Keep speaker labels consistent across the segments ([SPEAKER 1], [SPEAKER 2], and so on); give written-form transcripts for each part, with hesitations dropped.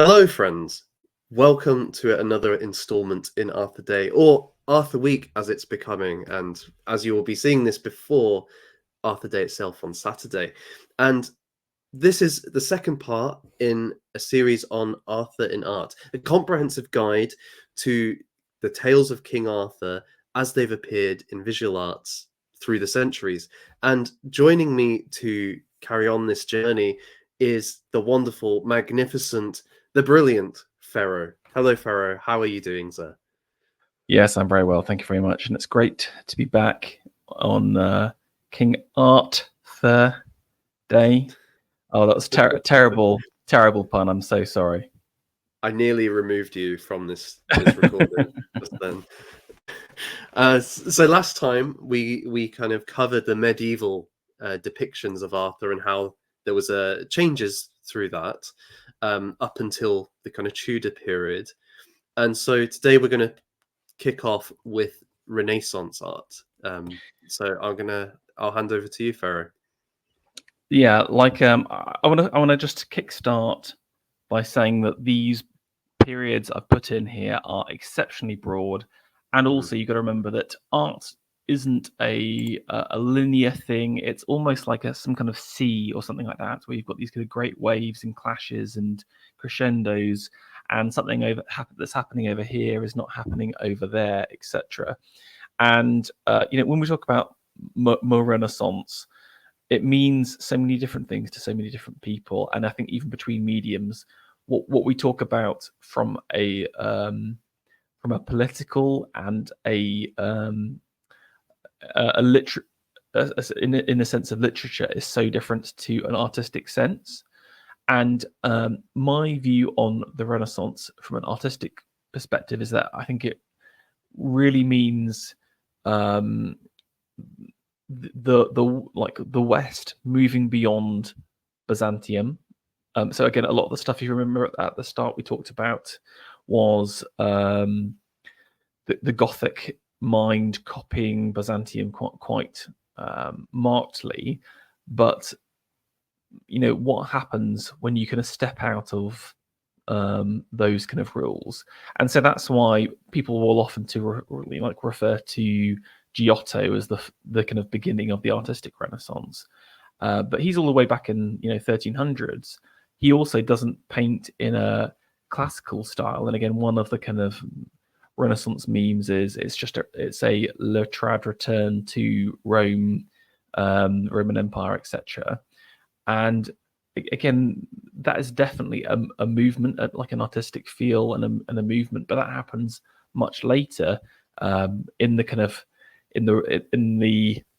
[SPEAKER 1] Hello, friends. Welcome to another installment in Arthur Day, or Arthur Week as it's becoming. And as you will be seeing this before Arthur Day itself on Saturday. And this is the second part in a series on Arthur in art, a comprehensive guide to the tales of King Arthur as they've appeared in visual arts through the centuries. And joining me to carry on this journey is the wonderful, magnificent, the brilliant Pharaoh. Hello, Pharaoh. How are you doing, sir?
[SPEAKER 2] Yes, I'm very well. Thank you very much. And it's great to be back on King Arthur Day. Oh, that was terrible, terrible pun. I'm so sorry.
[SPEAKER 1] I nearly removed you from this recording just then. So last time we kind of covered the medieval depictions of Arthur and how there was changes through that up until the kind of Tudor period. And so today we're going to kick off with Renaissance art. So I'll hand over to you, Pharaoh.
[SPEAKER 2] Yeah, I want to just kickstart by saying that these periods I've put in here are exceptionally broad, and also you've got to remember that art isn't a linear thing. It's almost like some kind of sea or something like that, where you've got these kind of great waves and clashes and crescendos, and something that's happening over here is not happening over there, etc. And when we talk about more Renaissance, it means so many different things to so many different people, and I think even between mediums, what we talk about from a political and in a sense of literature is so different to an artistic sense. And my view on the Renaissance from an artistic perspective is that I think it really means the West moving beyond Byzantium. So again, a lot of the stuff you remember at the start we talked about was the Gothic mind copying Byzantium quite markedly. But what happens when you kind of step out of those kind of rules? And so that's why people will often refer to Giotto as the kind of beginning of the artistic Renaissance. But he's all the way back in 1300s. He also doesn't paint in a classical style. And again, one of the kind of Renaissance memes is it's a Letrade return to Rome, Roman Empire, etc. And again, that is definitely a movement, like an artistic feel and a movement, but that happens much later in the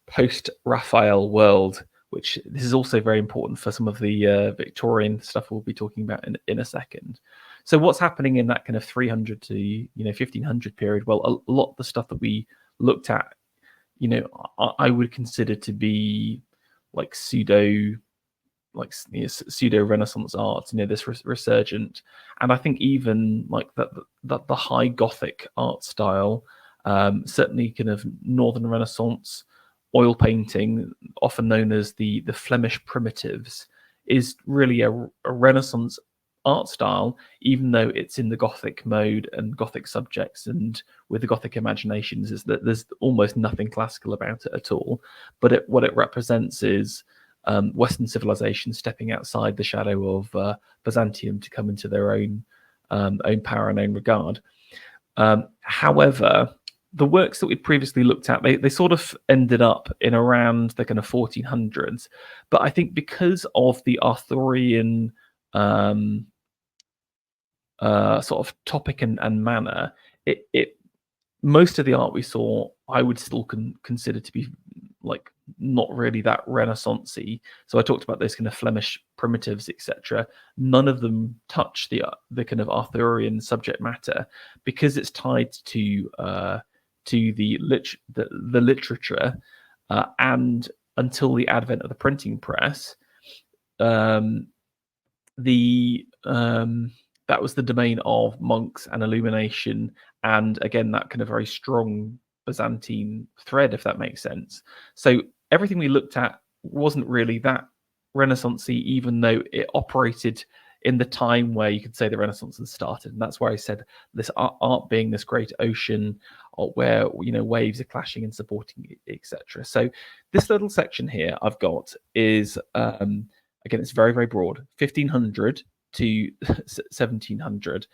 [SPEAKER 2] post-Raphael world, which this is also very important for some of the Victorian stuff we'll be talking about in a second. So what's happening in that kind of 300 to 1500 period? Well, a lot of the stuff that we looked at, I would consider to be like pseudo Renaissance art, this resurgent. And I think even like the high Gothic art style, certainly kind of Northern Renaissance oil painting, often known as the Flemish primitives, is really a Renaissance art style, even though it's in the Gothic mode and Gothic subjects and with the Gothic imaginations, is that there's almost nothing classical about it at all. But what it represents is Western civilization stepping outside the shadow of Byzantium to come into their own power and own regard. However, the works that we'd previously looked at, they sort of ended up in around the kind of 1400s. But I think because of the Arthurian sort of topic and manner, it most of the art we saw, I would still consider to be like not really that Renaissance-y. So I talked about those kind of Flemish primitives, etc. None of them touch the kind of Arthurian subject matter because it's tied to the literature, and until the advent of the printing press, that was the domain of monks and illumination, and again that kind of very strong Byzantine thread, if that makes sense. So everything we looked at wasn't really that Renaissance-y, even though it operated in the time where you could say the Renaissance has started. And that's where I said this art being this great ocean, or where waves are clashing and supporting, etc. So this little section here I've got is again, it's very, very broad, 1500 to 1700,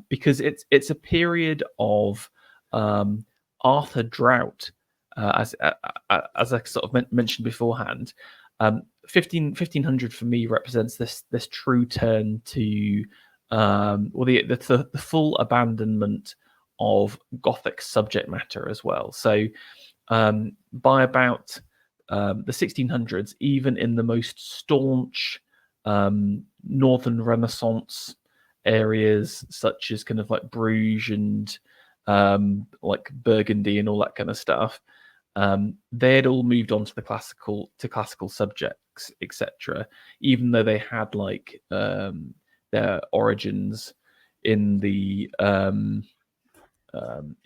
[SPEAKER 2] because it's a period of Arthur drought, as I sort of mentioned beforehand. 1500 for me represents this true turn to the full abandonment of Gothic subject matter as well. So by about the 1600s, even in the most staunch Northern Renaissance areas, such as kind of like Bruges and like Burgundy and all that kind of stuff, they had all moved on to the classical subjects, etc. Even though they had like their origins in the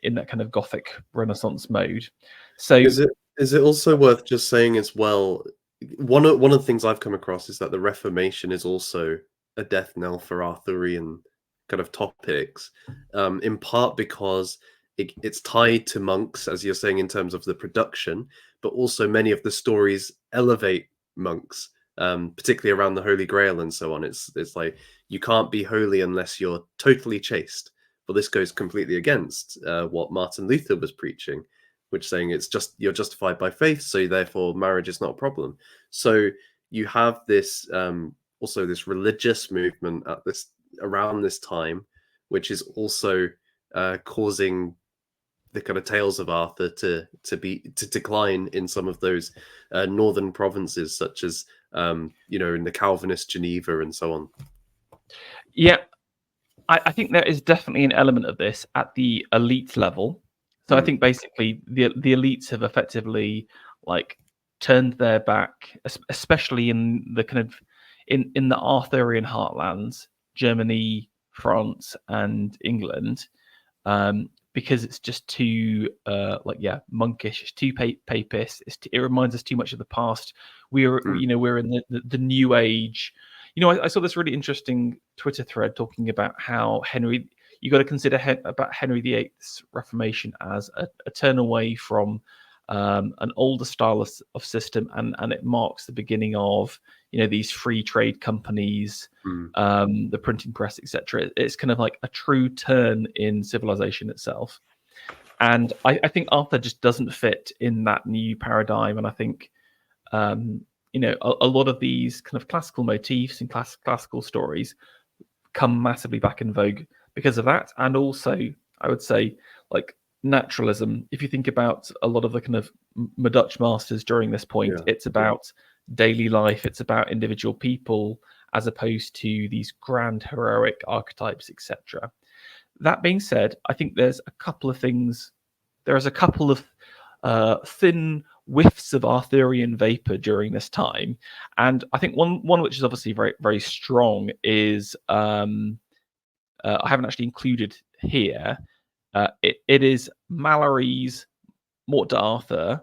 [SPEAKER 2] in that kind of Gothic Renaissance mode. So
[SPEAKER 1] is it also worth just saying as well? One of the things I've come across is that the Reformation is also a death knell for Arthurian kind of topics, in part because it's tied to monks, as you're saying, in terms of the production, but also many of the stories elevate monks, particularly around the Holy Grail and so on. It's like you can't be holy unless you're totally chaste. But this goes completely against what Martin Luther was preaching, which saying it's just you're justified by faith, so therefore marriage is not a problem. So you have this also this religious movement at this around this time, which is also causing the kind of tales of Arthur to decline in some of those northern provinces, such as in the Calvinist Geneva and so on.
[SPEAKER 2] Yeah, I think there is definitely an element of this at the elite level. So I think basically the elites have effectively like turned their back, especially in the kind of in the Arthurian heartlands, Germany, France, and England, because it's just too monkish. It's too papist. It reminds us too much of the past. We're in the new age. I saw this really interesting Twitter thread talking about how you got to consider about Henry VIII's Reformation as a turn away from an older style of system, and it marks the beginning of these free trade companies, the printing press, etc. It's kind of like a true turn in civilization itself, and I think Arthur just doesn't fit in that new paradigm, and I think a lot of these kind of classical motifs and classical stories come massively back in vogue because of that. And also, I would say, like naturalism. If you think about a lot of the kind of Dutch masters during this point, it's about daily life. It's about individual people as opposed to these grand heroic archetypes, etc. That being said, I think there's a couple of things. There's a couple of thin whiffs of Arthurian vapor during this time, and I think one which is obviously very, very strong is I haven't actually included here. It is Mallory's Morte d'Arthur,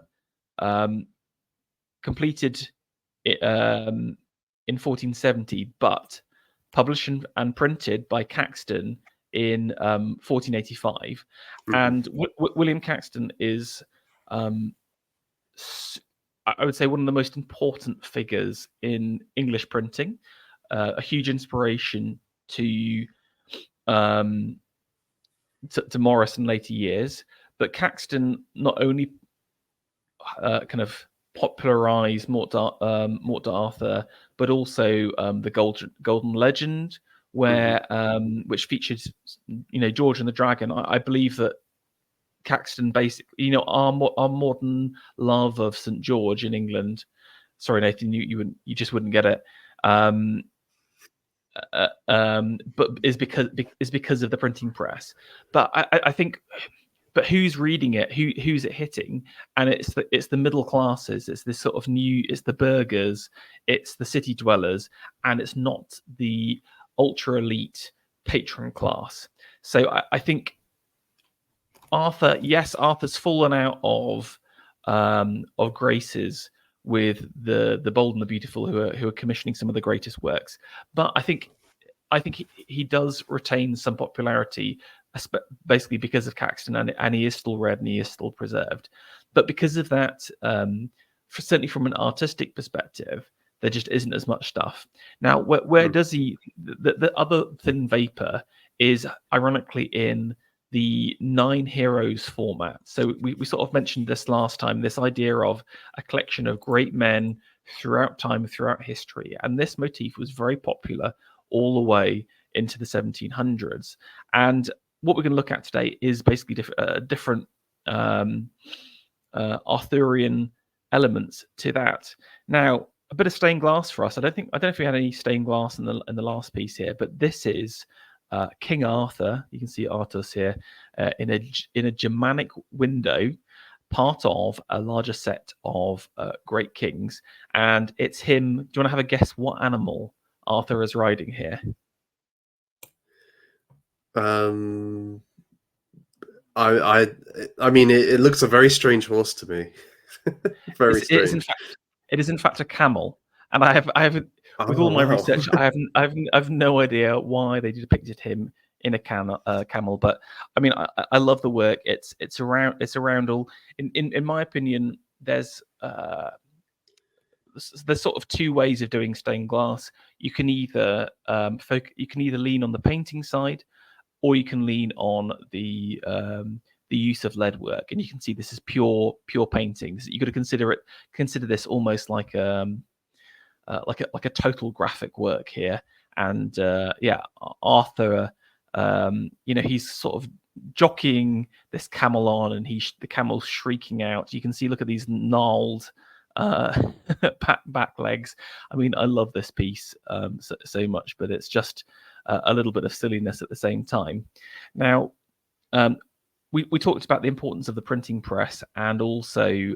[SPEAKER 2] completed in 1470, but published and printed by Caxton in 1485. And William Caxton is I would say one of the most important figures in English printing, a huge inspiration to Morris in later years. But Caxton not only kind of popularized Morte d'Arthur, but also the Golden Legend, where which featured George and the Dragon. I believe that Caxton basically, our modern love of St. George in England. Sorry, Nathan, you just wouldn't get it. But is because of the printing press. But I think, but who's reading it? Who's it hitting? And it's the middle classes. It's this sort of it's the burghers. It's the city dwellers, and it's not the ultra elite patron class. So I think Arthur's fallen out of graces with the bold and the beautiful, who are commissioning some of the greatest works. But I think I think he does retain some popularity, basically because of Caxton, and he is still read and he is still preserved. But because of that, certainly from an artistic perspective, there just isn't as much stuff. Now, where does he? The other thin vapor is ironically in the 9 heroes format. So we sort of mentioned this last time, this idea of a collection of great men throughout time, throughout history. And this motif was very popular all the way into the 1700s. And what we're going to look at today is basically different Arthurian elements to that. Now, a bit of stained glass for us. I don't know if we had any stained glass in the last piece here, but this is King Arthur. You can see Arthur's here in a Germanic window, part of a larger set of great kings, and it's him. Do you want to have a guess what animal Arthur is riding here?
[SPEAKER 1] I mean, it looks a very strange horse to me. Very strange.
[SPEAKER 2] It is in fact a camel, and I have with all my research, I've no idea why they depicted him in a camel. But I mean, I love the work. It's around all. In my opinion, there's sort of 2 ways of doing stained glass. You can either lean on the painting side, or you can lean on the use of lead work, and you can see this is pure painting. You've got to consider this almost like a total graphic work here. And Arthur, he's sort of jockeying this camel on, and the camel's shrieking out. You can see, look at these gnarled back legs. I mean, I love this piece so much, but it's just a little bit of silliness at the same time. Now, we talked about the importance of the printing press, and also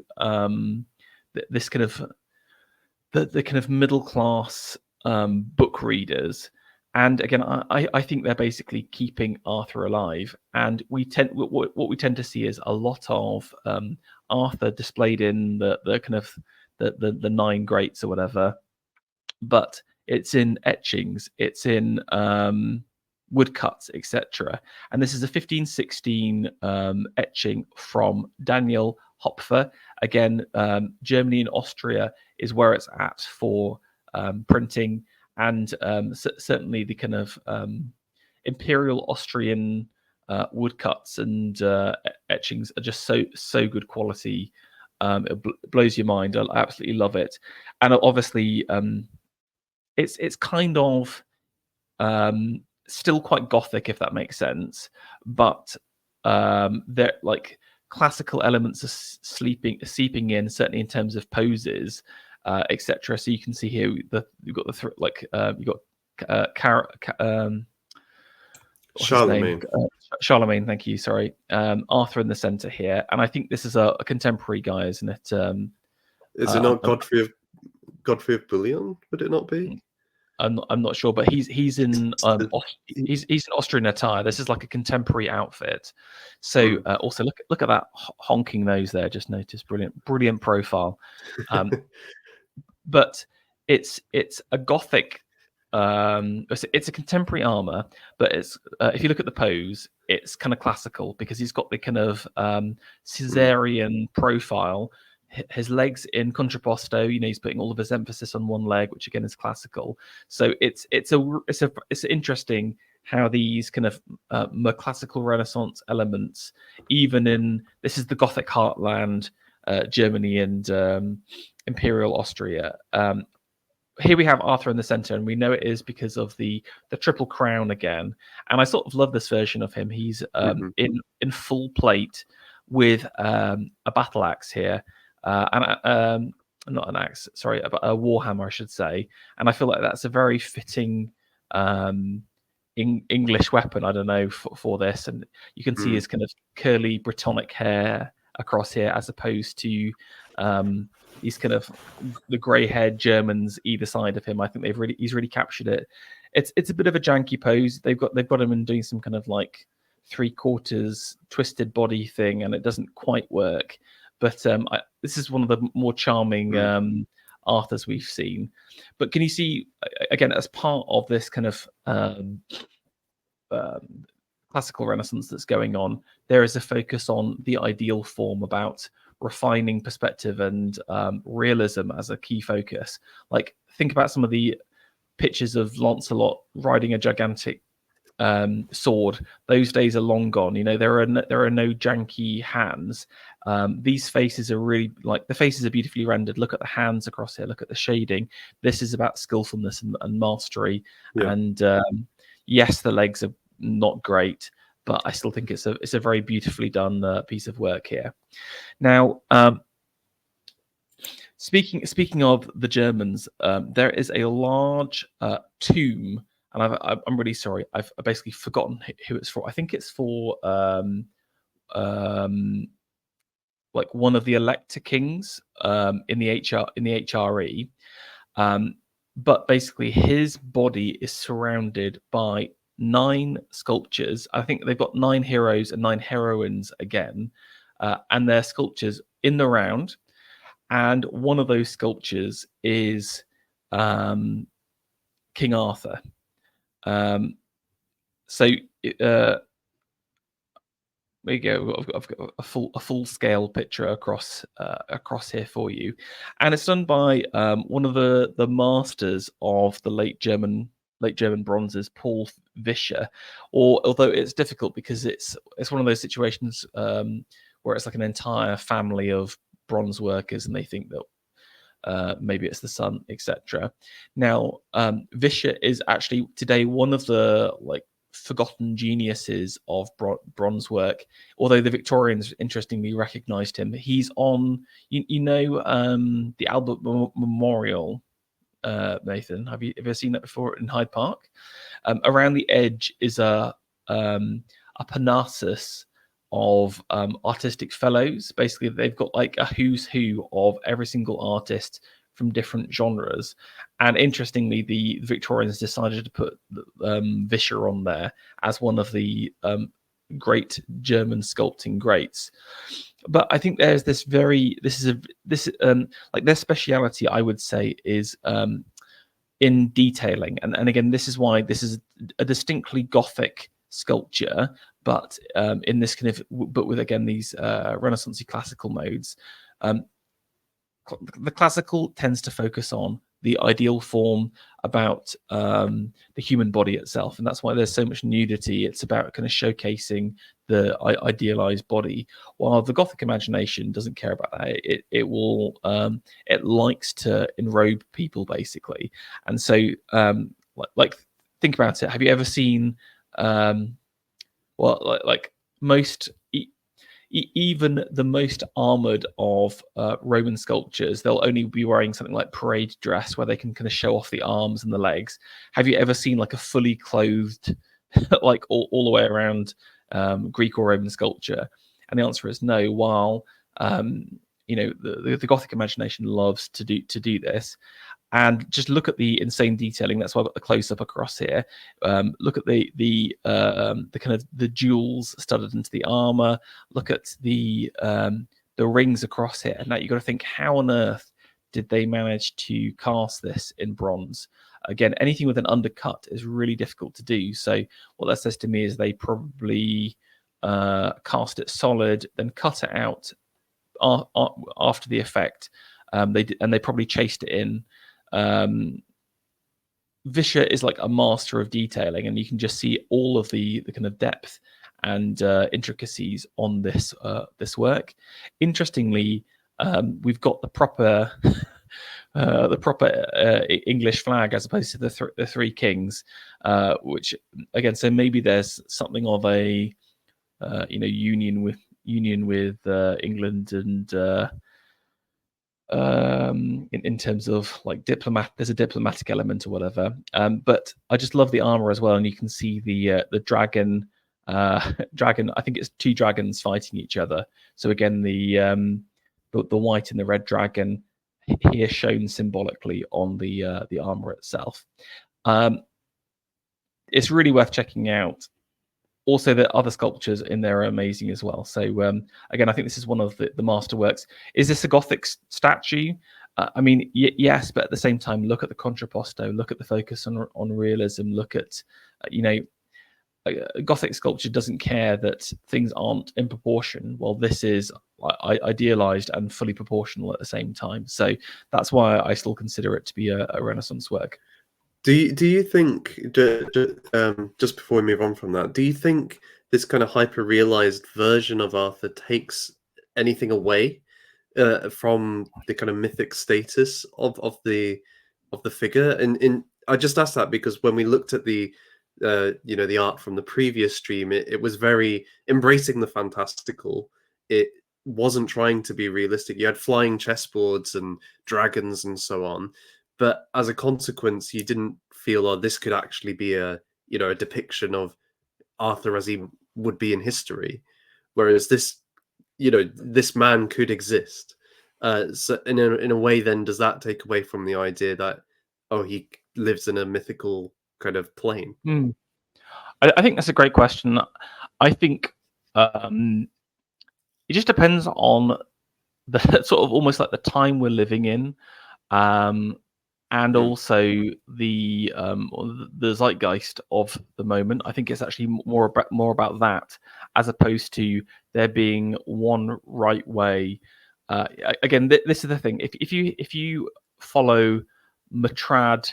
[SPEAKER 2] this kind of the kind of middle class book readers. And again, I think they're basically keeping Arthur alive. And what we tend to see is a lot of Arthur displayed in the kind of the 9 greats or whatever, but it's in etchings, it's in woodcuts, etc. And this is a 1516 etching from Daniel Hopfer. Again, Germany and Austria is where it's at for printing, and certainly the kind of Imperial Austrian woodcuts and etchings are just so good quality. It blows your mind. I absolutely love it. And obviously, it's kind of still quite Gothic, if that makes sense, but they're like classical elements are seeping in, certainly in terms of poses, etc. So you can see here you've got
[SPEAKER 1] Charlemagne.
[SPEAKER 2] Charlemagne, thank you. Sorry, Arthur in the center here, and I think this is a contemporary guy, isn't it?
[SPEAKER 1] Is it not Godfrey of Bouillon? Would it not be?
[SPEAKER 2] I'm not sure, but he's in he's in Austrian attire. This is like a contemporary outfit. So also look at that honking nose there. Just notice, brilliant profile. But it's a Gothic. It's a contemporary armor, but it's if you look at the pose, it's kind of classical because he's got the kind of Caesarean profile. His legs in contrapposto, he's putting all of his emphasis on one leg, which again is classical. So it's interesting how these kind of more classical Renaissance elements, even this is the Gothic heartland, Germany and Imperial Austria. Here we have Arthur in the center, and we know it is because of the triple crown again. And I sort of love this version of him. He's in full plate with a battle axe here. And not an axe, sorry, a warhammer, I should say. And I feel like that's a very fitting English weapon, I don't know, for this. And you can see his kind of curly Brittonic hair across here, as opposed to these kind of the grey-haired Germans either side of him. I think he's really captured it. It's a bit of a janky pose. They've got him in doing some kind of like 3/4 twisted body thing, and it doesn't quite work. But this is one of the more charming Arthurs we've seen. But can you see, again, as part of this kind of classical Renaissance that's going on, there is a focus on the ideal form, about refining perspective and realism as a key focus. Like, think about some of the pictures of Lancelot riding a gigantic sword. Those days are long gone. You know, there are no janky hands. These faces are really, like, the faces are beautifully rendered. Look at the hands across here. Look at the shading. This is about skillfulness and mastery.
[SPEAKER 1] Yeah.
[SPEAKER 2] And yes, the legs are not great, but I still think it's a very beautifully done piece of work here. Now, speaking of the Germans, there is a large tomb, and I'm really sorry, I've basically forgotten who it's for. I think it's for like one of the Elector kings in the HRE. But basically, his body is surrounded by 9 sculptures. I think they've got 9 heroes and 9 heroines again, and they're sculptures in the round. And one of those sculptures is King Arthur. So there you go. I've got a full scale picture across here for you, and it's done by one of the masters of the late German bronzes, Paul Vischer. Although it's difficult because it's one of those situations where it's like an entire family of bronze workers, and they think that maybe it's the son, etc. Now, Vischer is actually today one of the forgotten geniuses of bronze work, although the Victorians interestingly recognized him. He's on the Albert Memorial, Nathan. Have you ever seen that before in Hyde Park? Around the edge is a Parnassus of artistic fellows. Basically, they've got like a who's who of every single artist from different genres. And interestingly, the Victorians decided to put Vischer on there as one of the great German sculpting greats. But I think there's like their speciality, I would say, is in detailing. And again, this is why this is a distinctly Gothic sculpture, but in this kind of, but with again these Renaissance classical modes. The classical tends to focus on the ideal form, about the human body itself, and that's why there's so much nudity. It's about kind of showcasing the idealized body, while the Gothic imagination doesn't care about that. It likes to enrobe people, basically. And so like think about it. Have you ever seen most even the most armored of Roman sculptures, they'll only be wearing something like parade dress, where they can kind of show off the arms and the legs. Have you ever seen like a fully clothed, like all the way around Greek or Roman sculpture? And the answer is no. While the Gothic imagination loves to do this. And just look at the insane detailing. That's why I've got the close-up across here. Look at the kind of the jewels studded into the armor. Look at the rings across here. And now you've got to think, how on earth did they manage to cast this in bronze? Again, anything with an undercut is really difficult to do. So what that says to me is they probably cast it solid, then cut it out after the effect. They probably chased it in. Vischer is like a master of detailing, and you can just see all of the kind of depth and intricacies on this work. Interestingly, we've got the proper English flag as opposed to the three kings, which again, so maybe there's something of a union with England and. In terms of like there's a diplomatic element or whatever. But I just love the armor as well, and you can see the dragon. I think it's 2 dragons fighting each other. So again, the white and the red dragon here shown symbolically on the armor itself. It's really worth checking out. Also, the other sculptures in there are amazing as well. So again, I think this is one of the masterworks. Is this a Gothic statue? I mean, yes, but at the same time, look at the contrapposto, look at the focus on realism, look at, Gothic sculpture doesn't care that things aren't in proportion. Well, this is idealized and fully proportional at the same time. So that's why I still consider it to be a Renaissance work.
[SPEAKER 1] Do you think, just before we move on from that, do you think this kind of hyper realized version of Arthur takes anything away from the kind of mythic status of the figure? And I just asked that because when we looked at the the art from the previous stream, it was very embracing the fantastical. It wasn't trying to be realistic. You had flying chessboards and dragons and so on, but as a consequence, you didn't feel, oh, this could actually be a a depiction of Arthur as he would be in history, whereas this man could exist. So in a way, then does that take away from the idea that, oh, he lives in a mythical kind of plane?
[SPEAKER 2] I think that's a great question. I think it just depends on the sort of almost like the time we're living in, and also the zeitgeist of the moment. I think it's actually more about that, as opposed to there being one right way. Again, this is the thing. If you follow Matrad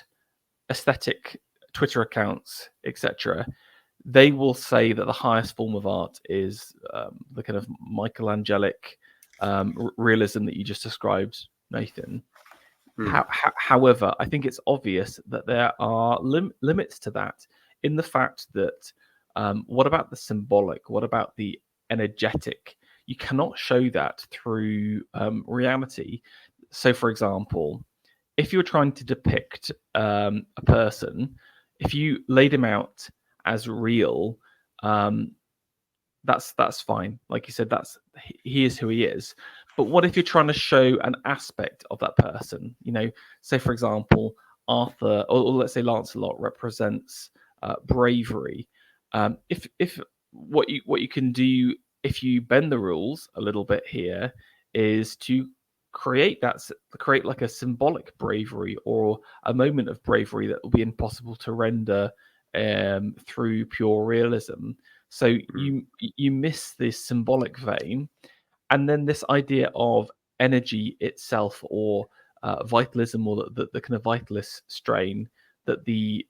[SPEAKER 2] aesthetic Twitter accounts, etc., they will say that the highest form of art is the kind of Michelangelic realism that you just described, Nathan. However, I think it's obvious that there are limits to that, in the fact that what about the symbolic? What about the energetic? You cannot show that through reality. So, for example, if you're trying to depict a person, if you laid him out as real, that's fine. Like you said, he is who he is. But what if you're trying to show an aspect of that person? Say for example, Arthur, or let's say Lancelot represents bravery. If what you can do, if you bend the rules a little bit here, is to create like a symbolic bravery, or a moment of bravery that will be impossible to render through pure realism. So you miss this symbolic vein, and then this idea of energy itself, or vitalism, or the kind of vitalist strain that the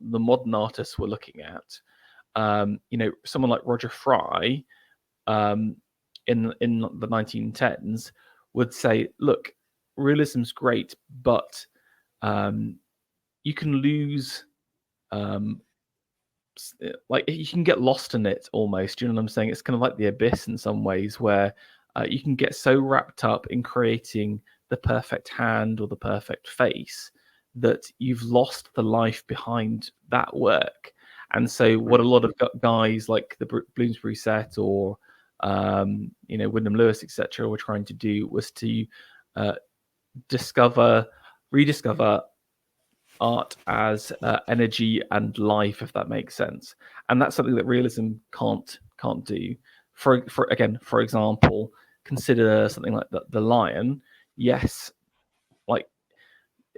[SPEAKER 2] modern artists were looking at. Someone like Roger Fry, in the 1910s, would say, look, realism's great, but you can lose, like you can get lost in it almost. You know what I'm saying? It's kind of like the abyss in some ways, where you can get so wrapped up in creating the perfect hand or the perfect face that you've lost the life behind that work. And so what a lot of guys like the Bloomsbury set, or Wyndham Lewis, etc., were trying to do was to rediscover art as energy and life, if that makes sense. And that's something that realism can't do. For example, consider something like the lion. Yes, like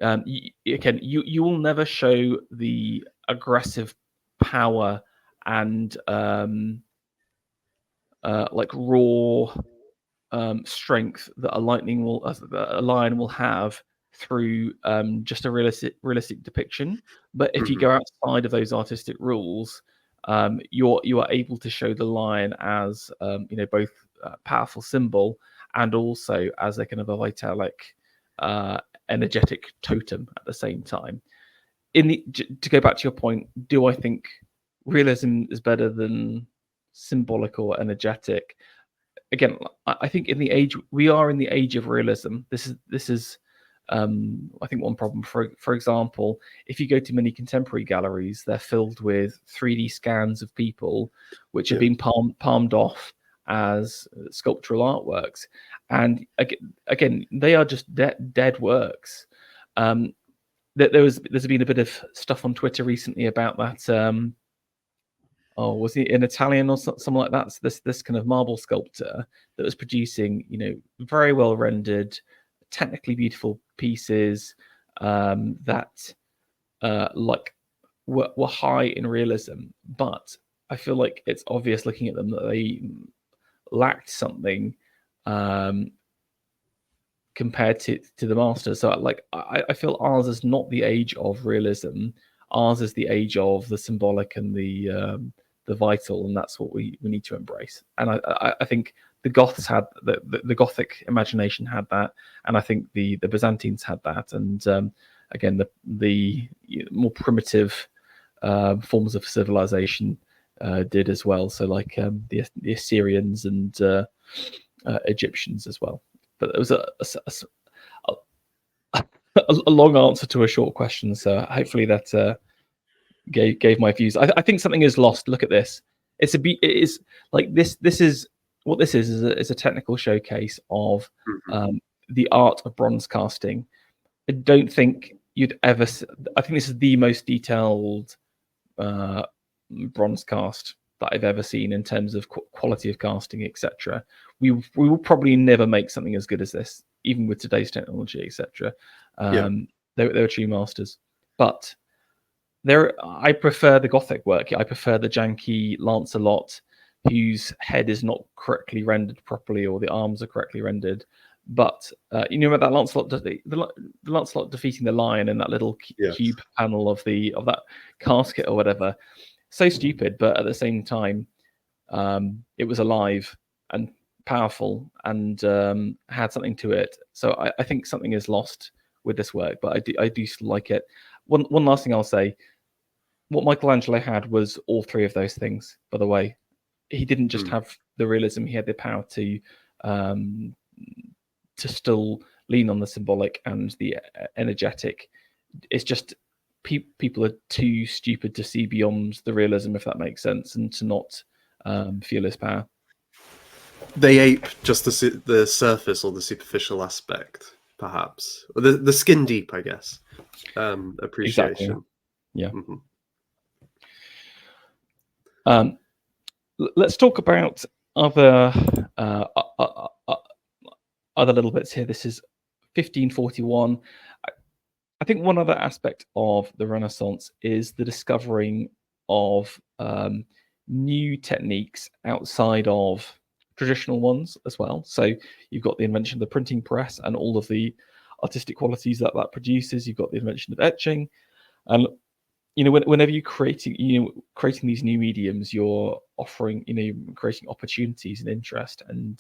[SPEAKER 2] you will never show the aggressive power and like raw strength that a lion will have through just a realistic depiction. But if you go outside of those artistic rules, you are able to show the lion as both a powerful symbol, and also as a kind of a vitalic, energetic totem at the same time. To go back to your point, do I think realism is better than symbolic or energetic? Again, I think we are in the age of realism. This is I think one problem. For example, if you go to many contemporary galleries, they're filled with 3D scans of people which have been palmed off as sculptural artworks, and again they are just dead works. There's been a bit of stuff on Twitter recently about that was he an Italian or something like that? So this kind of marble sculptor that was producing, very well rendered, technically beautiful pieces that like were high in realism, but I feel like it's obvious looking at them that they lacked something compared to the masters. So I feel ours is not the age of realism. Ours is the age of the symbolic and the vital, and that's what we need to embrace. And I think the Goths had the Gothic imagination had that, and I think the Byzantines had that, and again the more primitive forms of civilization did as well. So like the Assyrians and Egyptians as well. But it was a long answer to a short question, so hopefully that gave my views. I think something is lost. Look at this. It is like this. This is what this is a technical showcase of the art of bronze casting. I don't think you'd ever. I think this is the most detailed bronze cast that I've ever seen in terms of quality of casting, etc. We will probably never make something as good as this, even with today's technology, etc. They were true masters, but I prefer the Gothic work. I prefer the janky Lancelot, whose head is not correctly rendered properly, or the arms are correctly rendered. But you know about that Lancelot, the Lancelot defeating the lion in that little cube panel of that casket or whatever. So stupid, but at the same time, it was alive and powerful and had something to it. So I think something is lost with this work, but I do like it. One last thing I'll say: what Michelangelo had was all three of those things. By the way, he didn't just have the realism; he had the power to still lean on the symbolic and the energetic. It's just people are too stupid to see beyond the realism, if that makes sense, and to not feel his power.
[SPEAKER 1] They ape just the surface or the superficial aspect, perhaps, or the skin deep, I guess. Appreciation.
[SPEAKER 2] Exactly. Yeah. Let's talk about other little bits here. This is 1541. I think one other aspect of the Renaissance is the discovering of new techniques outside of traditional ones as well. So you've got the invention of the printing press and all of the artistic qualities that produces. You've got the invention of etching, and whenever you're creating these new mediums, you're offering, creating opportunities and interest. And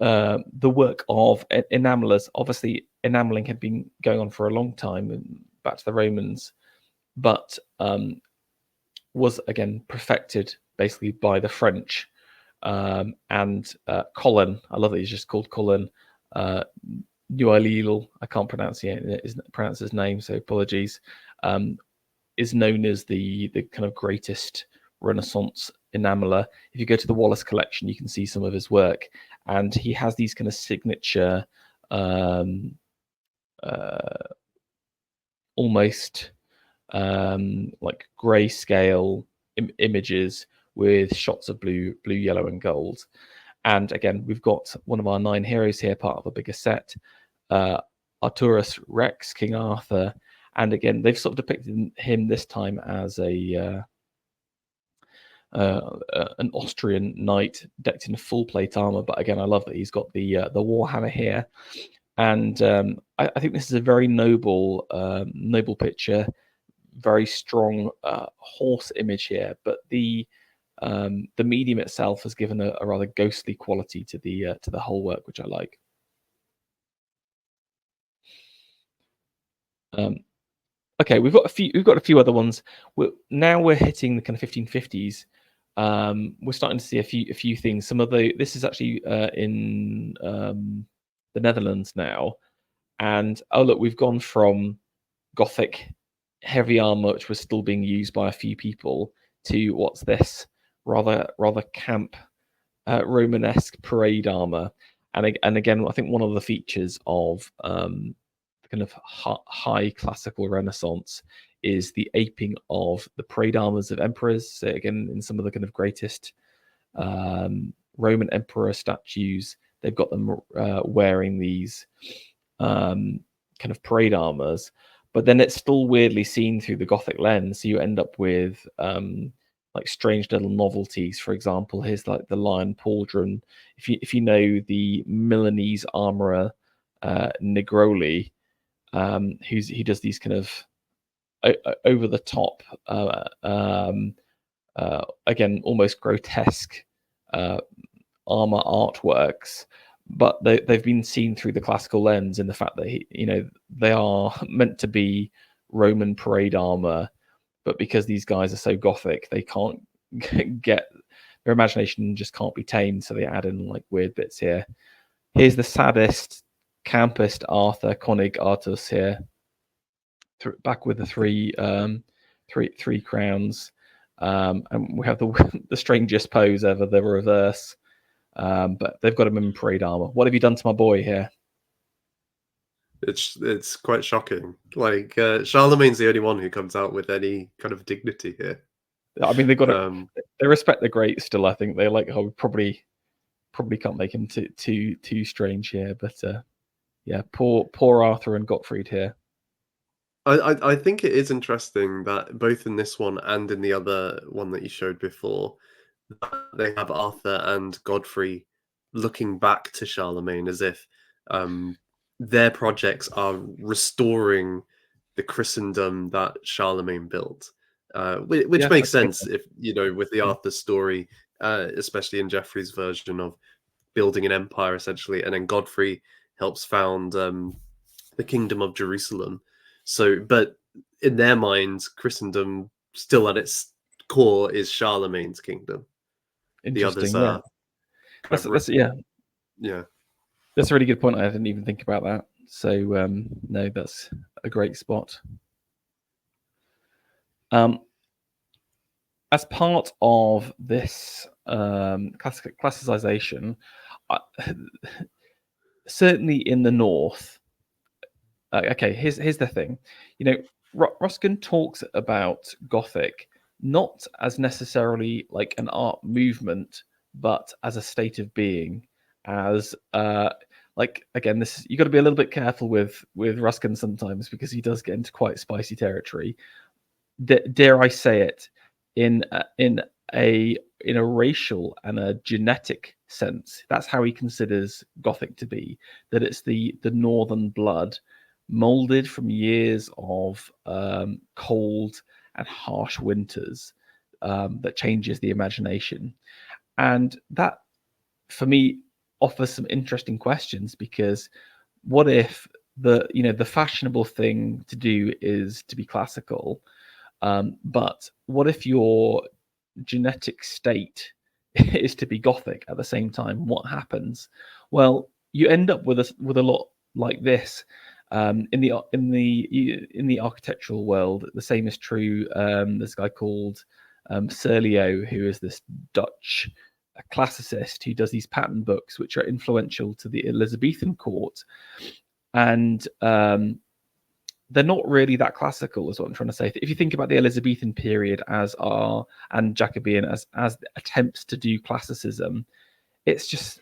[SPEAKER 2] the work of enamelers, obviously enameling had been going on for a long time, back to the Romans, but was again perfected basically by the French. And Colin, I love that he's just called Colin Nualil, I can't pronounce his name, so apologies, is known as the kind of greatest Renaissance enameler. If you go to the Wallace collection, you can see some of his work, and he has these kind of signature almost like grayscale images with shots of blue, yellow, and gold. And again, we've got one of our 9 heroes here, part of a bigger set, Arturus Rex, King Arthur. And again, they've sort of depicted him this time as an Austrian knight decked in full plate armor. But again, I love that he's got the warhammer here. And I think this is a very noble picture, very strong horse image here. But the medium itself has given a rather ghostly quality to the whole work, which I like. Okay, we've got a few other ones. We're hitting the kind of 1550s. We're starting to see a few things. This is actually in the Netherlands now, and oh look, we've gone from Gothic heavy armor, which was still being used by a few people, to what's this rather camp Romanesque parade armor. And again, I think one of the features of the kind of high classical Renaissance is the aping of the parade armors of emperors. So again, in some of the kind of greatest Roman emperor statues, they've got them wearing these kind of parade armors, but then it's still weirdly seen through the Gothic lens. So you end up with like strange little novelties. For example, here's like the lion pauldron. If you know the Milanese armorer Negroli, he does these kind of over the top, again almost grotesque armor artworks, but they've been seen through the classical lens in the fact that they are meant to be Roman parade armor, but because these guys are so Gothic, they can't get their imagination just can't be tamed, so they add in like weird bits here. Here's the saddest, campest Arthur, Conig Artus here, back with the three crowns, and we have the strangest pose ever, the reverse. But they've got him in parade armor. What have you done to my boy here?
[SPEAKER 1] It's quite shocking. Like Charlemagne's the only one who comes out with any kind of dignity here.
[SPEAKER 2] I mean, they've got they respect the great still. I think they like, oh, we probably can't make him too strange here, but yeah, poor Arthur and Gottfried here.
[SPEAKER 1] I think it is interesting that both in this one and in the other one that you showed before, they have Arthur and Godfrey looking back to Charlemagne as if their projects are restoring the Christendom that Charlemagne built, which makes sense if with the Arthur story, especially in Geoffrey's version of building an empire essentially, and then Godfrey helps found the Kingdom of Jerusalem. So, but in their minds, Christendom still at its core is Charlemagne's kingdom. The others are.
[SPEAKER 2] Yeah. That's a really good point. I didn't even think about that. So no, that's a great spot. As part of this classicization, certainly in the north. Okay, here's the thing. Ruskin talks about Gothic not as necessarily like an art movement, but as a state of being. As like, again, this you got to be a little bit careful with Ruskin sometimes, because he does get into quite spicy territory. Dare I say it, in a racial and a genetic sense, that's how he considers Gothic to be. That it's the northern blood, molded from years of cold and harsh winters, that changes the imagination. And that, for me, offers some interesting questions, because what if the fashionable thing to do is to be classical, but what if your genetic state is to be Gothic at the same time? What happens? Well, you end up with a lot like this. In the architectural world, the same is true. There's a guy called Serlio, who is this Dutch classicist who does these pattern books, which are influential to the Elizabethan court, and they're not really that classical, is what I'm trying to say. If you think about the Elizabethan period and Jacobean as attempts to do classicism, it's just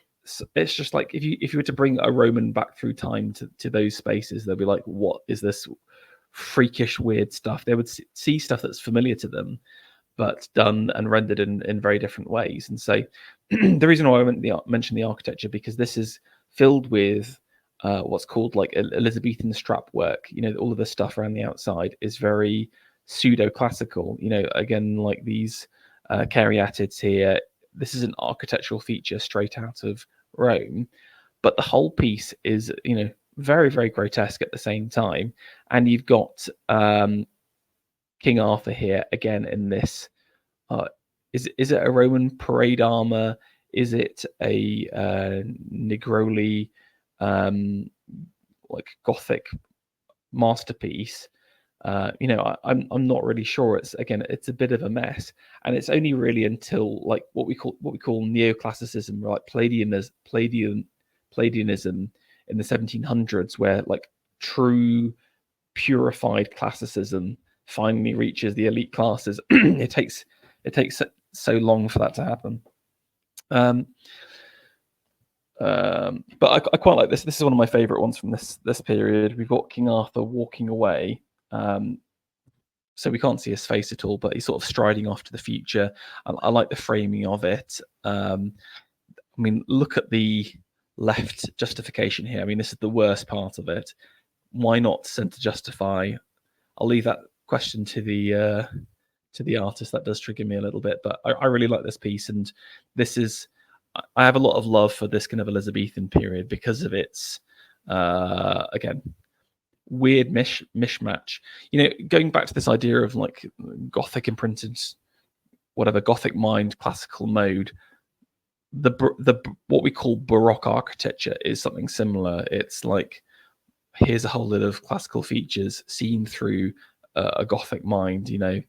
[SPEAKER 2] like if you were to bring a Roman back through time to those spaces, they'll be like, what is this freakish weird stuff? They would see stuff that's familiar to them, but done and rendered in very different ways. And so the reason why I mentioned the architecture, because this is filled with what's called like Elizabethan strap work. All of the stuff around the outside is very pseudo-classical. Again, like these caryatids here, this is an architectural feature straight out of Rome, but the whole piece is very, very grotesque at the same time. And you've got King Arthur here again in this. Is it a Roman parade armor? Is it a Negroli like Gothic masterpiece? I'm not really sure. It's a bit of a mess, and it's only really until like what we call neoclassicism, like Palladianism in the 1700s, where like true purified classicism finally reaches the elite classes. it takes so long for that to happen. But I quite like this. This is one of my favorite ones from this period. We've got King Arthur walking away. So we can't see his face at all, but he's sort of striding off to the future. I like the framing of it. I mean, look at the left justification here. I mean, this is the worst part of it. Why not send to justify? I'll leave that question to the artist. That does trigger me a little bit, but I really like this piece, and this is. I have a lot of love for this kind of Elizabethan period because of its, again, weird mishmatch. You know, going back to this idea of like Gothic imprinted, whatever, Gothic mind, classical mode. The what we call Baroque architecture is something similar. It's like, here's a whole lot of classical features seen through a Gothic mind. You know,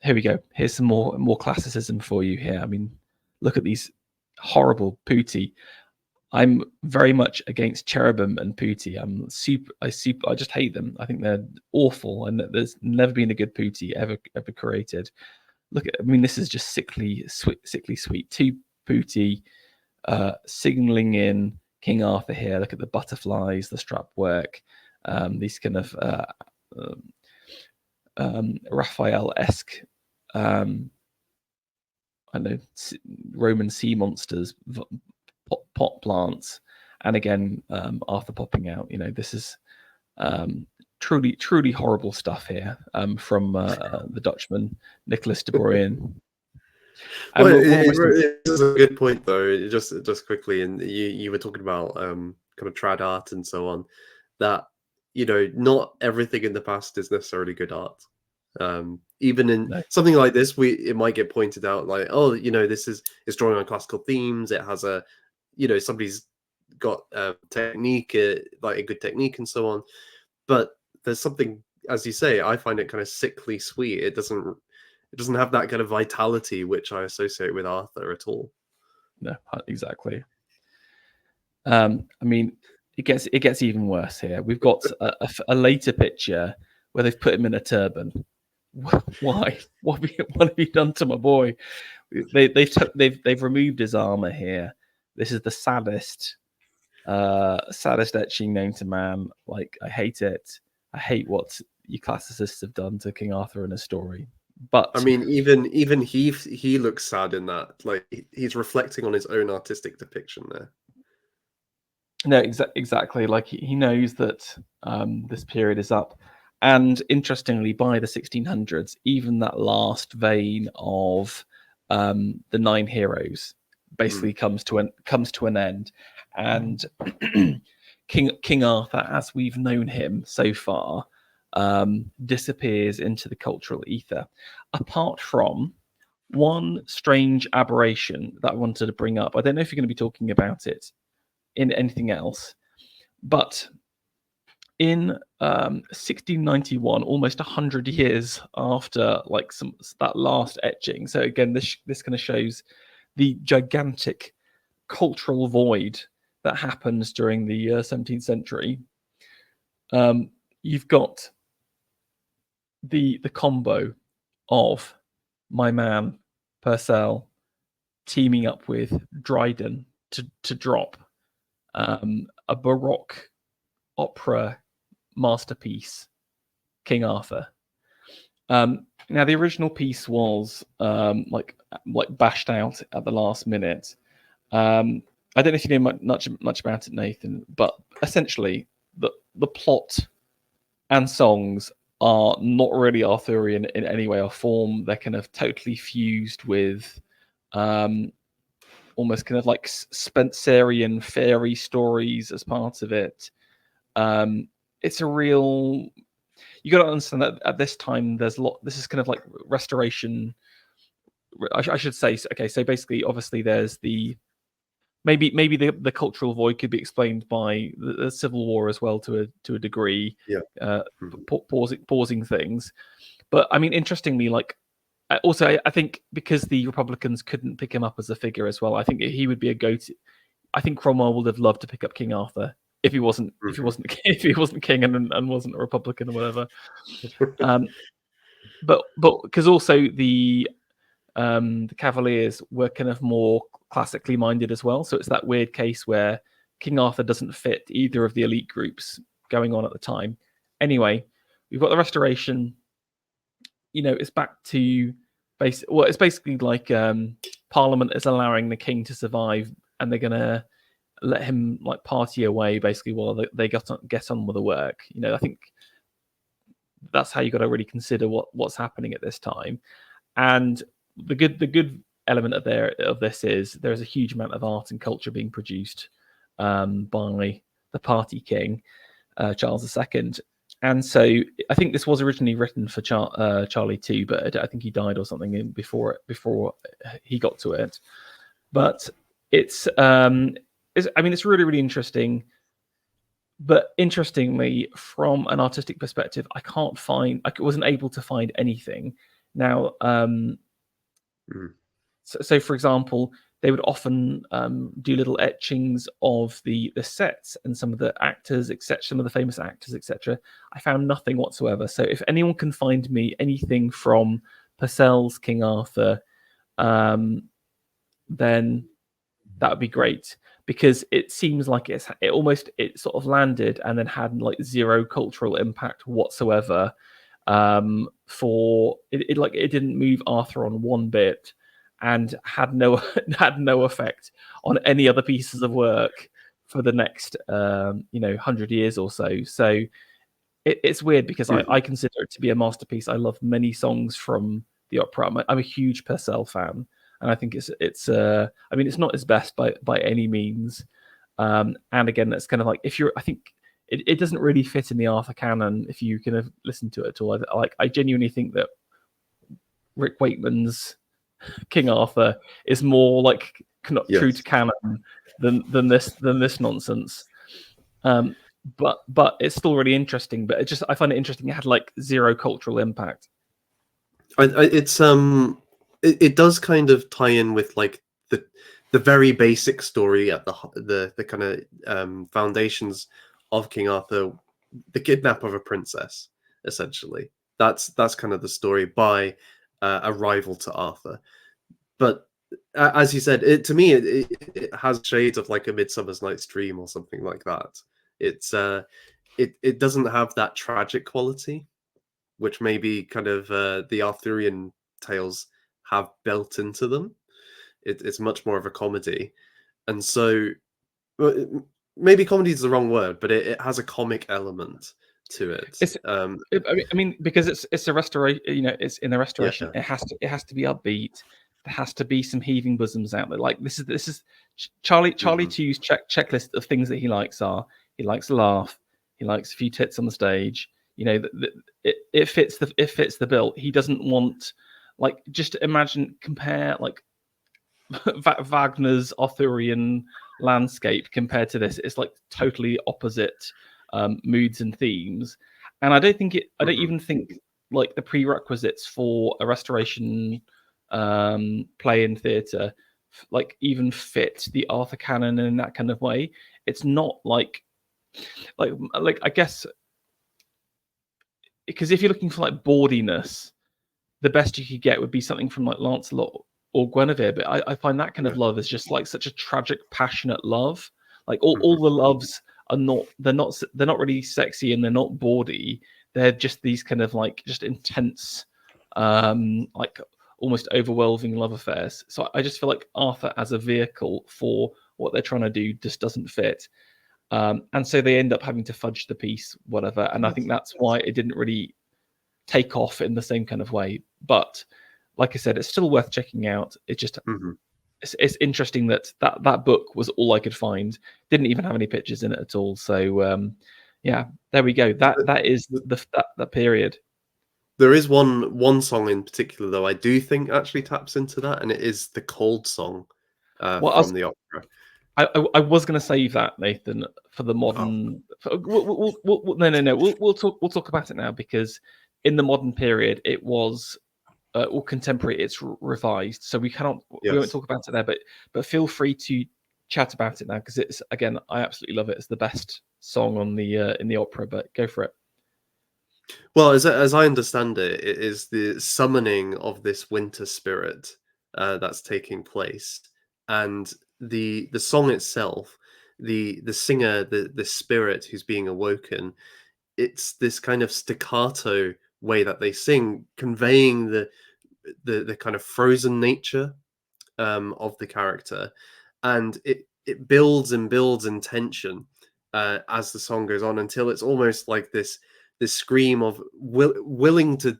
[SPEAKER 2] here we go. Here's some more classicism for you here. I mean, look at these horrible putti. I'm very much against cherubim and putti. I just hate them. I think they're awful, and there's never been a good putti ever created. Look at, I mean, this is just sickly sweet. Two putti signaling in King Arthur here. Look at the butterflies, the strap work, these kind of Raphael-esque, I know, Roman sea monsters, pot plants, and again Arthur popping out. You know, this is truly horrible stuff here from the Dutchman Nicholas de Bruyne.
[SPEAKER 1] Well, it is a good point though. Just quickly, and you were talking about kind of trad art and so on. That, you know, not everything in the past is necessarily good art. Even in something like this, it might get pointed out like, oh, you know, it's drawing on classical themes. It has a, you know, somebody's got a technique, like a good technique and so on. But there's something, as you say, I find it kind of sickly sweet. It doesn't have that kind of vitality which I associate with Arthur at all.
[SPEAKER 2] No, exactly. I mean, it gets even worse here. We've got a later picture where they've put him in a turban. Why? What have you done to my boy? They've removed his armor here. This is the saddest etching known to man. Like, I hate it. I hate what you classicists have done to King Arthur in a story. But
[SPEAKER 1] I mean, even he looks sad in that. Like, he's reflecting on his own artistic depiction there.
[SPEAKER 2] No, exactly. Like, he knows that this period is up. And interestingly, by the 1600s, even that last vein of the nine heroes basically comes to an end, and King Arthur, as we've known him so far, disappears into the cultural ether. Apart from one strange aberration that I wanted to bring up, I don't know if you're going to be talking about it in anything else, but in 1691, almost 100 years after like that last etching. So again, this kind of shows the gigantic cultural void that happens during the 17th century. You've got the combo of my man Purcell teaming up with Dryden to drop a Baroque opera masterpiece, King Arthur. Now the original piece was like bashed out at the last minute. I don't know if you know much about it, Nathan, but essentially the plot and songs are not really Arthurian in any way or form. They're kind of totally fused with almost kind of like Spencerian fairy stories as part of it. It's a real, you got to understand that at this time there's this is kind of like restoration, I should say. Okay, so basically obviously there's maybe the cultural void could be explained by the Civil War as well to a degree.
[SPEAKER 1] Yeah.
[SPEAKER 2] Pausing things. But I mean, interestingly, like also I think because the Republicans couldn't pick him up as a figure as well, I think he would be a go-to. I think Cromwell would have loved to pick up King Arthur if he wasn't if he wasn't king and wasn't a Republican or whatever. But because also the Cavaliers were kind of more classically minded as well, so it's that weird case where King Arthur doesn't fit either of the elite groups going on at the time. Anyway, we've got the Restoration. It's back to it's basically like Parliament is allowing the king to survive, and they're gonna let him like party away basically while they get on with the work. I think that's how you got to really consider what's happening at this time. And the good element of this is there's a huge amount of art and culture being produced by the party king, Charles II. And so I think this was originally written for Charlie too, but I think he died or something before he got to it. But it's really, really interesting. But interestingly, from an artistic perspective, I wasn't able to find anything. Now, so for example, they would often do little etchings of the sets and some of the actors, etc., some of the famous actors, etc. I found nothing whatsoever. So if anyone can find me anything from Purcell's King Arthur, then that would be great, because it seems like it sort of landed and then had like zero cultural impact whatsoever. It didn't move Arthur on one bit, and had no effect on any other pieces of work for the next 100 years or so. So it's weird, because I consider it to be a masterpiece. I love many songs from the opera. I'm a huge Purcell fan, and I think it's not his best by any means. And again, that's kind of like, I think it doesn't really fit in the Arthur canon if you kind of listen to it at all. I genuinely think that Rick Wakeman's King Arthur is more like true to canon than this nonsense. But it's still really interesting. But I find it interesting. It had like zero cultural impact.
[SPEAKER 1] It does kind of tie in with like the very basic story at the kind of foundations of King Arthur, the kidnap of a princess. Essentially, that's kind of the story by a rival to Arthur. But as you said, to me it has shades of like A Midsummer's Night's Dream or something like that. It doesn't have that tragic quality, which maybe kind of the Arthurian tales have built into them. It's much more of a comedy, and so maybe comedy is the wrong word, but it has a comic element to it.
[SPEAKER 2] Because it's a restoration. It's in the Restoration.
[SPEAKER 1] Yeah.
[SPEAKER 2] It has to be upbeat. There has to be some heaving bosoms out there. Like this is Charlie Two's checklist of things that he likes are: he likes a laugh, he likes a few tits on the stage. It fits the bill. He doesn't want, like, just compare like Wagner's Arthurian landscape compared to this. It's like totally opposite moods and themes. And I don't even think like the prerequisites for a Restoration play in theatre like even fit the Arthur canon in that kind of way. It's not like I guess, because if you're looking for like bawdiness, the best you could get would be something from like Lancelot or Guinevere. But I find that kind of love is just like such a tragic, passionate love. Like all the loves are they're not really sexy, and they're not bawdy. They're just these kind of like just intense, like almost overwhelming love affairs. So I just feel like Arthur as a vehicle for what they're trying to do just doesn't fit. And so they end up having to fudge the piece, whatever. And I think that's why it didn't really take off in the same kind of way. But like I said, it's still worth checking out. It just it's interesting that book was all I could find. Didn't even have any pictures in it at all. So yeah, there we go. That is that period.
[SPEAKER 1] There is one song in particular, though, I do think actually taps into that, and it is the Cold Song from the opera.
[SPEAKER 2] I was going to save that, Nathan, for the modern. No. We'll talk about it now, because in the modern period, it was or contemporary. It's revised, so we won't talk about it there. But feel free to chat about it now, because it's, again, I absolutely love it. It's the best song on the in the opera, but go for it.
[SPEAKER 1] Well, as I understand it, it is the summoning of this winter spirit that's taking place, and the song itself, the singer, the spirit who's being awoken, it's this kind of staccato way that they sing, conveying the kind of frozen nature of the character, and it builds and builds in tension as the song goes on until it's almost like this scream of willing to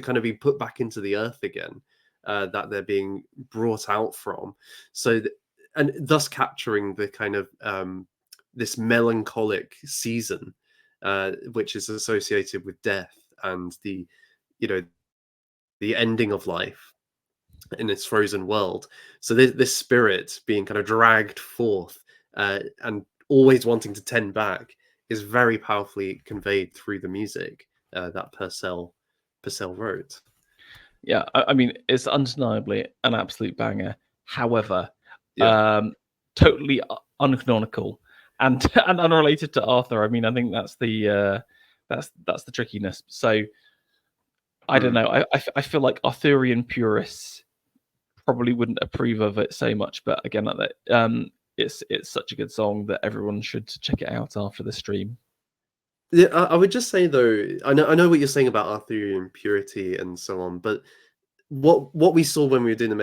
[SPEAKER 1] kind of be put back into the earth again, that they're being brought out from. So, and thus capturing the kind of this melancholic season, which is associated with death and the, you know, the ending of life in its frozen world. So this spirit being kind of dragged forth, and always wanting to tend back, is very powerfully conveyed through the music that Purcell wrote.
[SPEAKER 2] Yeah, I mean, it's undeniably an absolute banger. However,
[SPEAKER 1] Yeah.
[SPEAKER 2] totally uncanonical and and unrelated to Arthur. I mean, I think that's the trickiness. So I don't
[SPEAKER 1] Mm.
[SPEAKER 2] know. I feel like Arthurian purists probably wouldn't approve of it so much, but again, like that, it's such a good song that everyone should check it out after the stream.
[SPEAKER 1] Yeah, I would just say though, I know what you're saying about Arthurian purity and so on, but what we saw when we were doing the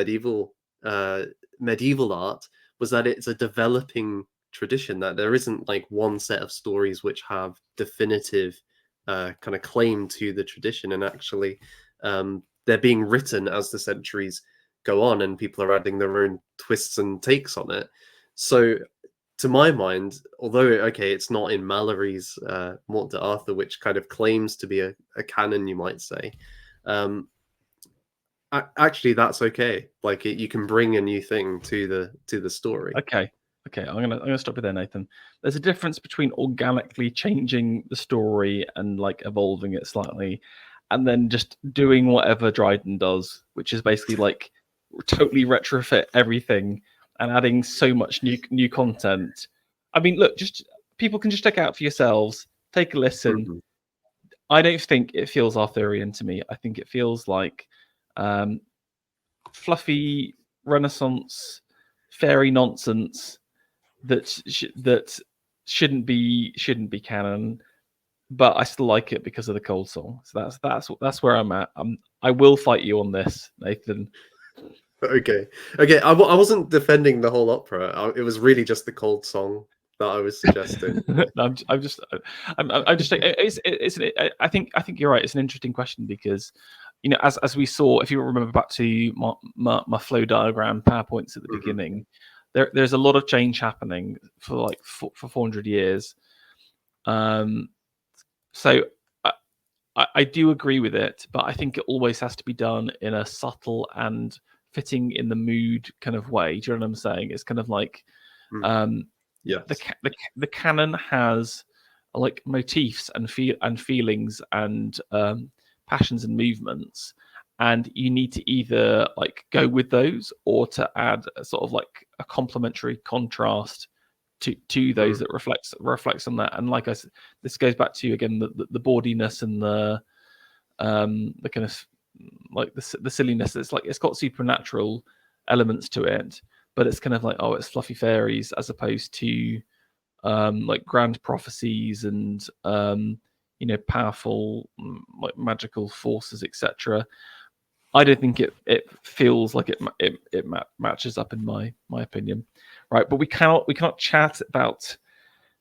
[SPEAKER 1] medieval art was that it's a developing tradition, that there isn't like one set of stories which have definitive kind of claim to the tradition, and actually they're being written as the centuries go on, and people are adding their own twists and takes on it. So to my mind, although okay, it's not in Mallory's Morte d'Arthur, which kind of claims to be a canon, you might say. Um, Actually, that's okay. Like you can bring a new thing to the story.
[SPEAKER 2] Okay. I'm gonna stop you there, Nathan. There's a difference between organically changing the story and like evolving it slightly, and then just doing whatever Dryden does, which is basically like totally retrofit everything and adding so much new content. I mean, look, just people can just check out for yourselves, take a listen.
[SPEAKER 1] Mhm.
[SPEAKER 2] I don't think it feels Arthurian to me. I think it feels like um, fluffy Renaissance fairy nonsense that shouldn't be canon, but I still like it because of the cold song. So that's where I'm at. I will fight you on this, Nathan.
[SPEAKER 1] Okay, okay. I wasn't defending the whole opera. It was really just the cold song that I was suggesting.
[SPEAKER 2] I'm just I think you're right. It's an interesting question because as we saw, if you remember back to my flow diagram PowerPoints at the
[SPEAKER 1] Mhm.
[SPEAKER 2] beginning, there's a lot of change happening for 400 years. So I do agree with it, but I think it always has to be done in a subtle and fitting in the mood kind of way. Do you know what I'm saying? It's kind of like
[SPEAKER 1] Mm.
[SPEAKER 2] um,
[SPEAKER 1] Yes.
[SPEAKER 2] the canon has like motifs and feelings and passions and movements, and you need to either like go with those or to add a sort of like a complementary contrast to those that reflects on that. And like I said, this goes back to again the bawdiness and the kind of like the silliness. It's like it's got supernatural elements to it, but it's kind of like, oh, it's fluffy fairies as opposed to like grand prophecies and powerful like magical forces, etc. I don't think it feels like it matches up in my opinion, right? But we cannot chat about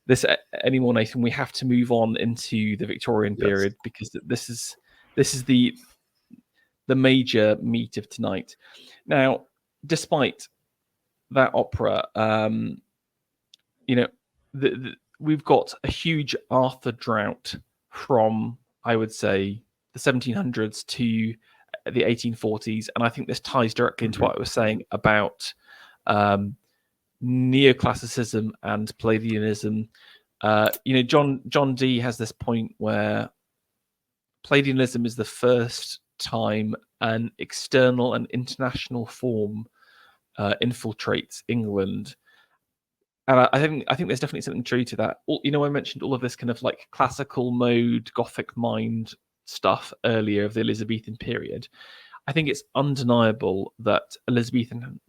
[SPEAKER 2] this anymore, Nathan. We have to move on into the Victorian
[SPEAKER 1] Yes.
[SPEAKER 2] period because this is the major meat of tonight. Now, despite that opera, we've got a huge Arthur drought from, I would say, the 1700s to the 1840s, and I think this ties directly into what I was saying about neoclassicism and Palladianism. John Dee has this point where Palladianism is the first time an external and international form infiltrates England, And I think there's definitely something true to that. I mentioned all of this kind of like classical mode, Gothic mind stuff earlier of the Elizabethan period. I think it's undeniable that Elizabethan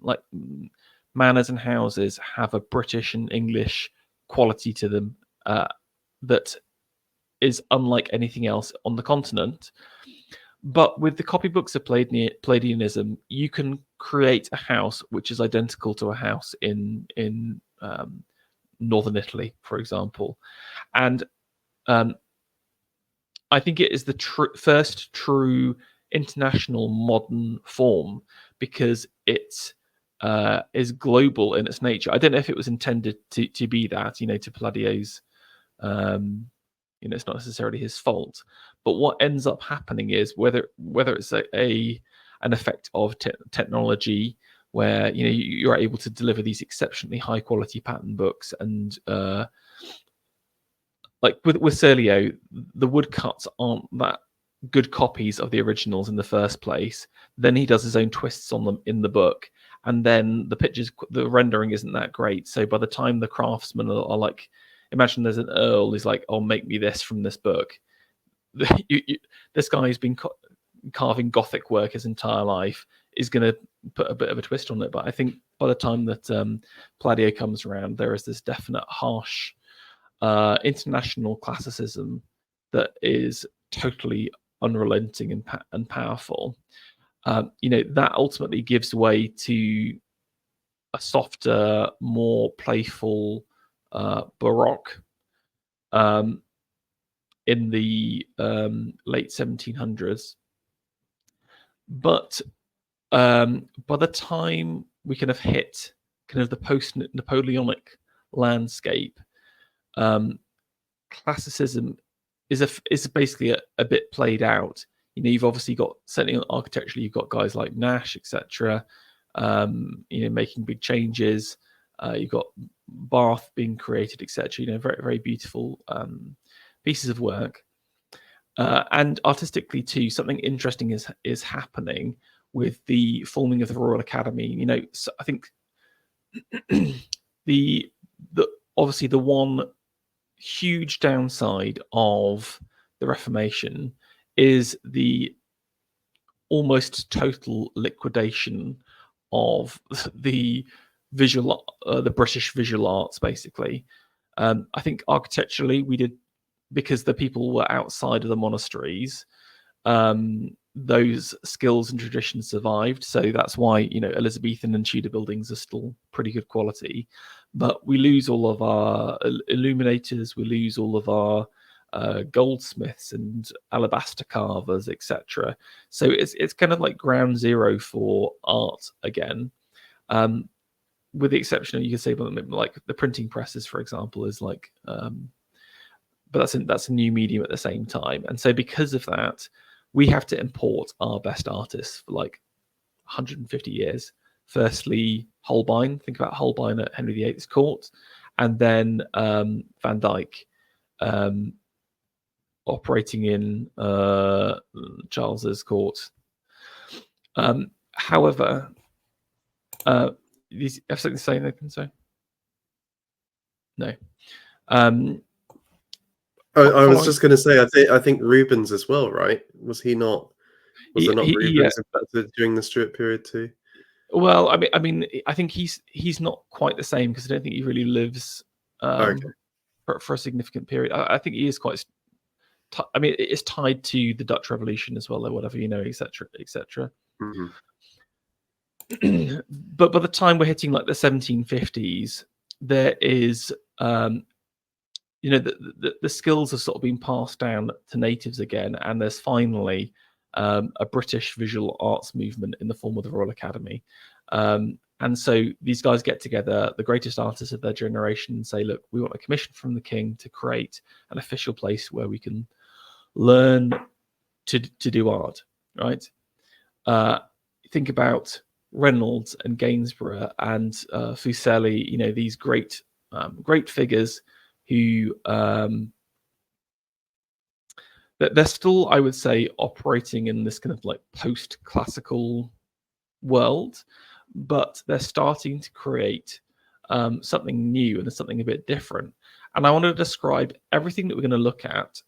[SPEAKER 2] manors and houses have a British and English quality to them that is unlike anything else on the continent. But with the copybooks of Palladianism, you can create a house which is identical to a house in northern Italy, for example. And I think it is the first true international modern form because it is global in its nature. I don't know if it was intended to be that, to Palladio's, it's not necessarily his fault. But what ends up happening is whether it's an effect of technology, where you're able to deliver these exceptionally high quality pattern books, and like with Serlio, the woodcuts aren't that good copies of the originals in the first place. Then he does his own twists on them in the book, and then the rendering isn't that great. So by the time the craftsmen are like, imagine there's an earl who's like, "Oh, make me this from this book." This guy who's been carving Gothic work his entire life is going to put a bit of a twist on it. But I think by the time that Palladio comes around, there is this definite harsh international classicism that is totally unrelenting and powerful. That ultimately gives way to a softer, more playful Baroque in the late 1700s. But by the time we kind of hit kind of the post-Napoleonic landscape, classicism is basically a bit played out. You've obviously got, certainly architecturally, you've got guys like Nash, etc. Making big changes. You've got Bath being created, etc. Very, very beautiful pieces of work. And artistically too, something interesting is happening with the forming of the Royal Academy. So I think the obviously the one huge downside of the Reformation is the almost total liquidation of the British visual arts, basically. I think architecturally we did, because the people were outside of the monasteries, those skills and traditions survived. So that's why Elizabethan and Tudor buildings are still pretty good quality. But we lose all of our illuminators, we lose all of our goldsmiths and alabaster carvers, etc. So it's kind of like ground zero for art again. With the exception of, you could say, like the printing presses, for example, is like, but that's a new medium at the same time. And so because of that, we have to import our best artists for like 150 years. Firstly, Holbein. Think about Holbein at Henry VIII's court, and then Van Dyck operating in Charles's court. However, have something to say, Nathan? So, no.
[SPEAKER 1] I was just going to say, I think Rubens as well, right? Was he not? Was there not Rubens during the Stuart period too?
[SPEAKER 2] Well, I mean, I think he's not quite the same, because I don't think he really lives for a significant period. I think he is quite. I mean, it is tied to the Dutch Revolution as well, or whatever, etc., etc.
[SPEAKER 1] Mm-hmm.
[SPEAKER 2] But by the time we're hitting like the 1750s, there is, the skills have sort of been passed down to natives again, and there's finally a British visual arts movement in the form of the Royal Academy. And so these guys get together, the greatest artists of their generation, and say, look, we want a commission from the king to create an official place where we can learn to do art, right? Think about Reynolds and Gainsborough and Fuseli, these great figures who they're still, I would say, operating in this kind of like post-classical world, but they're starting to create something new and something a bit different. And I want to describe everything that we're going to look at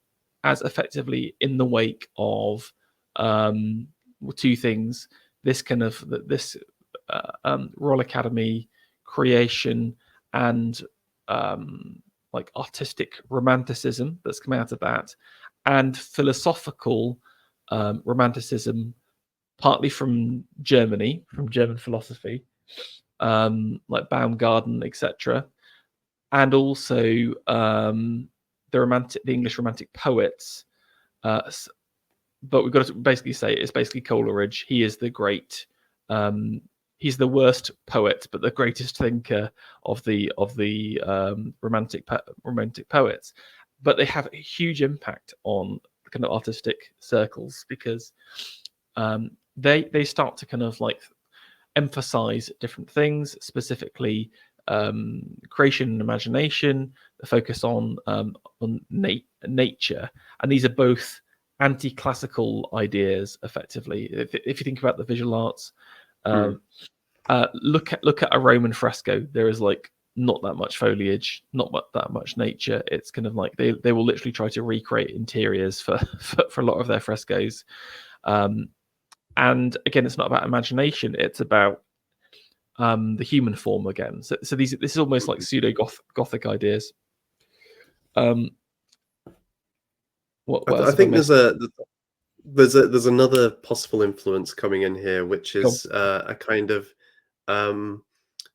[SPEAKER 2] as effectively in the wake of two things: this kind of this Royal Academy creation and like artistic romanticism that's come out of that, and philosophical romanticism, partly from Germany, from German philosophy, like Baumgarten, etc., and also the English Romantic poets. But we've got to basically say it's basically Coleridge. He is the great. He's the worst poet, but the greatest thinker of the romantic poets. But they have a huge impact on kind of artistic circles because they start to kind of like emphasize different things, specifically creation and imagination, the focus on nature, and these are both anti-classical ideas. Effectively, if you think about the visual arts, look at a Roman fresco. There is like not that much foliage, not that much nature. It's kind of like they will literally try to recreate interiors for a lot of their frescoes. And again, it's not about imagination; it's about the human form again. So this is almost like pseudo Gothic ideas. What
[SPEAKER 1] I think there's another possible influence coming in here, which is a kind of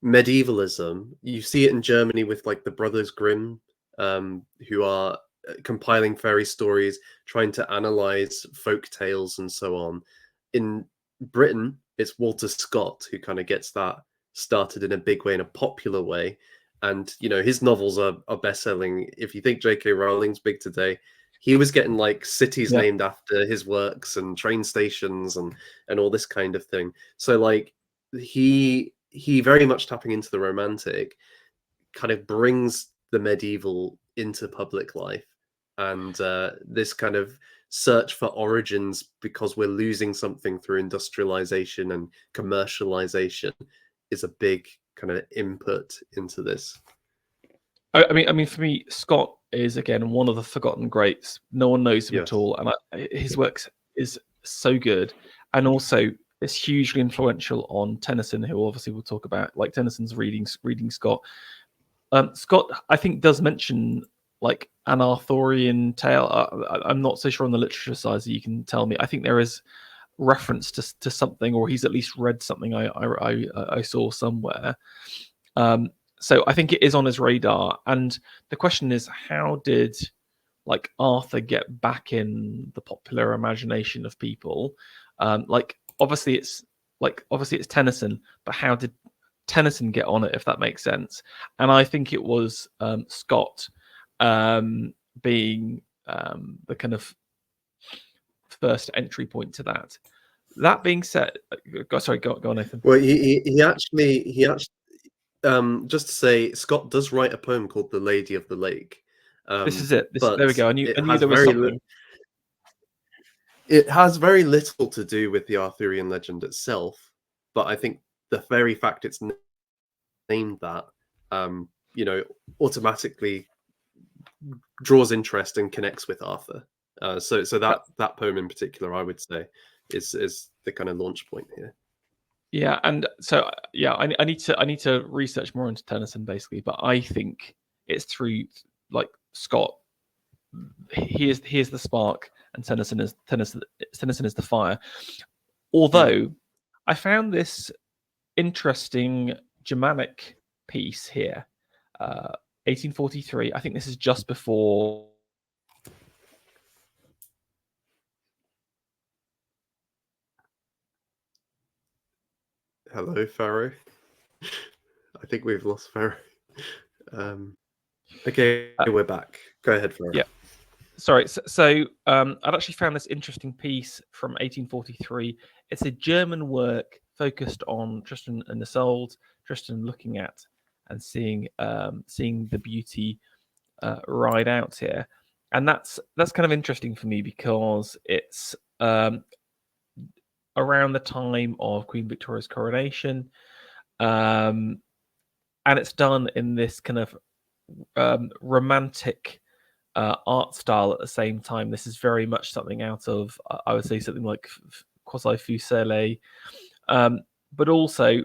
[SPEAKER 1] medievalism. You see it in Germany with like the Brothers Grimm, who are compiling fairy stories, trying to analyze folk tales and so on. In Britain, it's Walter Scott who kind of gets that started in a big way, in a popular way. And his novels are best-selling. If you think J.K. Rowling's big today, he was getting like cities named after his works and train stations and all this kind of thing. So like he very much tapping into the romantic kind of brings the medieval into public life, and this kind of search for origins, because we're losing something through industrialization and commercialization, is a big kind of input into this.
[SPEAKER 2] I mean, for me, Scott is again one of the forgotten greats. No one knows him at all, and his work is so good, and also it's hugely influential on Tennyson, who obviously we'll talk about. Like Tennyson's reading Scott. Scott, I think, does mention like an Arthurian tale. I'm not so sure on the literature side, so you can tell me. I think there is reference to something, or he's at least read something I saw somewhere. So I think it is on his radar. And the question is, how did like Arthur get back in the popular imagination of people? Like obviously it's Tennyson, but how did Tennyson get on it, if that makes sense? And I think it was Scott being the kind of first entry point to that. That being said, go on, Nathan.
[SPEAKER 1] Well, he actually just to say, Scott does write a poem called "The Lady of the Lake."
[SPEAKER 2] This is it. There we go. I knew there was something.
[SPEAKER 1] It has very little to do with the Arthurian legend itself, but I think the very fact it's named that, automatically draws interest and connects with Arthur. So that poem in particular, I would say, is the kind of launch point here.
[SPEAKER 2] Yeah, and so I need to research more into Tennyson basically, but I think it's through like Scott. He is the spark, and Tennyson is the fire. Although I found this interesting Germanic piece here, 1843. I think this is just before.
[SPEAKER 1] Hello, Pharaoh. I think we've lost Pharaoh. Okay, we're back. Go ahead, Pharaoh.
[SPEAKER 2] Yeah. Sorry. So I'd actually found this interesting piece from 1843. It's a German work focused on Tristan and Isolde, Tristan looking at and seeing the beauty ride out here. And that's kind of interesting for me because it's around the time of Queen Victoria's coronation. And and it's done in this kind of romantic art style at the same time. This is very much something out of, I would say, something like quasi-Fuseli, but also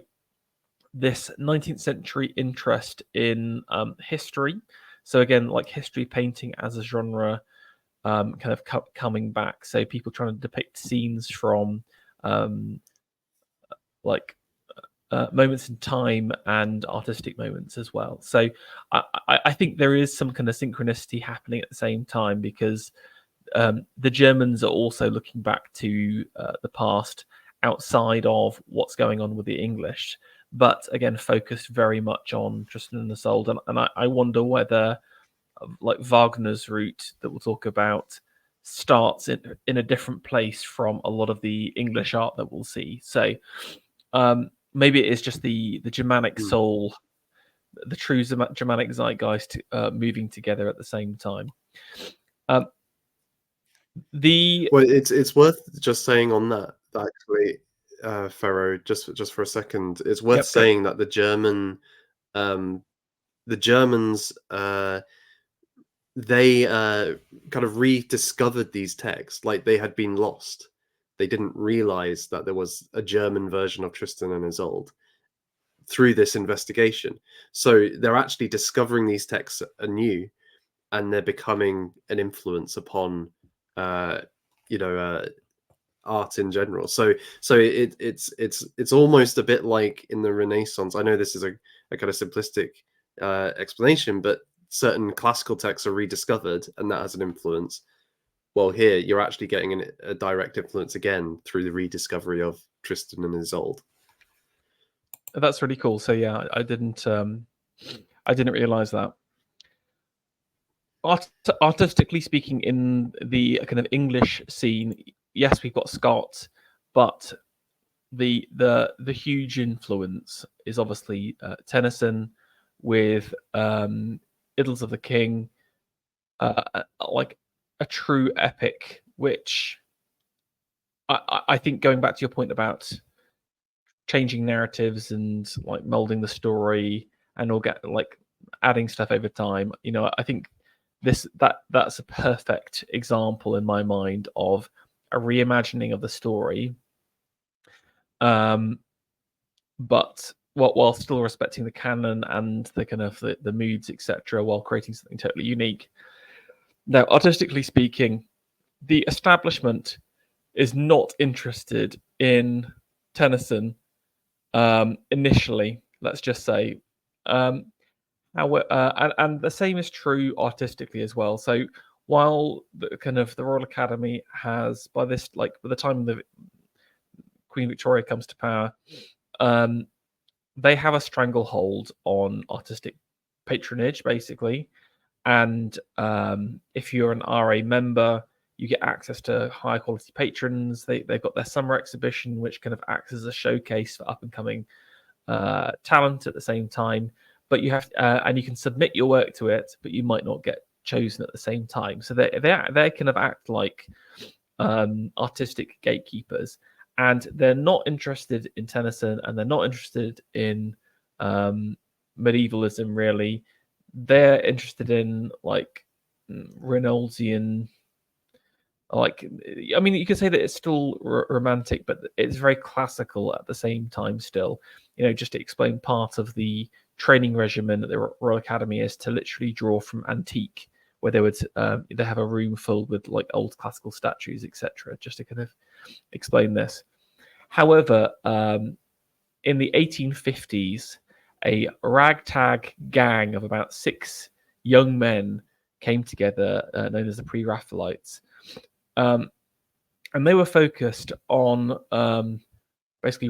[SPEAKER 2] this 19th century interest in history. So again, like history painting as a genre, kind of coming back. So people trying to depict scenes from like moments in time and artistic moments as well. So I think there is some kind of synchronicity happening at the same time, because the Germans are also looking back to the past outside of what's going on with the English, but again focused very much on Tristan and Isolde. And I wonder whether like Wagner's route that we'll talk about starts in a different place from a lot of the English art that we'll see. So maybe it is just the Germanic soul, the true Germanic zeitgeist moving together at the same time.
[SPEAKER 1] Well, it's worth just saying on that actually, Pharaoh, just for a second, it's worth saying that the Germans they kind of rediscovered these texts like they had been lost. They didn't realize that there was a German version of Tristan and Isolde through this investigation. So they're actually discovering these texts anew, and they're becoming an influence upon art in general. So it's almost a bit like in the Renaissance. I know this is a kind of simplistic explanation, but certain classical texts are rediscovered, and that has an influence. Well, here you're actually getting a direct influence again through the rediscovery of Tristan and Isolde.
[SPEAKER 2] That's really cool. So yeah, I didn't realize that. Artistically speaking, in the kind of English scene, yes, we've got Scott, but the huge influence is obviously Tennyson with Idylls of the King, like a true epic, which I think, going back to your point about changing narratives and like molding the story and all get like adding stuff over time, I think that's a perfect example in my mind of a reimagining of the story, but while still respecting the canon and the kind of the moods, etc., while creating something totally unique. Now, artistically speaking, the establishment is not interested in Tennyson initially, let's just say. And the same is true artistically as well. So while the Royal Academy has, by the time the Queen Victoria comes to power, they have a stranglehold on artistic patronage, basically. And if you're an RA member, you get access to high quality patrons. They've got their summer exhibition, which kind of acts as a showcase for up and coming talent at the same time. But you have, and you can submit your work to it, but you might not get chosen at the same time. So they kind of act like artistic gatekeepers, and they're not interested in Tennyson, and they're not interested in medievalism really. They're interested in like Reynoldsian, like, I mean, you could say that it's still romantic, but it's very classical at the same time still. Just to explain, part of the training regimen at the Royal Academy is to literally draw from antique, where they would they have a room filled with like old classical statues, etc., just to kind of explain this. However, in the 1850s, a ragtag gang of about 6 young men came together, known as the Pre-Raphaelites. And they were focused on basically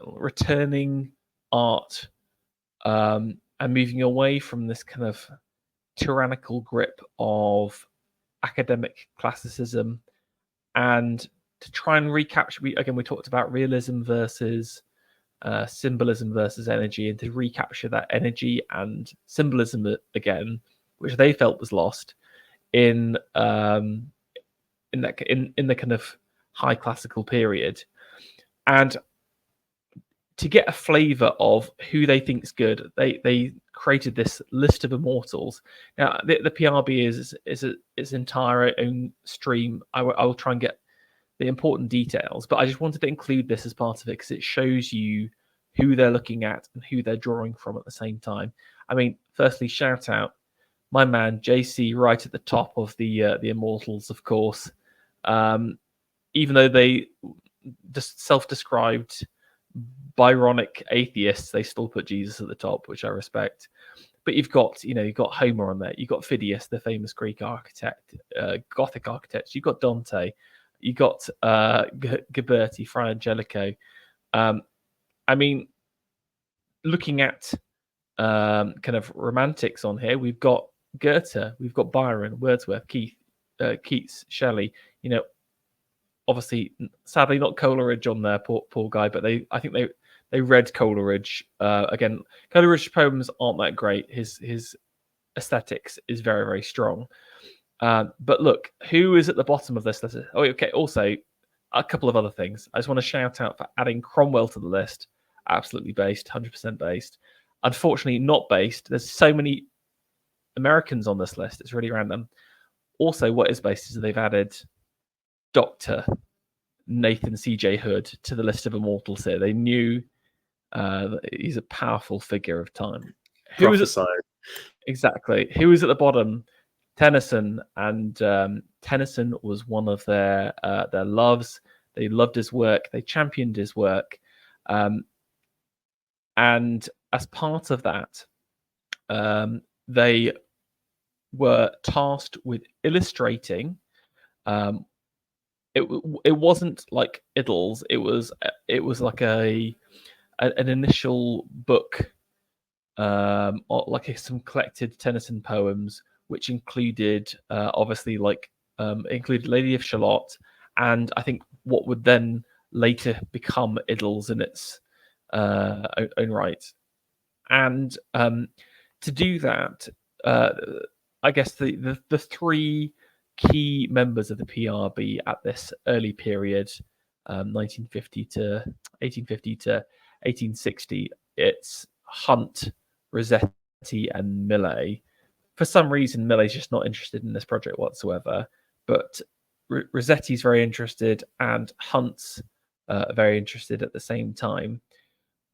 [SPEAKER 2] returning art and moving away from this kind of tyrannical grip of academic classicism, and to try and recapture. We talked about realism versus symbolism versus energy, and to recapture that energy and symbolism again, which they felt was lost in the kind of high classical period. And to get a flavour of who they think's good, they created this list of immortals. Now, the PRB is its entire own stream. I will try and get the important details, but I just wanted to include this as part of it because it shows you who they're looking at and who they're drawing from at the same time. I mean, firstly, shout out my man JC right at the top of the immortals, of course. Even though they just self-described Byronic atheists, they still put Jesus at the top, which I respect. But you've got Homer on there. You've got Phidias, the famous Greek architect, Gothic architect. You've got Dante. You got Ghiberti, Fra Angelico. I mean, looking at kind of romantics on here, we've got Goethe, we've got Byron, Wordsworth, Keats, Shelley. Obviously, sadly, not Coleridge on there, poor guy. But I think they read Coleridge. Again, Coleridge's poems aren't that great. His aesthetics is very, very strong. But look, who is at the bottom of this list? Oh, okay. Also, a couple of other things. I just want to shout out for adding Cromwell to the list. Absolutely based, 100% based. Unfortunately, not based. There's so many Americans on this list. It's really random. Also, what is based is they've added Dr. Nathan C.J. Hood to the list of immortals here. They knew that he's a powerful figure of time. Exactly. Who is at the bottom? Tennyson, and Tennyson was one of their loves. They loved his work. They championed his work, and as part of that, they were tasked with illustrating. It wasn't like Idylls. It was like an initial book, or like some collected Tennyson poems, which included obviously included Lady of Shalott, and I think what would then later become Idylls in its own right. And to do that, I guess the three key members of the PRB at this early period, 1850 to 1860, it's Hunt, Rossetti, and Millais. For some reason, Millet's just not interested in this project whatsoever, but Rossetti's very interested, and Hunt's very interested at the same time.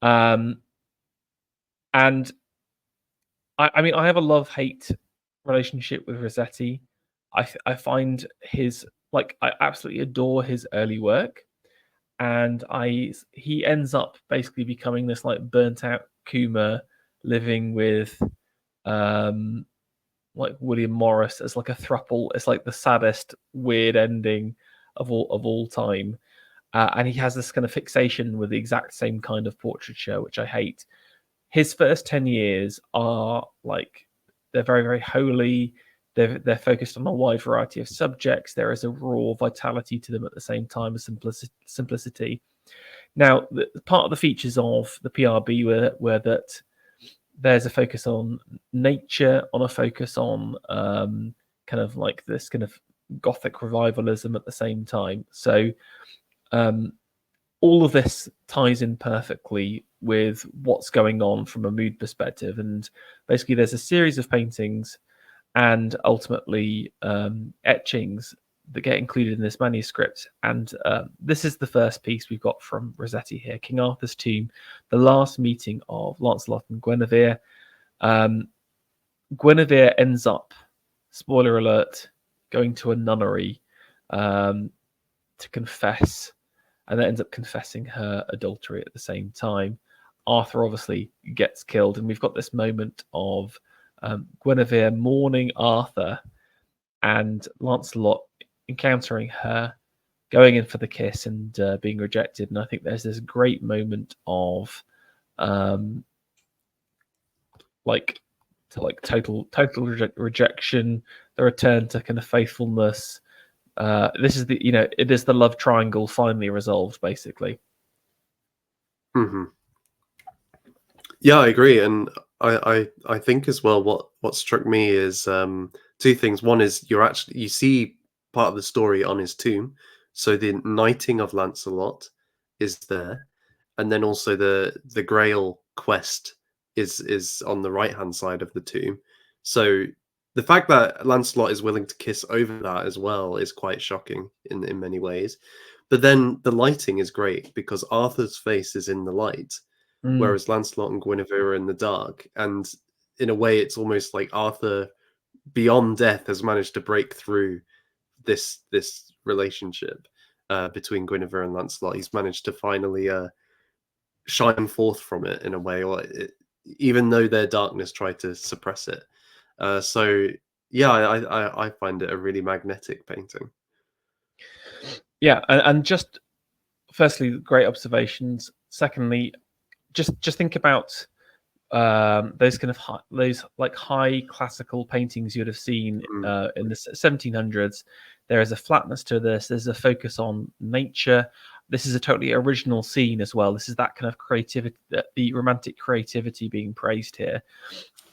[SPEAKER 2] And I mean, I have a love-hate relationship with Rossetti. I find I absolutely adore his early work, and he ends up basically becoming this like burnt-out Coomer living with like William Morris as like a throuple. It's like the saddest weird ending of all time. And he has this kind of fixation with the exact same kind of portraiture, which I hate. His first 10 years are like, they're very, very holy. They're focused on a wide variety of subjects. There is a raw vitality to them at the same time as simplicity. Now, part of the features of the PRB were that there's a focus on nature, on a focus on kind of like this kind of Gothic revivalism at the same time. So all of this ties in perfectly with what's going on from a mood perspective. And basically there's a series of paintings and ultimately etchings that get included in this manuscript. And this is the first piece we've got from Rossetti here, King Arthur's Tomb, the last meeting of Lancelot and Guinevere. Guinevere ends up, spoiler alert, going to a nunnery to confess, and then ends up confessing her adultery at the same time. Arthur obviously gets killed, and we've got this moment of Guinevere mourning Arthur and Lancelot encountering her, going in for the kiss and being rejected. And I think there's this great moment of total rejection, the return to kind of faithfulness. This is it is the love triangle finally resolved, basically.
[SPEAKER 1] Mm-hmm. Yeah, I agree, and I think as well what struck me is two things. One is you see part of the story on his tomb, so the knighting of Lancelot is there, and then also the Grail quest is on the right hand side of the tomb. So the fact that Lancelot is willing to kiss over that as well is quite shocking in many ways. But then the lighting is great because Arthur's face is in the light,
[SPEAKER 2] Mm.
[SPEAKER 1] whereas Lancelot and Guinevere are in the dark. And in a way, it's almost like Arthur, beyond death, has managed to break through this relationship between Guinevere and Lancelot. He's managed to finally shine forth from it in a way, or even though their darkness tried to suppress it. So yeah, I find it a really magnetic painting.
[SPEAKER 2] Yeah, and just firstly, great observations. Secondly, just think about those kind of those like high classical paintings you'd have seen in the 1700s. There is a flatness to this. There's a focus on nature. This is a totally original scene as well. This is that kind of creativity, the romantic creativity being praised here.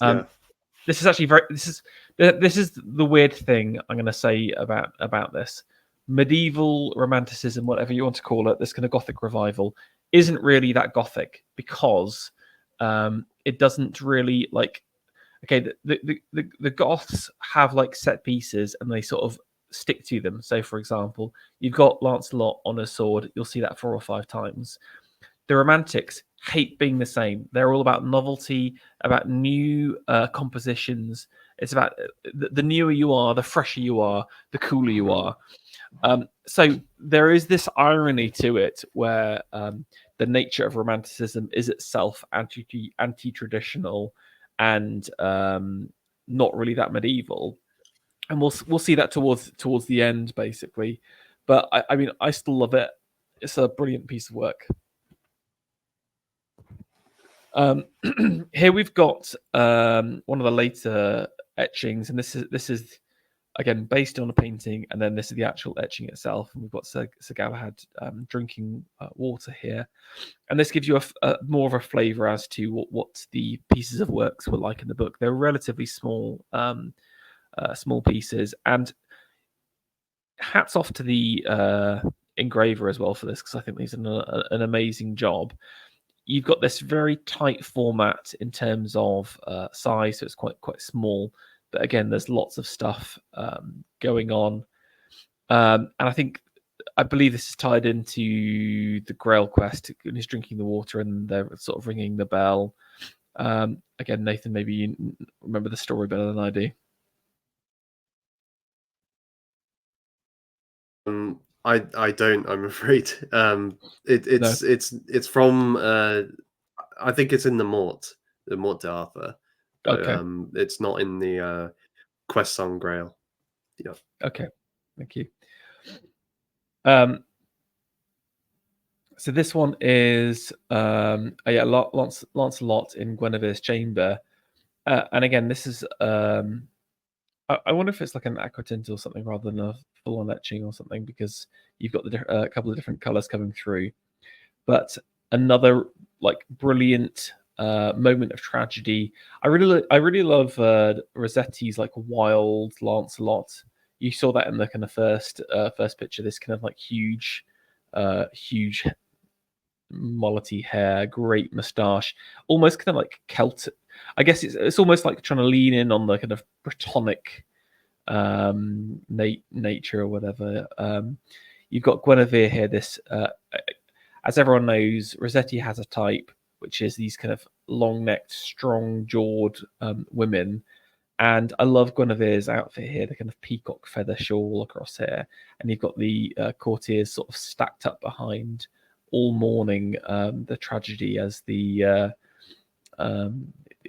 [SPEAKER 1] Yeah.
[SPEAKER 2] This is actually very. This is the weird thing I'm going to say about this. Medieval romanticism, whatever you want to call it, this kind of Gothic revival, isn't really that Gothic because it doesn't really like. Okay, the Goths have like set pieces and they sort of stick to them. So, for example, you've got Lancelot on a sword. You'll see that 4 or 5 times. The Romantics hate being the same. They're all about novelty, about new compositions. It's about the newer you are, the fresher you are, the cooler you are. So there is this irony to it where the nature of Romanticism is itself anti-traditional and not really that medieval, and we'll see that towards the end, basically. But I mean, I still love it. It's a brilliant piece of work. Here we've got one of the later etchings, and this is again based on a painting, and then this is the actual etching itself. And we've got Sir Galahad drinking water here, and this gives you a more of a flavour as to what the pieces of works were like in the book. They're relatively small pieces, and hats off to the engraver as well for this, because I think he's done an amazing job. You've got this very tight format in terms of size, so it's quite small. But again, there's lots of stuff going on, and I believe this is tied into the Grail quest. And he's drinking the water, and they're sort of ringing the bell. Again, Nathan, maybe you remember the story better than I do.
[SPEAKER 1] I don't, I'm afraid. It's from I think it's in the Mort d'Arthur.
[SPEAKER 2] Okay.
[SPEAKER 1] It's not in the Quest on Grail. Yeah.
[SPEAKER 2] Okay. Thank you. So this one is Lancelot in Guinevere's chamber, and again, this is I wonder if it's like an aquatint or something rather than a full-on etching or something, because you've got a couple of different colors coming through. But another like brilliant moment of tragedy. I really love Rossetti's like wild Lancelot. You saw that in the kind of first picture. This kind of like huge mullety hair, great moustache, almost kind of like Celtic. I guess it's almost like trying to lean in on the kind of Brittonic nature or whatever. You've got Guinevere here. This, as everyone knows, Rossetti has a type, which is these kind of long-necked, strong-jawed women. And I love Guinevere's outfit here, the kind of peacock feather shawl across here. And you've got the courtiers sort of stacked up behind, all mourning the tragedy as the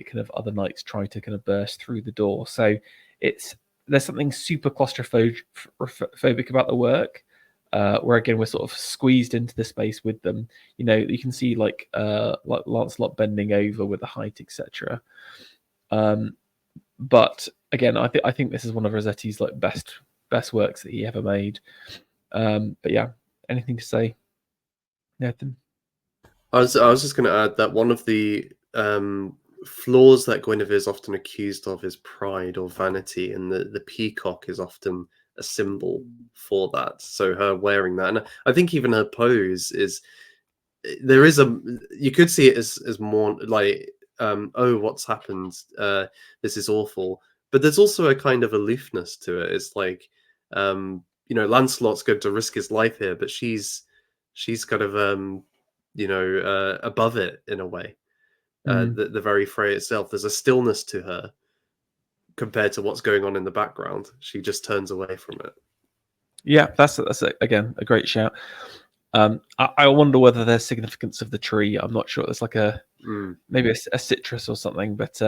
[SPEAKER 2] kind of other knights try to kind of burst through the door. So there's something super claustrophobic about the work, where again we're sort of squeezed into the space with them. You know, you can see like Lancelot bending over with the height, etc. But again, I think this is one of Rossetti's like best works that he ever made. But yeah, anything to say, Nathan?
[SPEAKER 1] I was just going to add that one of the flaws that Guinevere is often accused of is pride or vanity, and the peacock is often a symbol for that. So her wearing that, and I think even her pose is there is you could see it as more like oh, what's happened, this is awful, but there's also a kind of aloofness to it. It's like, Lancelot's going to risk his life here, but she's kind of above it in a way. The very fray itself, there's a stillness to her compared to what's going on in the background. She just turns away from it.
[SPEAKER 2] Yeah, that's again a great shout. I wonder whether there's significance of the tree. I'm not sure. There's like maybe a citrus or something. But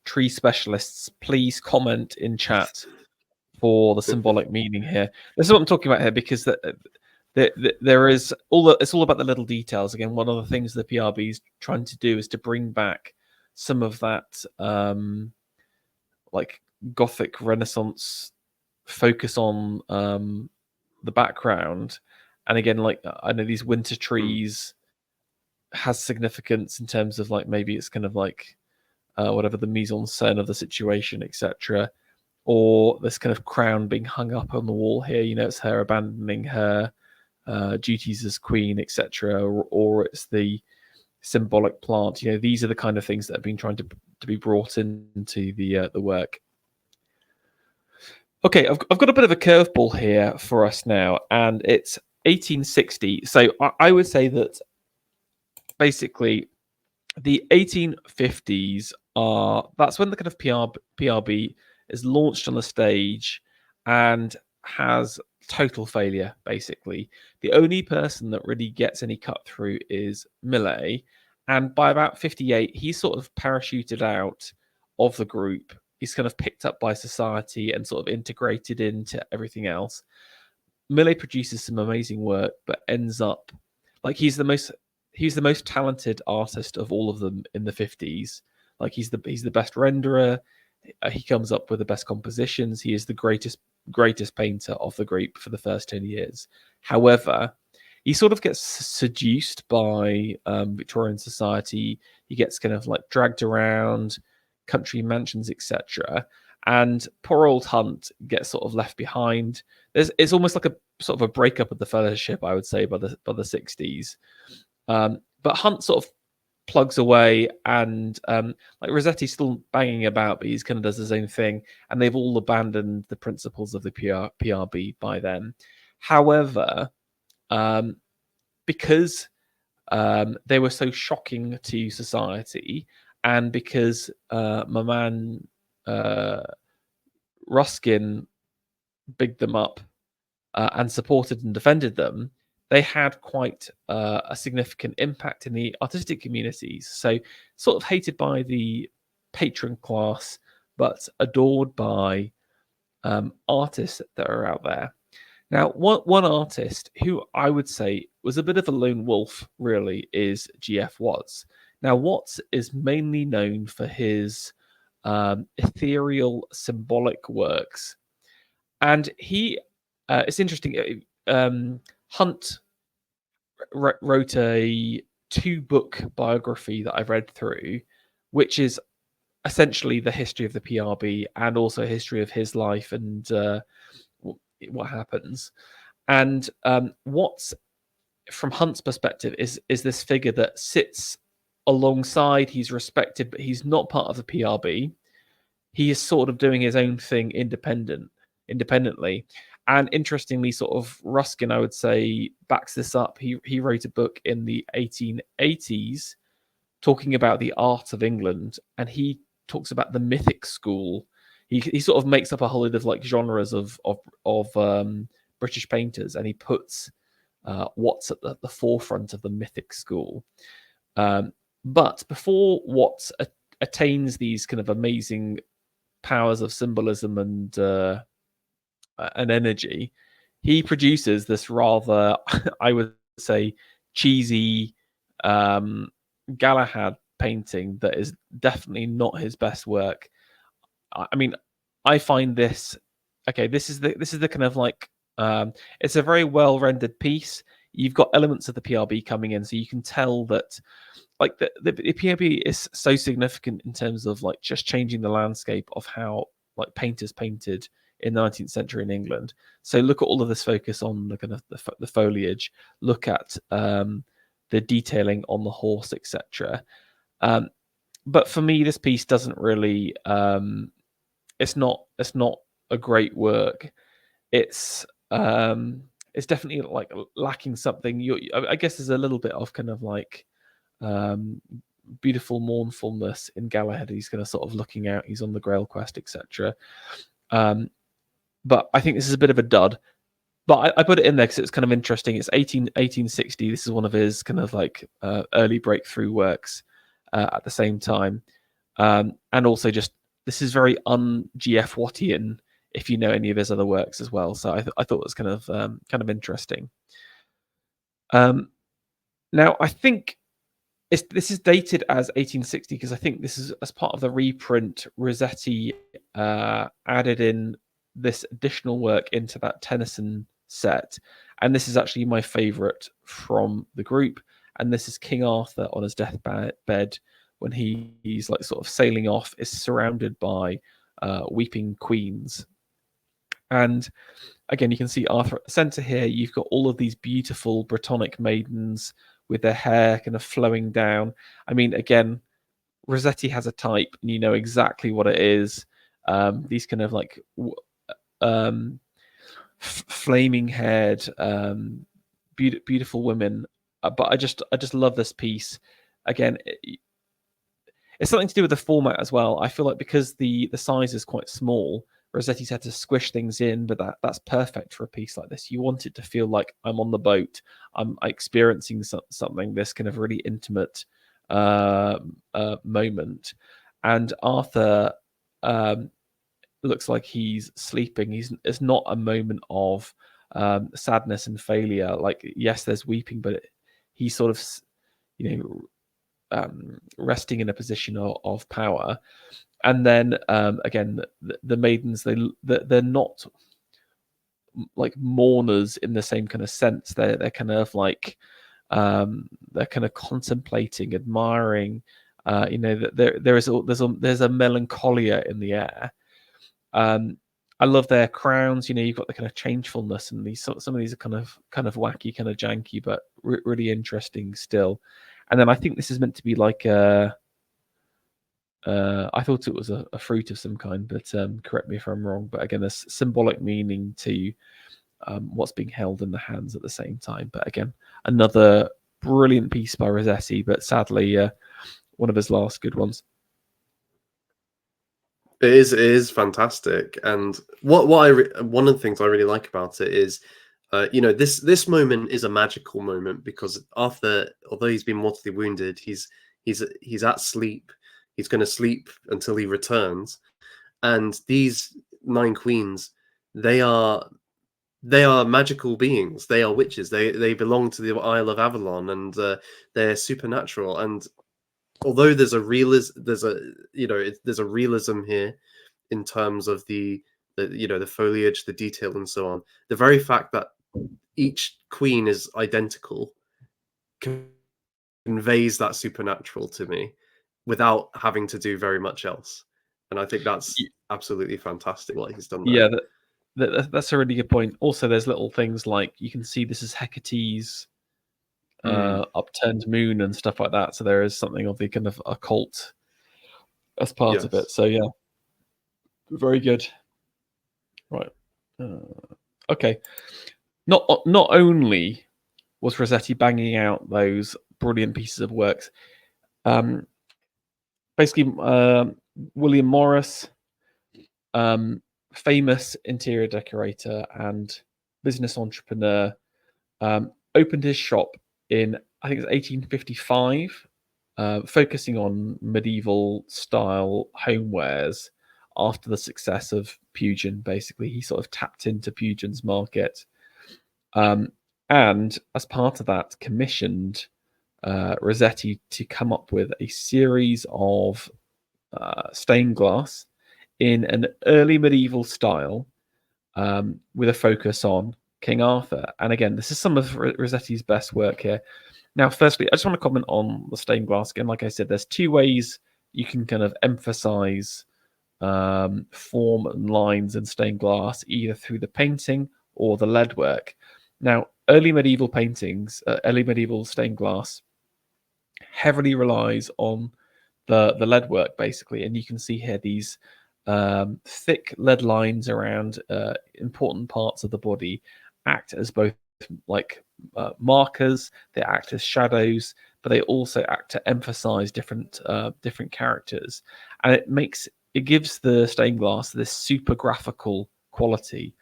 [SPEAKER 2] tree specialists, please comment in chat for the symbolic meaning here. This is what I'm talking about here, because there is it's all about the little details. Again, one of the things the PRB is trying to do is to bring back some of that like Gothic Renaissance focus on the background. And again, like I know these winter trees has significance in terms of like maybe it's kind of like whatever the mise en scène of the situation, etc. Or this kind of crown being hung up on the wall here. It's her abandoning her duties as queen, etc. Or it's the symbolic plant. These are the kind of things that have been trying to be brought into the work. Okay, I've got a bit of a curveball here for us now, and it's 1860. So I would say that basically the 1850s that's when the kind of PRB is launched on the stage and has total failure. Basically, the only person that really gets any cut through is Millet, and by about 58, he's sort of parachuted out of the group. He's kind of picked up by society and sort of integrated into everything else. Millet produces some amazing work, but ends up like he's the most talented artist of all of them in the 50s. Like he's the best renderer. He comes up with the best compositions. He is the greatest painter of the group for the first 10 years. However, he sort of gets seduced by Victorian society. He gets kind of like dragged around country mansions, etc. And poor old Hunt gets sort of left behind. It's almost like a sort of a breakup of the fellowship, I would say, by the 60s. But Hunt sort of plugs away, and like Rossetti's still banging about, but he's kind of does his own thing, and they've all abandoned the principles of the PRB by then. However, because they were so shocking to society, and because my man Ruskin bigged them up and supported and defended them, they had quite a significant impact in the artistic communities. So sort of hated by the patron class, but adored by artists that are out there. Now, one artist who I would say was a bit of a lone wolf, really, is G.F. Watts. Now, Watts is mainly known for his ethereal, symbolic works. And it's interesting, Hunt wrote a 2-book biography that I've read through, which is essentially the history of the PRB and also history of his life and what happens. And Watts, from Hunt's perspective, is this figure that sits alongside, he's respected, but he's not part of the PRB. He is sort of doing his own thing independently. And interestingly, sort of Ruskin, I would say, backs this up. He wrote a book in the 1880s talking about the art of England, and he talks about the mythic school. He sort of makes up a whole lot of like genres of British painters, and he puts Watts at the forefront of the mythic school. But before Watts attains these kind of amazing powers of symbolism and energy, he produces this rather, I would say, cheesy Galahad painting that is definitely not his best work. I mean, I find this okay. This is the kind of like it's a very well rendered piece. You've got elements of the PRB coming in, so you can tell that like the PRB is so significant in terms of like just changing the landscape of how like painters painted in the 19th century in England. So look at all of this focus on the kind of the foliage. Look at detailing on the horse, etc. But for me, this piece doesn't really. It's not a great work. It's definitely like lacking something. I guess there's a little bit of kind of like beautiful mournfulness in Galahad. He's kind of sort of looking out. He's on the Grail quest, etc. But I think this is a bit of a dud. But I put it in there because it's kind of interesting. It's 1860. This is one of his kind of like early breakthrough works at the same time. And also just, this is very un-GF Wattian, if you know any of his other works as well. So I thought it was kind of interesting. Now, I think this is dated as 1860 because I think this is as part of the reprint. Rossetti added in this additional work into that Tennyson set, and this is actually my favorite from the group. And this is King Arthur on his deathbed when he's like sort of sailing off, is surrounded by weeping queens. And again, you can see Arthur at the center here. You've got all of these beautiful Brittonic maidens with their hair kind of flowing down. I mean, again, Rossetti has a type, and you know exactly what it is. These kind of like flaming-haired, beautiful women. But I just love this piece. Again, it's something to do with the format as well. I feel like because the size is quite small, Rossetti's had to squish things in, but that's perfect for a piece like this. You want it to feel like I'm on the boat, I'm experiencing something, this kind of really intimate moment. And Arthur looks like he's sleeping. It's not a moment of sadness and failure. Like, yes, there's weeping, but he's sort of, resting in a position of power. And then again, the maidens, they're not like mourners in the same kind of sense. They're kind of like they're kind of contemplating, admiring. There's a melancholia in the air. I love their crowns. You've got the kind of changefulness, and some of these are kind of wacky, kind of janky, but really interesting still. And then I think this is meant to be like I thought it was a fruit of some kind, but correct me if I'm wrong. But again, there's symbolic meaning to what's being held in the hands at the same time. But again, another brilliant piece by Rossetti, but sadly one of his last good ones.
[SPEAKER 1] It is fantastic, and one of the things I really like about it is, this moment is a magical moment because Arthur, although he's been mortally wounded, he's at sleep. He's going to sleep until he returns, and these 9 queens, they are magical beings. They are witches. They belong to the Isle of Avalon, and they're supernatural. And although there's a realism here in terms of the foliage, the detail, and so on. The very fact that each queen is identical conveys that supernatural to me without having to do very much else. And I think that's absolutely fantastic what he's done there.
[SPEAKER 2] Yeah, that's a really good point. Also, there's little things like you can see this is Hecate's upturned moon and stuff like that. So there is something of the kind of occult as part of it. So yeah, very good. Right. Okay. Not only was Rossetti banging out those brilliant pieces of works, basically William Morris, famous interior decorator and business entrepreneur, opened his shop in, I think it's 1855, focusing on medieval style homewares after the success of Pugin. Basically, he sort of tapped into Pugin's market, and as part of that, commissioned Rossetti to come up with a series of stained glass in an early medieval style, with a focus on King Arthur. And again, this is some of Rossetti's best work here. Now, firstly, I just want to comment on the stained glass again. Like I said, there's 2 ways you can kind of emphasize form and lines in stained glass, either through the painting or the lead work. Now, early medieval paintings, early medieval stained glass, heavily relies on the lead work basically, and you can see here these thick lead lines around important parts of the body act as both like markers, they act as shadows, but they also act to emphasize different characters, and it gives the stained glass this super graphical quality.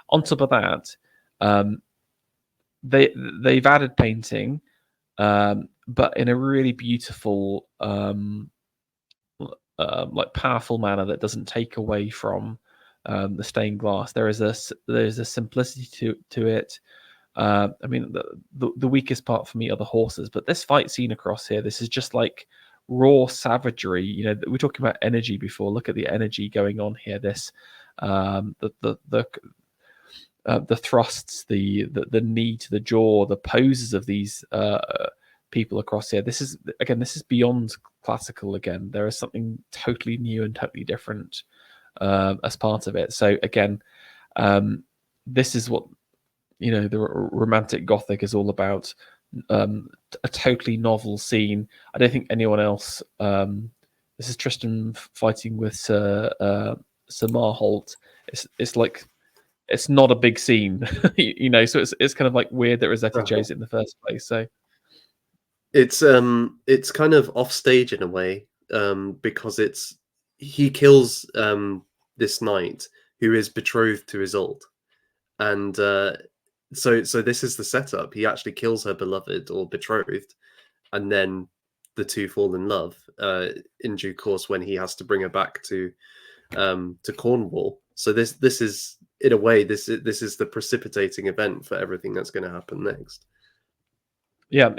[SPEAKER 2] On top of that, they've added painting, but in a really beautiful like powerful manner that doesn't take away from the stained glass. There's a simplicity to it. I mean, the weakest part for me are the horses, but this fight scene across here, this is just like raw savagery. You know, we were talking about energy before. Look at the energy going on here. This the thrusts, the knee to the jaw, the poses of these people across here. This is beyond classical. Again, there is something totally new and totally different as part of it. So again, this is what the Romantic Gothic is all about. A totally novel scene. I don't think anyone else. This is Tristan fighting with Sir Marholt. It's like, it's not a big scene, so it's kind of like weird that Rossetti chose it in the first place. So
[SPEAKER 1] it's kind of off stage in a way, because he kills this knight who is betrothed to Isolde, and so this is the setup. He actually kills her beloved or betrothed, and then the two fall in love in due course when he has to bring her back to Cornwall. So this is, in a way, this is the precipitating event for everything that's going to happen next.
[SPEAKER 2] Yeah,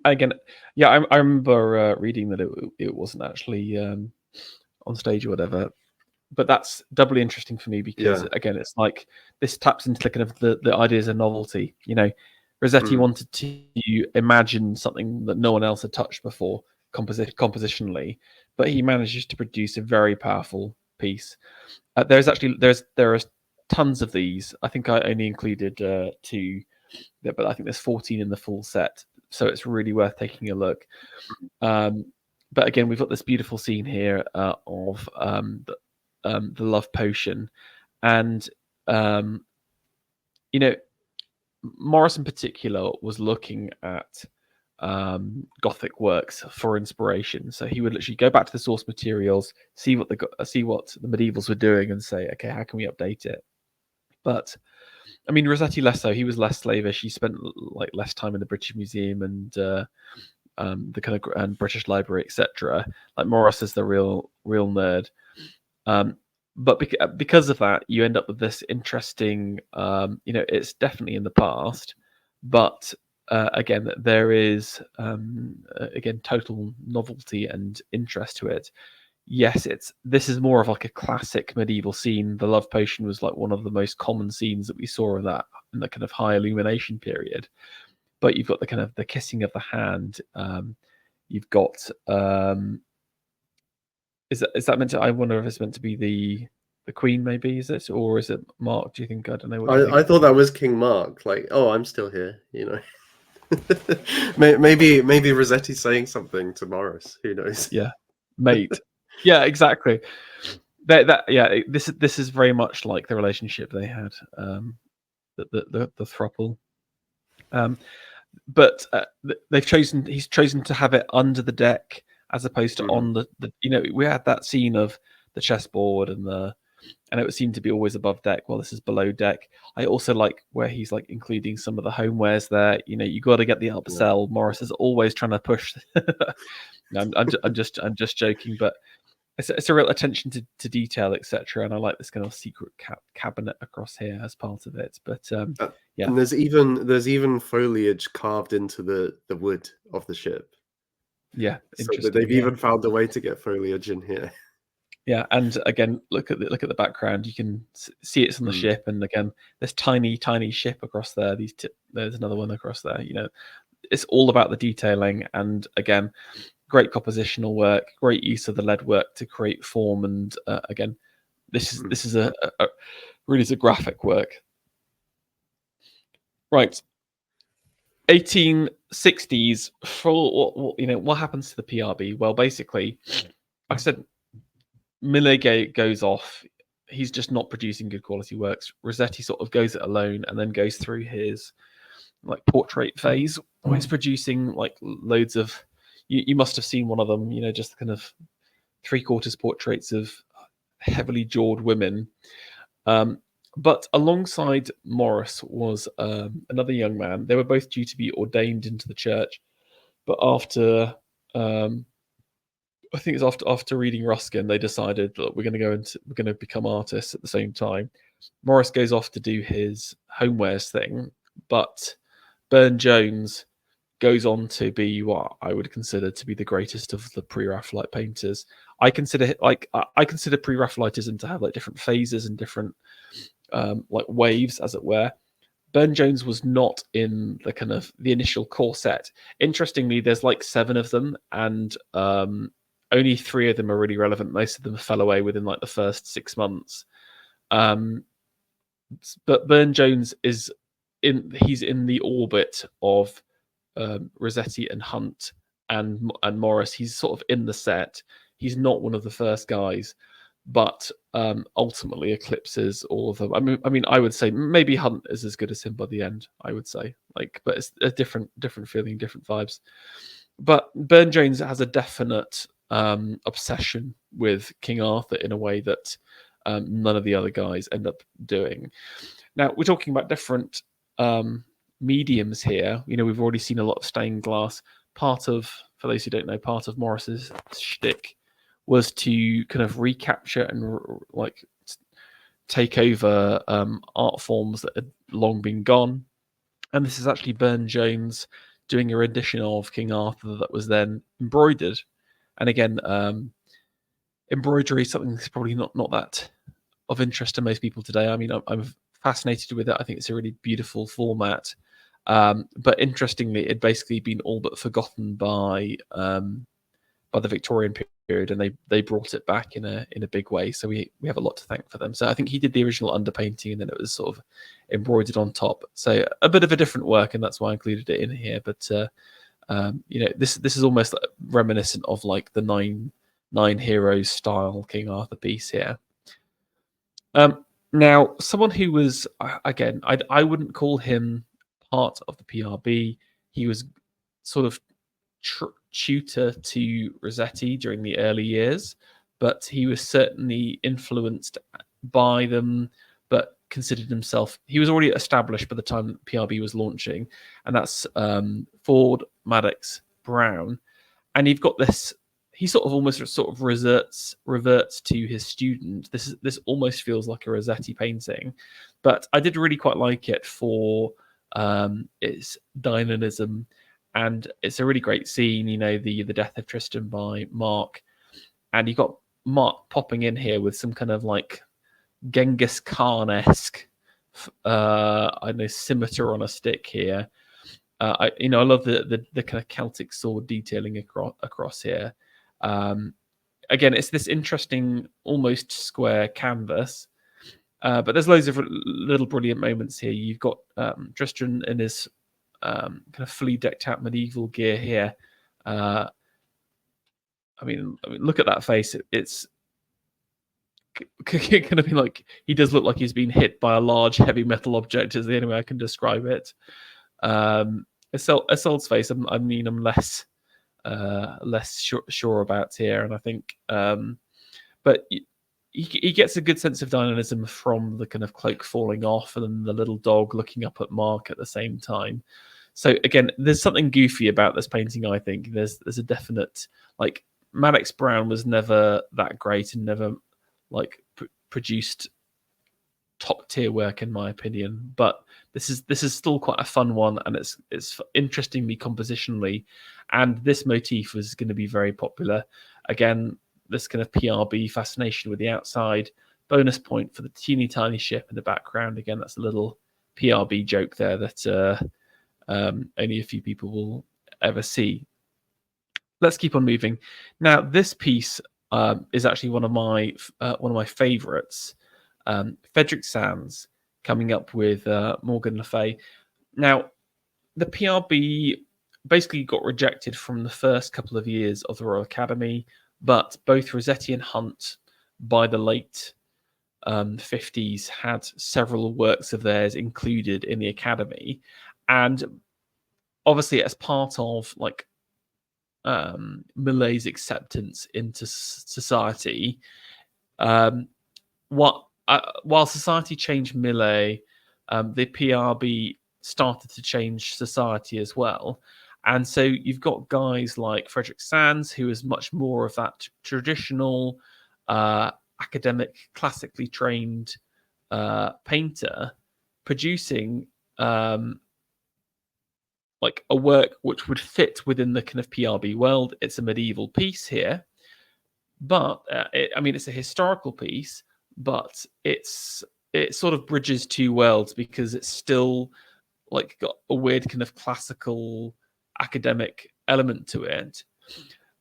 [SPEAKER 2] I remember reading that it wasn't actually on stage or whatever, but that's doubly interesting for me because again, it's like this taps into the kind of the ideas of novelty. Rossetti wanted to imagine something that no one else had touched before compositionally, but he manages to produce a very powerful piece. There are tons of these. I think I only included 2, but I think there's 14 in the full set, so it's really worth taking a look. But again, we've got this beautiful scene here of the love potion, and Morris in particular was looking at Gothic works for inspiration. So he would literally go back to the source materials, see what the medievals were doing, and say, okay, how can we update it? But I mean, Rossetti less so. He was less slavish. He spent like less time in the British Museum and the kind of British Library, etc. Like Morris is the real nerd. But because of that, you end up with this interesting. It's definitely in the past, but again, there is again total novelty and interest to it. Yes, this is more of like a classic medieval scene. The love potion was like one of the most common scenes that we saw of that in the kind of high illumination period. But you've got the kind of the kissing of the hand. You've got is that meant to? I wonder if it's meant to be the Queen. Maybe is it, or is it Mark? Do you think? I don't know.
[SPEAKER 1] I thought that was King Mark. Like, oh, I'm still here. Maybe Rossetti's saying something to Morris. Who knows?
[SPEAKER 2] Yeah, mate. Yeah, exactly. This is very much like the relationship they had, the throuple. But he's chosen to have it under the deck as opposed to on the we had that scene of the chessboard and it seemed to be always above deck. Well, this is below deck. I also like where he's like including some of the homewares there. You got to get the upsell. Morris is always trying to push. I'm just joking, but it's a real attention to detail, etc. And I like this kind of secret cabinet across here as part of it. But yeah,
[SPEAKER 1] and there's even foliage carved into the wood of the ship.
[SPEAKER 2] Yeah, interesting.
[SPEAKER 1] So they've even found a way to get foliage in here.
[SPEAKER 2] Yeah, and again, look at the background. You can see it's on the ship, and again, this tiny ship across there. There's another one across there. It's all about the detailing, and again, great compositional work, great use of the lead work to create form, and again, this is a really is a graphic work. Right. 1860s, for what happens to the PRB? Well, basically, like I said, Millet goes off. He's just not producing good quality works. Rossetti sort of goes it alone and then goes through his like portrait phase where he's producing like loads of. You must have seen one of them, just kind of 3/4 portraits of heavily jawed women. But alongside Morris was another young man. They were both due to be ordained into the church, but after I think it's after reading Ruskin, they decided that we're going to become artists at the same time. Morris goes off to do his homewares thing, but Burne-Jones goes on to be what I would consider to be the greatest of the pre-Raphaelite painters. I consider Pre-Raphaelitism to have like different phases and different like waves, as it were. Burne-Jones was not in the kind of the initial core set. Interestingly, there's like 7 of them, and only 3 of them are really relevant. Most of them fell away within like the first 6 months. But Burne-Jones he's in the orbit of Rossetti and Hunt and Morris. He's sort of in the set. He's not one of the first guys, but ultimately eclipses all of them. I mean, I would say maybe Hunt is as good as him by the end. I would say, but it's a different feeling, different vibes. But Burne-Jones has a definite obsession with King Arthur in a way that none of the other guys end up doing. Now we're talking about different mediums here. We've already seen a lot of stained glass. For those who don't know, part of Morris's shtick was to kind of recapture and like take over art forms that had long been gone. And this is actually Burne-Jones doing a rendition of King Arthur that was then embroidered. And again, embroidery is something that's probably not that of interest to most people today. I mean, I'm fascinated with it. I think it's a really beautiful format. But interestingly, it'd basically been all but forgotten by the Victorian period, and they brought it back in a big way. So we have a lot to thank for them. So I think he did the original underpainting, and then it was sort of embroidered on top. So a bit of a different work, and that's why I included it in here. But this is almost reminiscent of like the nine heroes style King Arthur piece here. Now, someone who was again, I wouldn't call him part of the PRB. He was sort of tutor to Rossetti during the early years, but he was certainly influenced by them, but considered himself, he was already established by the time PRB was launching, and that's Ford Madox Brown. And you've got this, he sort of reverts to his student. This almost feels like a Rossetti painting, but I did really quite like it for its dynamism. And it's a really great scene, the death of Tristan by Mark. And you got Mark popping in here with some kind of like Genghis Khan-esque, scimitar on a stick here. I love the kind of Celtic sword detailing across here. Again, it's this interesting, almost square canvas. But there's loads of little brilliant moments here. You've got Tristan in his kind of fully decked out medieval gear here. I mean, look at that face. It's going to be like, he does look like he's been hit by a large heavy metal object, is the only way I can describe it. Isolde's face, I'm less sure about here, and I think, but he gets a good sense of dynamism from the kind of cloak falling off and then the little dog looking up at Mark at the same time. So again, there's something goofy about this painting. I think there's a definite, like, Madox Brown was never that great and never like produced top tier work in my opinion, but this is still quite a fun one, and it's interestingly compositionally, and this motif was going to be very popular. Again, this kind of PRB fascination with the outside. Bonus point for the teeny tiny ship in the background. Again, that's a little PRB joke there that only a few people will ever see. Let's keep on moving. Now, this piece is actually one of my favorites. Frederick Sands coming up with Morgan Le Fay. Now, the PRB basically got rejected from the first couple of years of the Royal Academy, but both Rossetti and Hunt, by the late 50s, had several works of theirs included in the Academy, and obviously as part of like Millet's acceptance into society. While society changed Millet, the PRB started to change society as well. And so you've got guys like Frederick Sands, who is much more of that traditional academic, classically trained painter, producing like a work which would fit within the kind of PRB world. It's a medieval piece here, but it's a historical piece, but it sort of bridges two worlds because it's still like got a weird kind of classical academic element to it.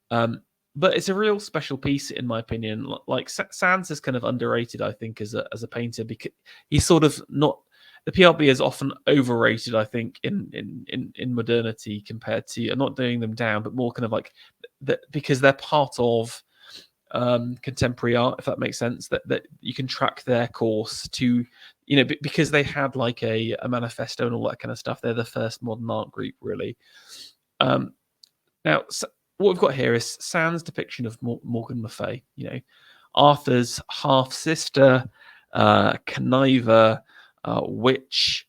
[SPEAKER 2] But it's a real special piece, in my opinion. Like Sands is kind of underrated, I think, as a painter, because he's sort of not. The PRB is often overrated, I think, in modernity compared to. I'm not doing them down, but more kind of like that, because they're part of contemporary art, if that makes sense. That you can track their course to, because they had like a manifesto and all that kind of stuff. They're the first modern art group, really. Now, what we've got here is Sands' depiction of Morgan Le Fay, Arthur's half sister, conniver, witch,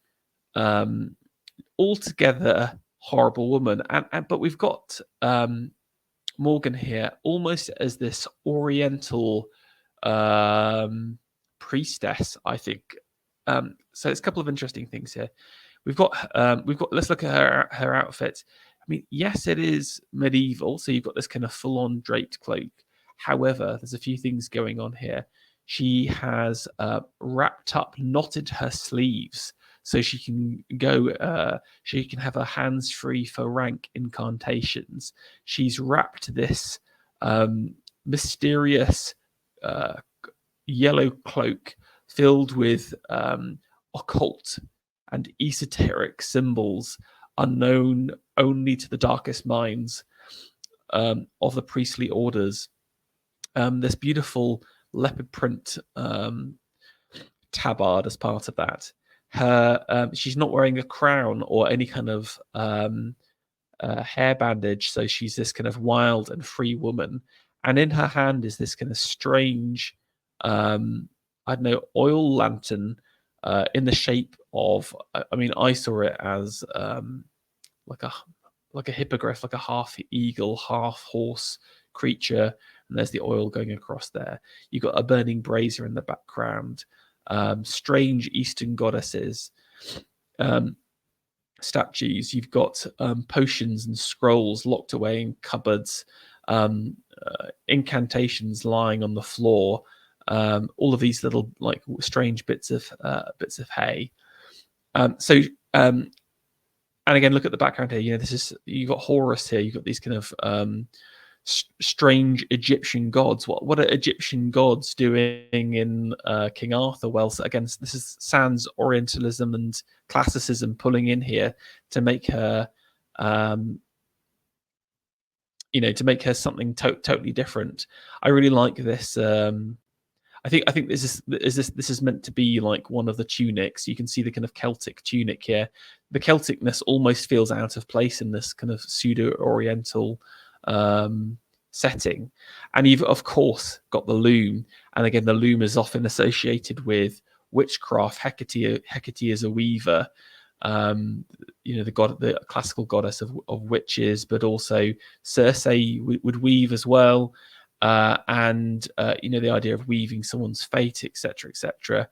[SPEAKER 2] altogether horrible woman, but we've got Morgan here almost as this Oriental priestess, I think. So it's a couple of interesting things here. We've got. Let's look at her outfit. I mean, yes, it is medieval, so you've got this kind of full-on draped cloak. However, there's a few things going on here. She has wrapped up, knotted her sleeves, so she can go. She can have her hands free for rank incantations. She's wrapped this mysterious yellow cloak filled with occult and esoteric symbols unknown only to the darkest minds of the priestly orders. This beautiful leopard print tabard as part of that. She's not wearing a crown or any kind of hair bandage, so she's this kind of wild and free woman. And in her hand is this kind of strange, oil lantern in the shape of. I saw it as like a hippogriff, like a half eagle, half horse creature, and there's the oil going across there. You've got a burning brazier in the background, strange Eastern goddesses, statues. You've got potions and scrolls locked away in cupboards, incantations lying on the floor. All of these little like strange bits of hay. And again, look at the background here. You've got Horus here. You've got these kind of strange Egyptian gods. What are Egyptian gods doing in King Arthur? Well, again, this is Sands' Orientalism and classicism pulling in here to make her, to make her something totally different. I really like this. I think this is meant to be like one of the tunics. You can see the kind of Celtic tunic here. The Celticness almost feels out of place in this kind of pseudo-Oriental setting. And you've, of course, got the loom. And again, the loom is often associated with witchcraft. Hecate is a weaver. The classical goddess of witches, but also Circe would weave as well. And the idea of weaving someone's fate, etc., etc.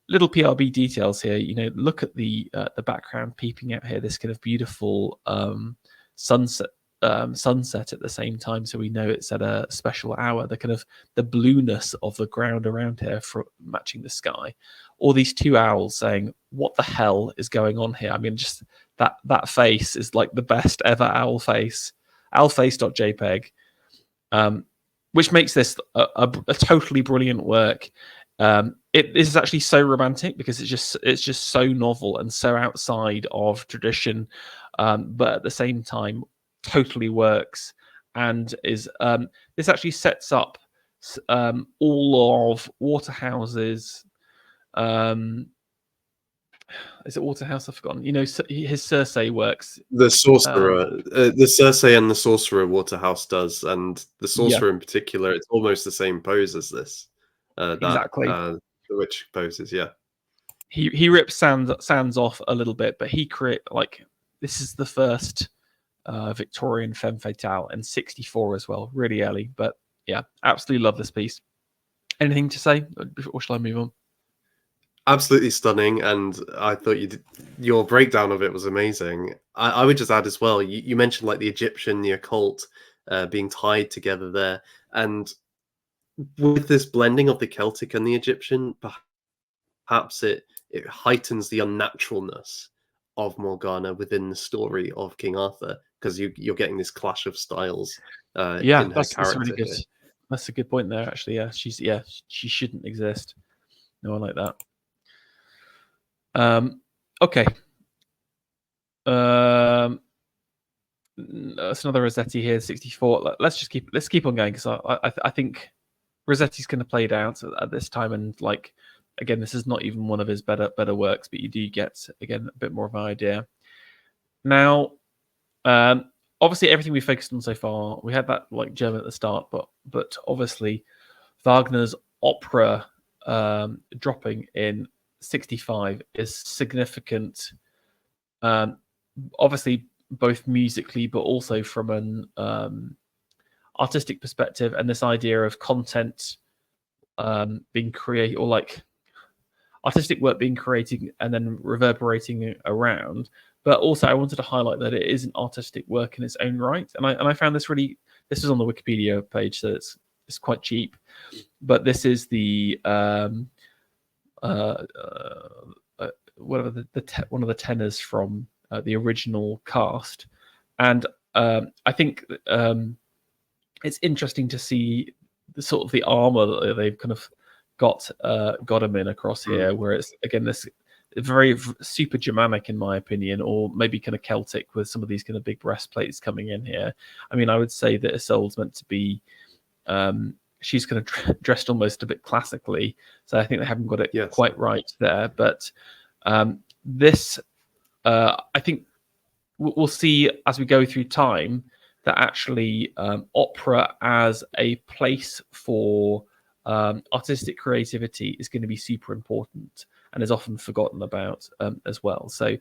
[SPEAKER 2] Little PRB details here. Look at the background peeping out here. This kind of beautiful sunset at the same time, so we know it's at a special hour. The kind of the blueness of the ground around here for matching the sky. All these two owls saying, "What the hell is going on here?" I mean, just that face is like the best ever owl face. Owlface.jpg. Which makes this a totally brilliant work. It is actually so romantic because it's just so novel and so outside of tradition, but at the same time totally works, and is this actually sets up all of Waterhouse's is it Waterhouse? I've forgotten. You know, his Circe works.
[SPEAKER 1] The sorcerer, the Circe and the sorcerer Waterhouse does, and the
[SPEAKER 2] Yeah,
[SPEAKER 1] sorcerer in particular, it's almost the same pose as this.
[SPEAKER 2] exactly.
[SPEAKER 1] The witch poses, yeah.
[SPEAKER 2] He rips Sands off a little bit, but he create like this is the first Victorian femme fatale in '64 as well, really early. But yeah, absolutely love this piece. Anything to say, or shall I move on?
[SPEAKER 1] Absolutely stunning, and I thought your breakdown of it was amazing. I would just add as well, you mentioned like the Egyptian, the occult being tied together there, and with this blending of the Celtic and the Egyptian, perhaps it heightens the unnaturalness of Morgana within the story of King Arthur, because you're getting this clash of styles
[SPEAKER 2] Yeah,
[SPEAKER 1] in her
[SPEAKER 2] that's really
[SPEAKER 1] character
[SPEAKER 2] good.
[SPEAKER 1] here.
[SPEAKER 2] That's a good point there. Actually, yeah, she shouldn't exist. No, I like that. Okay. That's another Rossetti here, 64. Let's keep on going, because I think Rossetti's going to play it out at this time, and like again, this is not even one of his better works, but you do get again a bit more of an idea. Now, obviously everything we focused on so far, we had that like German at the start, but obviously Wagner's opera dropping in 65 is significant. Obviously both musically, but also from an artistic perspective, and this idea of content being created, or like artistic work being created and then reverberating around. But also, I wanted to highlight that it is an artistic work in its own right, and I found this really. This is on the Wikipedia page, so it's quite cheap. But this is the whatever one of the tenors from the original cast, and I think it's interesting to see the sort of the armor that they've kind of got him in across here, where it's again this very super Germanic in my opinion, or maybe kind of Celtic with some of these kind of big breastplates coming in here. I mean, I would say that Isolde's meant to be she's kind of dressed almost a bit classically, so I think they haven't got it quite right there. But this, I think we'll see as we go through time that actually opera as a place for artistic creativity is going to be super important and is often forgotten about as well. So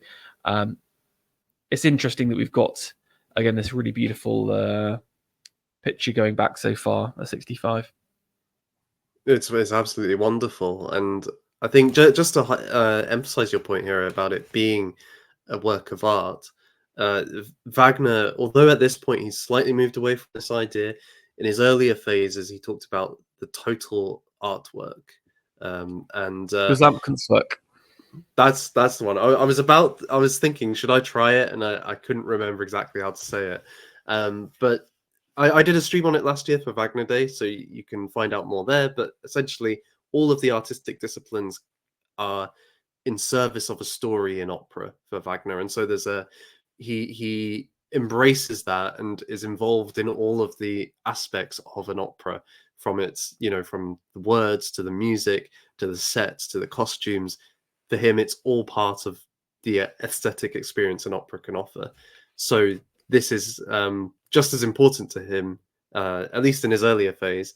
[SPEAKER 2] it's interesting that we've got, again, this really beautiful picture going back so far at 65.
[SPEAKER 1] It's absolutely wonderful, and I think just to emphasize your point here about it being a work of art, Wagner, although at this point he's slightly moved away from this idea, in his earlier phases he talked about the total artwork, and
[SPEAKER 2] Gesamtkunstwerk.
[SPEAKER 1] that's the one. I was thinking, should I try it, and I couldn't remember exactly how to say it, but I did a stream on it last year for Wagner Day, so you can find out more there. But essentially, all of the artistic disciplines are in service of a story in opera for Wagner, and so he embraces that and is involved in all of the aspects of an opera, from its from the words to the music to the sets to the costumes. For him, it's all part of the aesthetic experience an opera can offer. So this is just as important to him, at least in his earlier phase,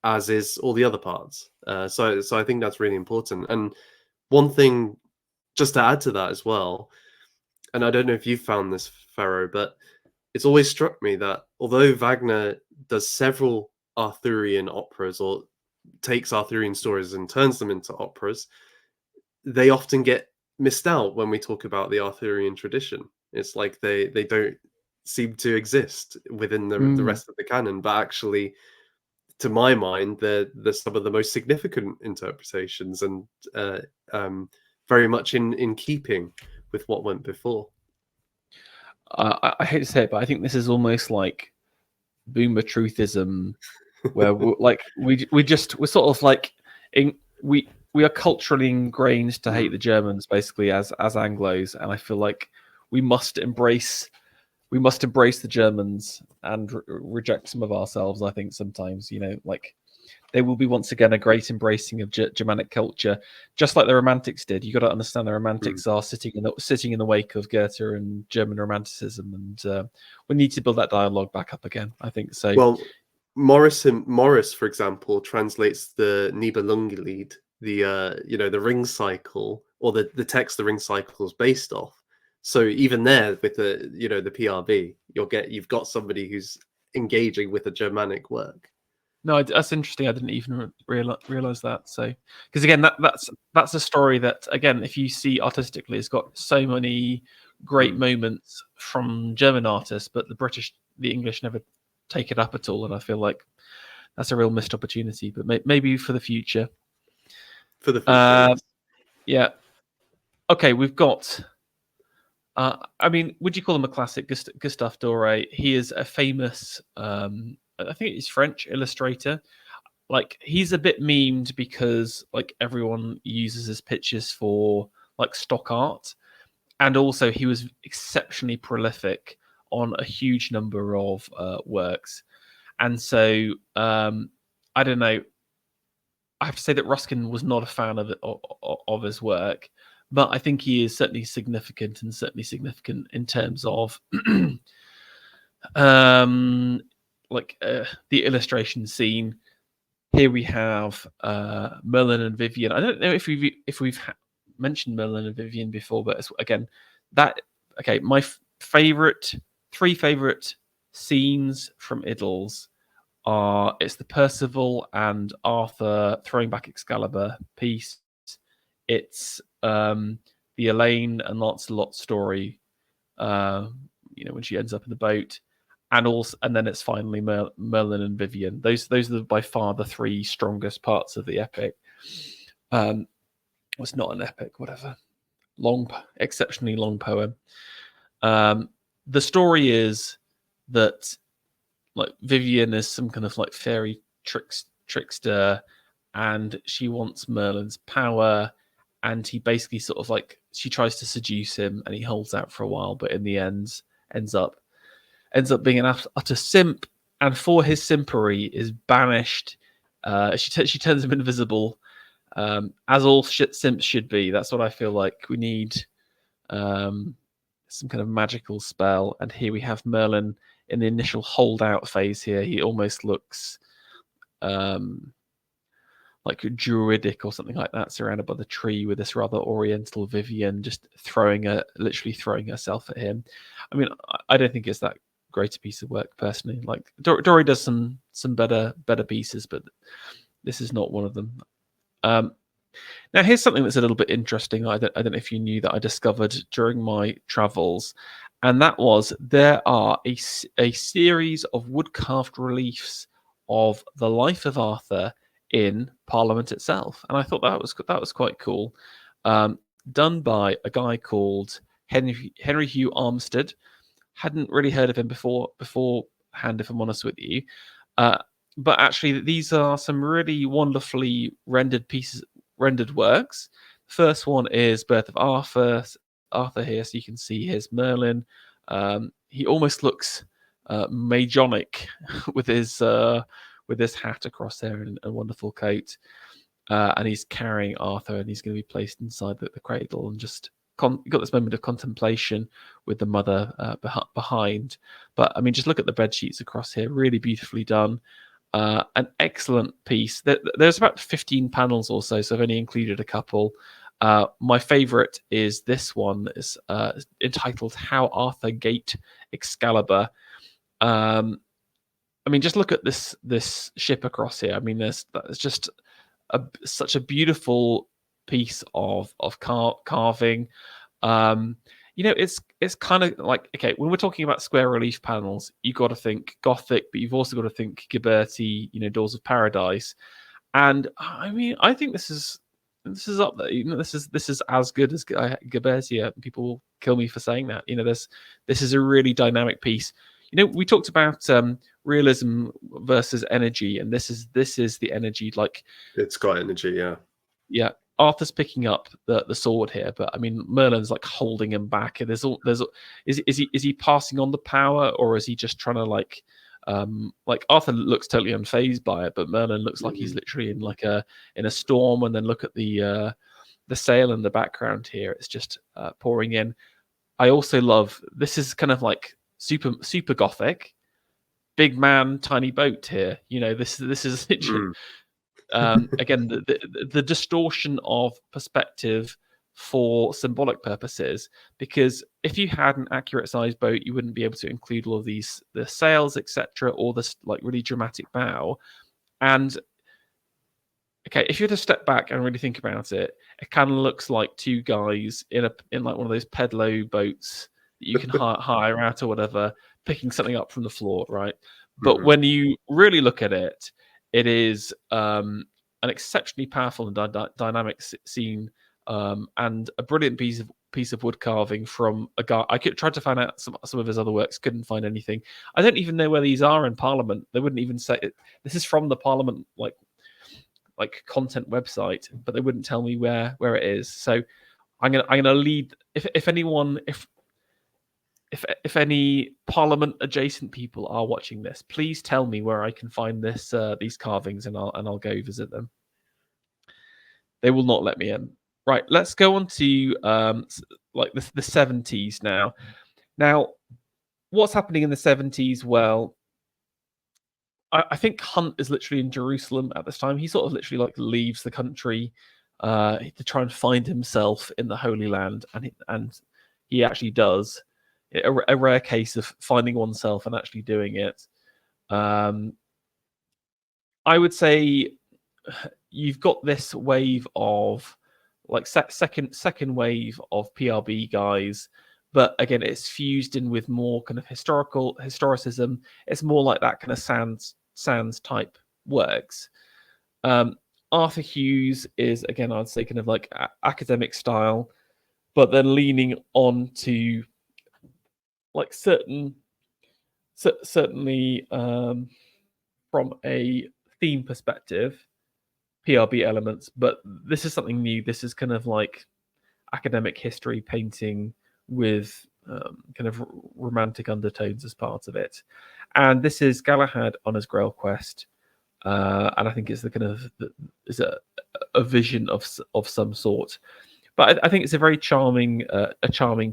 [SPEAKER 1] as is all the other parts. So I think that's really important. And one thing, just to add to that as well, and I don't know if you found this, Pharaoh, but it's always struck me that although Wagner does several Arthurian operas, or takes Arthurian stories and turns them into operas, they often get missed out when we talk about the Arthurian tradition. It's like they don't seem to exist within the rest of the canon, but actually, to my mind, they're some of the most significant interpretations, and very much in keeping with what went before.
[SPEAKER 2] I hate to say it, but I think this is almost like boomer truthism, where we're sort of like we are culturally ingrained to hate the Germans, basically, as Anglos, and I feel like we must embrace the Germans and reject some of ourselves. I think sometimes, like, they will be once again a great embracing of Germanic culture, just like the Romantics did. You got to understand the Romantics are sitting in the wake of Goethe and German Romanticism, and we need to build that dialogue back up again. I think so.
[SPEAKER 1] Well, Morris, for example, translates the Nibelungenlied, the ring cycle, or the text the ring cycle is based off. So even there, with the PRV, you've got somebody who's engaging with a Germanic work.
[SPEAKER 2] No, that's interesting. I didn't even realize that. So, because again, that's a story that, again, if you see artistically, it's got so many great moments from German artists, but the English never take it up at all, and I feel like that's a real missed opportunity. But maybe for the future.
[SPEAKER 1] For the future, yes.
[SPEAKER 2] Yeah. Okay, we've got. I mean, would you call him a classic, Gustave Doré? He is a famous. I think he's French illustrator. Like, he's a bit memed because like everyone uses his pictures for like stock art, and also he was exceptionally prolific on a huge number of works. And so I don't know. I have to say that Ruskin was not a fan of his work, but I think he is certainly significant in terms of the illustration scene. Here we have Merlin and Vivian. I don't know if we've mentioned Merlin and Vivian before, but again, my three favorite scenes from Idylls are, it's the Percival and Arthur throwing back Excalibur piece. It's the Elaine and Lancelot story, when she ends up in the boat, and then it's finally Merlin and Vivian. Those are by far the three strongest parts of the epic. It's not an epic, whatever. Exceptionally long poem. The story is that like Vivian is some kind of like fairy trickster, and she wants Merlin's power, and he basically sort of like, she tries to seduce him, and he holds out for a while, but in the end ends up being an utter simp, and for his simpery is banished. She turns him invisible, as all simps should be. That's what I feel like. We need some kind of magical spell, and here we have Merlin in the initial holdout phase. Here he almost looks like druidic or something like that, surrounded by the tree with this rather oriental Vivian just literally throwing herself at him. I mean, I don't think it's that great a piece of work personally. Like Dory does some better pieces, but this is not one of them. Now here's something that's a little bit interesting. I don't know if you knew, that I discovered during my travels, and that was there are a series of wood carved reliefs of the life of Arthur in Parliament itself, and I thought that was quite cool. Done by a guy called Henry Hugh Armstead. Hadn't really heard of him beforehand, if I'm honest with you. But actually, these are some really wonderfully rendered works. The first one is Birth of Arthur here, so you can see here's Merlin. He almost looks Magionic with his hat across there and a wonderful coat. And he's carrying Arthur, and he's going to be placed inside the cradle, and just got this moment of contemplation with the mother behind. But I mean, just look at the bed sheets across here, really beautifully done. An excellent piece. There's about 15 panels or so I've only included a couple. My favorite is this one. It's entitled "How Arthur Gate Excalibur." I mean, just look at this ship across here. I mean, there's just such a beautiful piece of carving. It's kind of like, okay, when we're talking about square relief panels, you got to think Gothic, but you've also got to think Ghiberti, Doors of Paradise. And I mean, I think this is up there. This is as good as Ghiberti. People will kill me for saying that. This is a really dynamic piece. We talked about realism versus energy, and this is the energy. Like,
[SPEAKER 1] it's got energy, yeah.
[SPEAKER 2] Yeah, Arthur's picking up the sword here, but I mean Merlin's like holding him back. And is he passing on the power, or is he just trying to like Arthur looks totally unfazed by it, but Merlin looks like he's literally in a storm. And then look at the sail in the background here; it's just pouring in. I also love this is kind of like super gothic, big man, tiny boat here. You know, this is again the distortion of perspective for symbolic purposes, because if you had an accurate sized boat, you wouldn't be able to include all of the sails, etc., or this like really dramatic bow. And okay, if you were to step back and really think about it, it kind of looks like two guys in like one of those pedalo boats that you can hire out or whatever, picking something up from the floor, right? But when you really look at it, it is an exceptionally powerful and dynamic scene, and a brilliant piece of wood carving from a guy. I tried to find out some of his other works, couldn't find anything. I don't even know where these are in Parliament. They wouldn't even say it. This is from the Parliament like content website, but they wouldn't tell me where it is. So I'm gonna lead. If any Parliament adjacent people are watching this, please tell me where I can find these carvings, and I'll go visit them. They will not let me in. Right, let's go on to like the 70s now. Now, what's happening in the 70s? Well, I think Hunt is literally in Jerusalem at this time. He sort of literally like leaves the country to try and find himself in the Holy Land, and he actually does. A rare case of finding oneself and actually doing it. I would say you've got this wave of like second wave of PRB guys, but again, it's fused in with more kind of historicism. It's more like that kind of Sands type works. Arthur Hughes is, again, I'd say kind of like academic style, but then leaning on to like certainly from a theme perspective, PRB elements, but this is something new. This is kind of like academic history painting with kind of romantic undertones as part of it. And this is Galahad on his Grail quest, and I think it's the kind of is a vision of some sort. But I think it's a very charming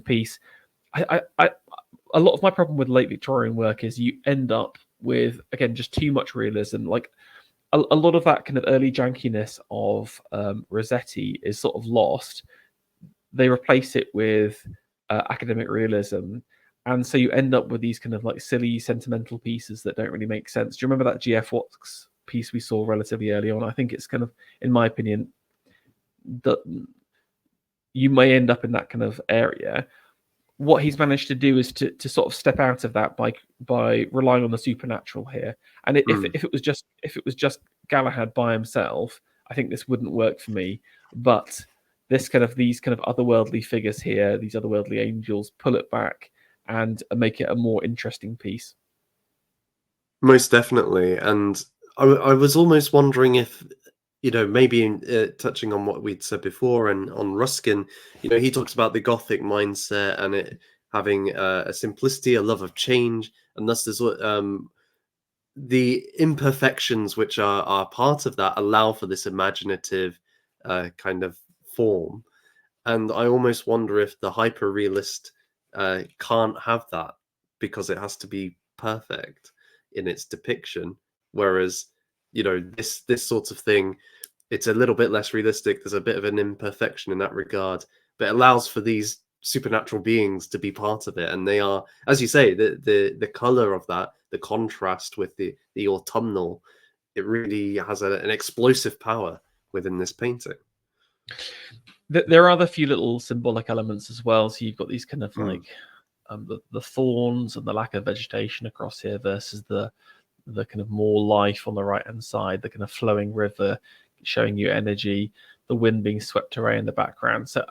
[SPEAKER 2] piece. A lot of my problem with late Victorian work is you end up with, again, just too much realism. Like a lot of that kind of early jankiness of Rossetti is sort of lost. They replace it with academic realism, and so you end up with these kind of like silly sentimental pieces that don't really make sense. Do you remember that GF Watts piece we saw relatively early on? I think it's kind of, in my opinion, that you may end up in that kind of area. What he's managed to do is to sort of step out of that by relying on the supernatural here. And if it was just Galahad by himself, I think this wouldn't work for me. But these kind of otherworldly figures here, these otherworldly angels, pull it back and make it a more interesting piece.
[SPEAKER 1] Most definitely. And I was almost wondering if, maybe touching on what we'd said before and on Ruskin, he talks about the Gothic mindset and it having a simplicity, a love of change, and thus there's the imperfections which are part of that allow for this imaginative kind of form. And I almost wonder if the hyper-realist can't have that because it has to be perfect in its depiction, whereas this sort of thing, it's a little bit less realistic. There's a bit of an imperfection in that regard, but it allows for these supernatural beings to be part of it, and they are, as you say, the color of that, the contrast with the autumnal, it really has an explosive power within this painting.
[SPEAKER 2] There are other few little symbolic elements as well. So you've got these kind of like the thorns and the lack of vegetation across here versus the kind of more life on the right hand side, the kind of flowing river showing you energy, the wind being swept away in the background. So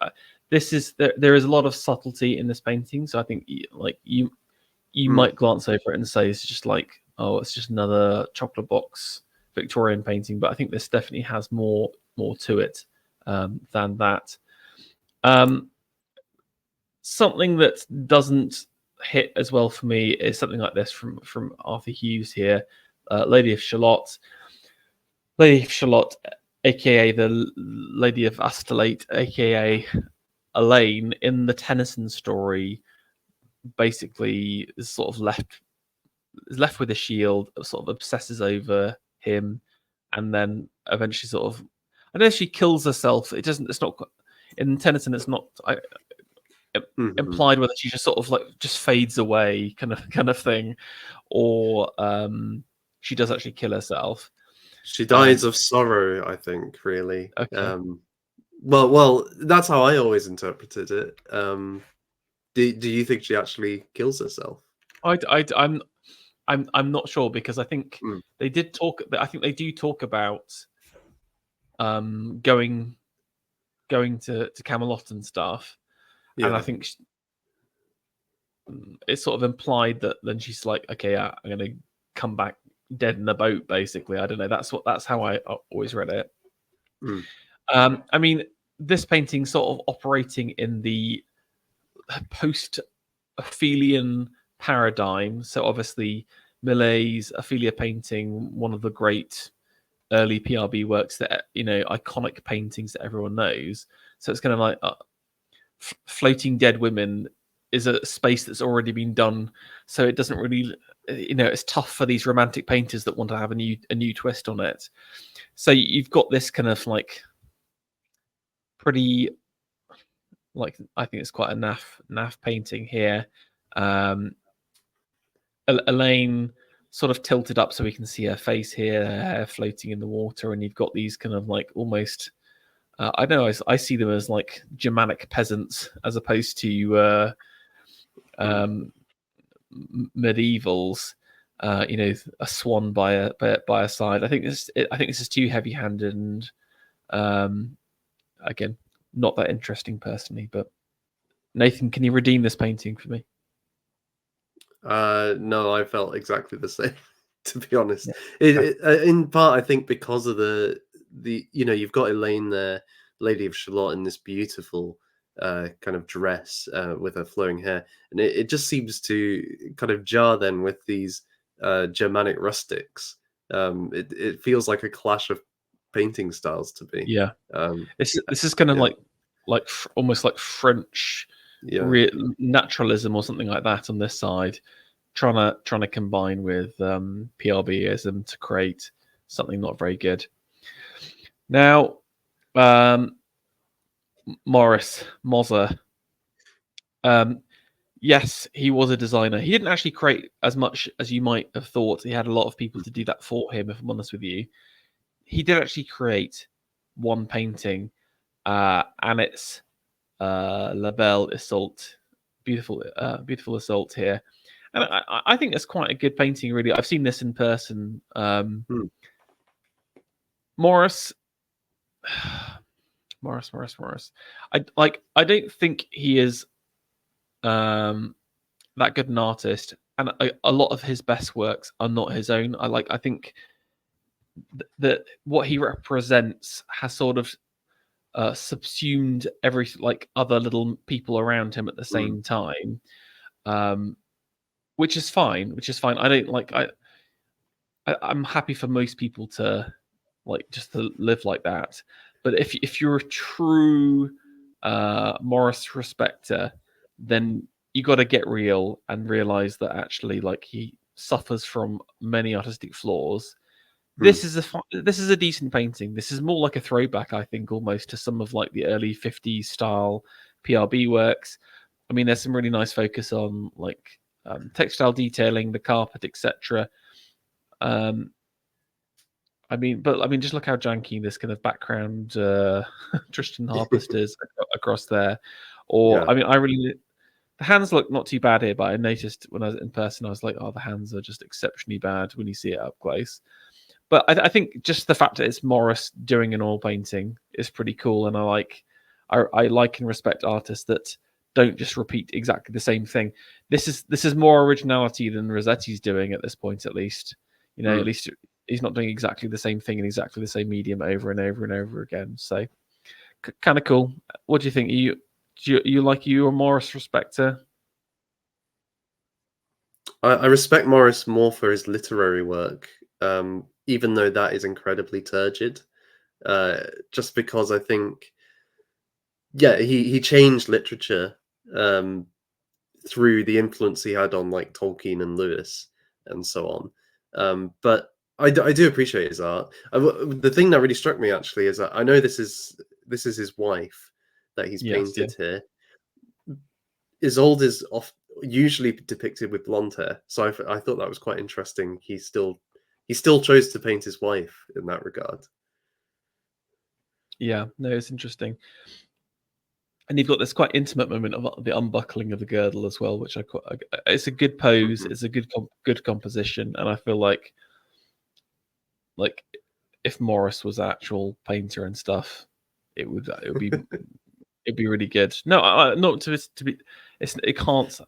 [SPEAKER 2] there is a lot of subtlety in this painting. So I think you might glance over it and say it's just like, oh, it's just another chocolate box Victorian painting, but I think this definitely has more to it than that. Something that doesn't hit as well for me is something like this from Arthur Hughes here, Lady of Shalott. Lady of Shalott, aka the Lady of Astolat, aka Elaine, in the Tennyson story, basically is sort of left with a shield, sort of obsesses over him, and then eventually sort of, I don't know if she kills herself. It doesn't. It's not in Tennyson. It's not implied whether she just sort of like just fades away, kind of thing, or she does actually kill herself.
[SPEAKER 1] She dies of sorrow, I think. Really.
[SPEAKER 2] Okay.
[SPEAKER 1] Well, that's how I always interpreted it. Do you think she actually kills herself?
[SPEAKER 2] I'm not sure, because I think they did talk. I think they do talk about going to Camelot and stuff, and I think it's sort of implied that then she's like, okay, I'm gonna come back dead in the boat, basically. I don't know. That's how I always read it. I mean, this painting sort of operating in the post-Ophelian paradigm. So obviously Millet's Ophelia painting, one of the great early PRB works that, iconic paintings that everyone knows. So it's kind of like floating dead women is a space that's already been done. So it doesn't really, it's tough for these romantic painters that want to have a new twist on it. So you've got this kind of like pretty, like, I think it's quite a naff painting here. Elaine sort of tilted up so we can see her face here, her hair floating in the water, and you've got these kind of like almost, I don't know, I see them as like Germanic peasants as opposed to medievals. A swan by a side. I think this is too heavy-handed, and again, not that interesting personally. But Nathan, can you redeem this painting for me?
[SPEAKER 1] No, I felt exactly the same, to be honest. In part, I think because of the you've got Elaine there, Lady of Shalott, in this beautiful kind of dress with her flowing hair, and it just seems to kind of jar then with these Germanic rustics. It feels like a clash of painting styles to me.
[SPEAKER 2] Yeah, this is kind of like almost like French naturalism or something like that on this side, trying to combine with PRBism to create something not very good. Now, Morris Moser, yes, he was a designer. He didn't actually create as much as you might have thought. He had a lot of people to do that for him, if I'm honest with you. He did actually create one painting, and it's La Belle Isolte, beautiful Isolte here, and I think it's quite a good painting. Really, I've seen this in person. Morris. I don't think he is that good an artist, and a lot of his best works are not his own. I think that what he represents has sort of subsumed every other little people around him at the same time, which is fine. I don't I'm happy for most people to just to live like that. But if you're a true Morris respecter, then you got to get real and realize that actually he suffers from many artistic flaws. This is a decent painting. This is more like a throwback, I think, almost to some of the early 50s style PRB works. I mean, there's some really nice focus on textile detailing, the carpet, etc. Just look how janky this kind of background Tristan harpist is across there. Or the hands look not too bad here, but I noticed when I was in person, I was like, oh, the hands are just exceptionally bad when you see it up close. But I think just the fact that it's Morris doing an oil painting is pretty cool, and I like and respect artists that don't just repeat exactly the same thing. This is more originality than Rossetti's doing at this point, at least. At least he's not doing exactly the same thing in exactly the same medium over and over and over again. So kind of cool. What do you think? You like your Morris respecter?
[SPEAKER 1] I respect Morris more for his literary work, even though that is incredibly turgid. Just because I think, yeah, he changed literature through the influence he had on like Tolkien and Lewis and so on. But I do appreciate his art. The thing that really struck me actually is that I know this is his wife that he's
[SPEAKER 2] Yes, yeah.
[SPEAKER 1] painted here. Isolde is usually depicted with blonde hair, so I thought that was quite interesting. He still chose to paint his wife in that regard.
[SPEAKER 2] Yeah, no, it's interesting. And you've got this quite intimate moment of the unbuckling of the girdle as well, which it's a good pose.
[SPEAKER 1] Mhm.
[SPEAKER 2] It's a good composition, and I feel like if Morris was actual painter and stuff, it would be it'd be really good. No, not to be. It can't.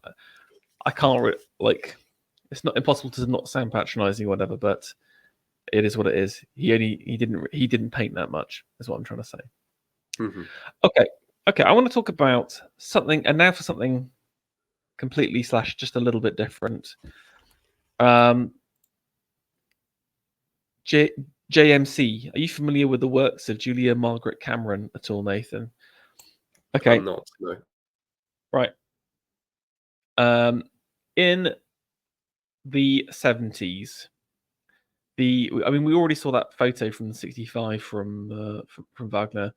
[SPEAKER 2] I can't like. It's not impossible to not sound patronising or whatever, but it is what it is. He didn't paint that much. Is what I'm trying to say.
[SPEAKER 1] Mhm.
[SPEAKER 2] Okay. I want to talk about something, and now for something completely / just a little bit different. JMC. Are you familiar with the works of Julia Margaret Cameron at all, Nathan? Okay,
[SPEAKER 1] I'm not. No.
[SPEAKER 2] right. In the 70s, we already saw that photo from the 65 from Wagner,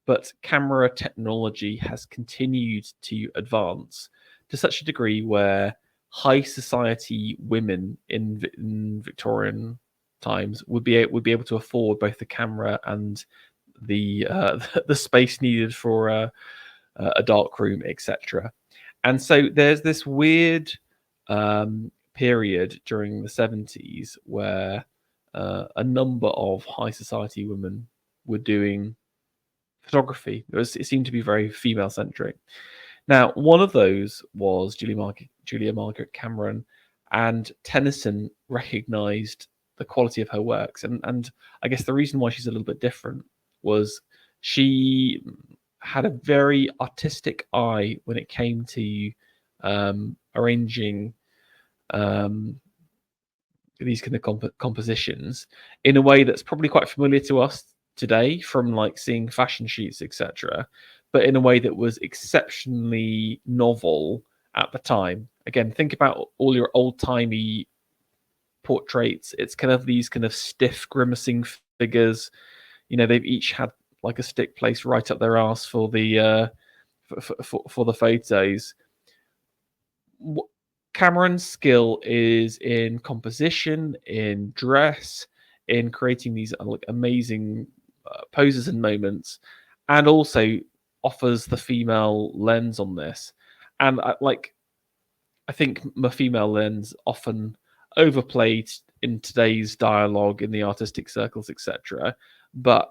[SPEAKER 2] but camera technology has continued to advance to such a degree where high society women in Victorian times would be able to afford both the camera and the the space needed for a dark room, etc. And so there's this weird period during the 70s where a number of high society women were doing photography. It seemed to be very female centric. Now, one of those was Julia Margaret Cameron, and Tennyson recognized the quality of her works. And I guess the reason why she's a little bit different was she had a very artistic eye when it came to arranging these kind of compositions in a way that's probably quite familiar to us today from like seeing fashion sheets, etc., but in a way that was exceptionally novel at the time. Again, think about all your old-timey portraits. It's kind of these kind of stiff, grimacing figures. They've each had like a stick placed right up their ass for the for the photos. Cameron's skill is in composition, in dress, in creating these like amazing poses and moments, and also offers the female lens on this. And I think the female lens often overplayed in today's dialogue in the artistic circles, etc. But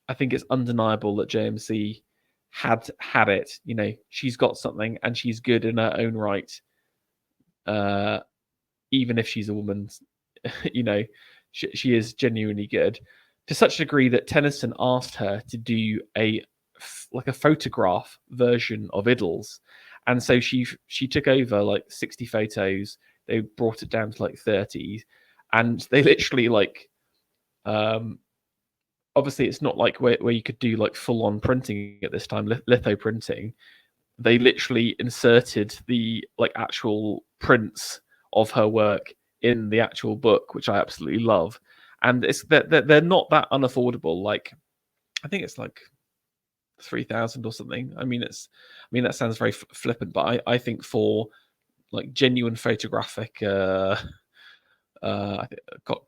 [SPEAKER 2] I think it's undeniable that JMC had it. She's got something, and she's good in her own right. Even if she's a woman, she is genuinely good to such a degree that Tennyson asked her to do a photograph version of Idylls, and so she took over like 60 photos. They brought it down to like 30, and they literally obviously it's not like where you could do like full on printing at this time, litho printing. They literally inserted the like actual prints of her work in the actual book, which I absolutely love. And they're not that unaffordable. Like I think it's like 3,000 or something. That sounds very flippant, but I think for like genuine photographic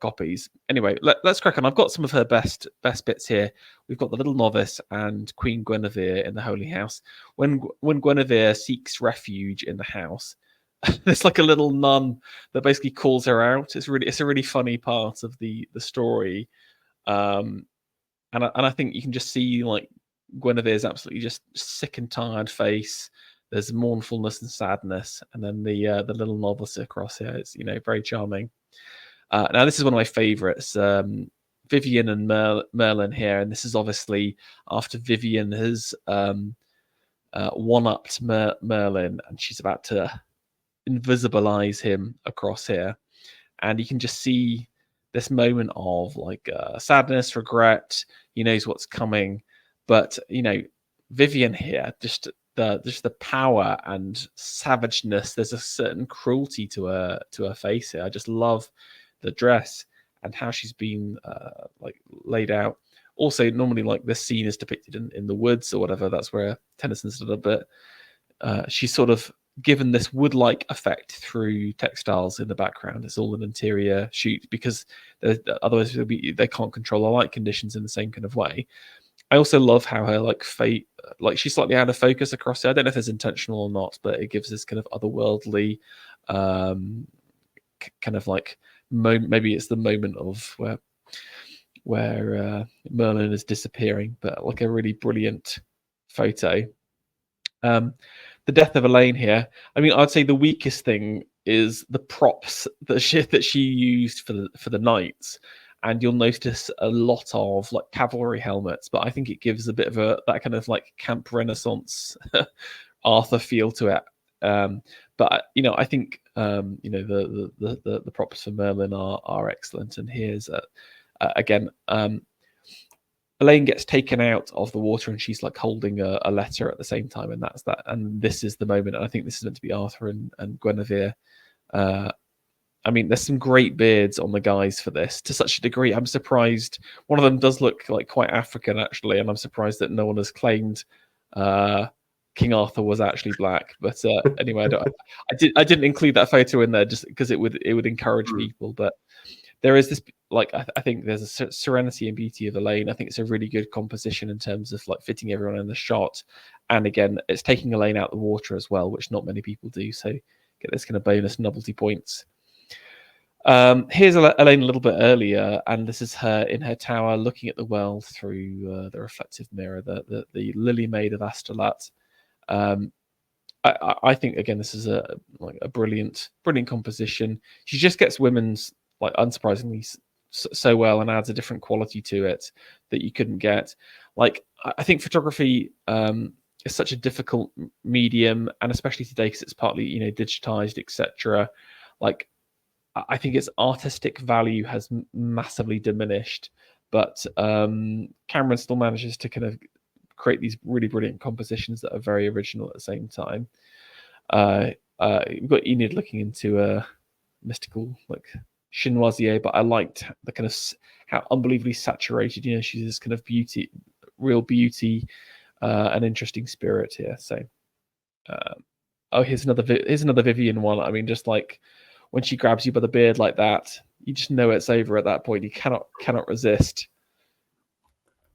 [SPEAKER 2] copies. Anyway, let's crack on. I've got some of her best bits here. We've got the Little Novice and Queen Guinevere in the Holy House. When Guinevere seeks refuge in the house, there's like a little nun that basically calls her out. It's a really funny part of the story, and I think you can just see like Guinevere's absolutely just sick and tired face. There's mournfulness and sadness, and then the little novice across here. It's very charming. Now, this is one of my favorites. Vivian and Merlin here, and this is obviously after Vivian has one-upped Merlin, and she's about to invisibilize him across here, and you can just see this moment of like sadness, regret. He knows what's coming, but Vivian here, just the power and savageness. There's a certain cruelty to her face here. I just love the dress and how she's been like laid out. Also, normally like this scene is depicted in the woods or whatever. That's where Tennyson's done a bit. She's sort of given this wood-like effect through textiles in the background. It's all an interior shoot because otherwise they can't control the light conditions in the same kind of way. I also love how her like she's slightly out of focus across here. I don't know if it's intentional or not, but it gives this kind of otherworldly kind of like maybe it's the moment of where Merlin is disappearing, but like a really brilliant photo. The death of Elaine here. I mean, I'd say the weakest thing is the props that she used for the knights, and you'll notice a lot of like cavalry helmets. But I think it gives a bit of that kind of like camp Renaissance Arthur feel to it. But I think the props for Merlin are excellent. And here's again. Elaine gets taken out of the water and she's like holding a letter at the same time, and that's that. And this is the moment. And I think this is meant to be Arthur and Guinevere. I mean, there's some great beards on the guys for this to such a degree. I'm surprised. One of them does look like quite African actually, and I'm surprised that no one has claimed King Arthur was actually black. But anyway, I didn't include that photo in there just because it would encourage people. But there is this, like, I think there's a serenity and beauty of Elaine. I think it's a really good composition in terms of like fitting everyone in the shot. And again, it's taking Elaine out the water as well, which not many people do. So get this kind of bonus novelty points. Here's Elaine a little bit earlier, and this is her in her tower looking at the world through the reflective mirror, the Lily Maid of Astolat. I think again this is a brilliant composition. She just gets women's, like, unsurprisingly so well, and adds a different quality to it that you couldn't get. Like, I think photography is such a difficult medium, and especially today because it's partly digitized, etc. Like, I think its artistic value has massively diminished, but Cameron still manages to kind of create these really brilliant compositions that are very original at the same time. We've got Enid looking into a mystical, like, chinoisier, but I liked the kind of how unbelievably saturated, she's this kind of beauty, real beauty, an interesting spirit here. So here's another Vivian one. I mean, just like when she grabs you by the beard like that, you just know it's over at that point. You cannot resist.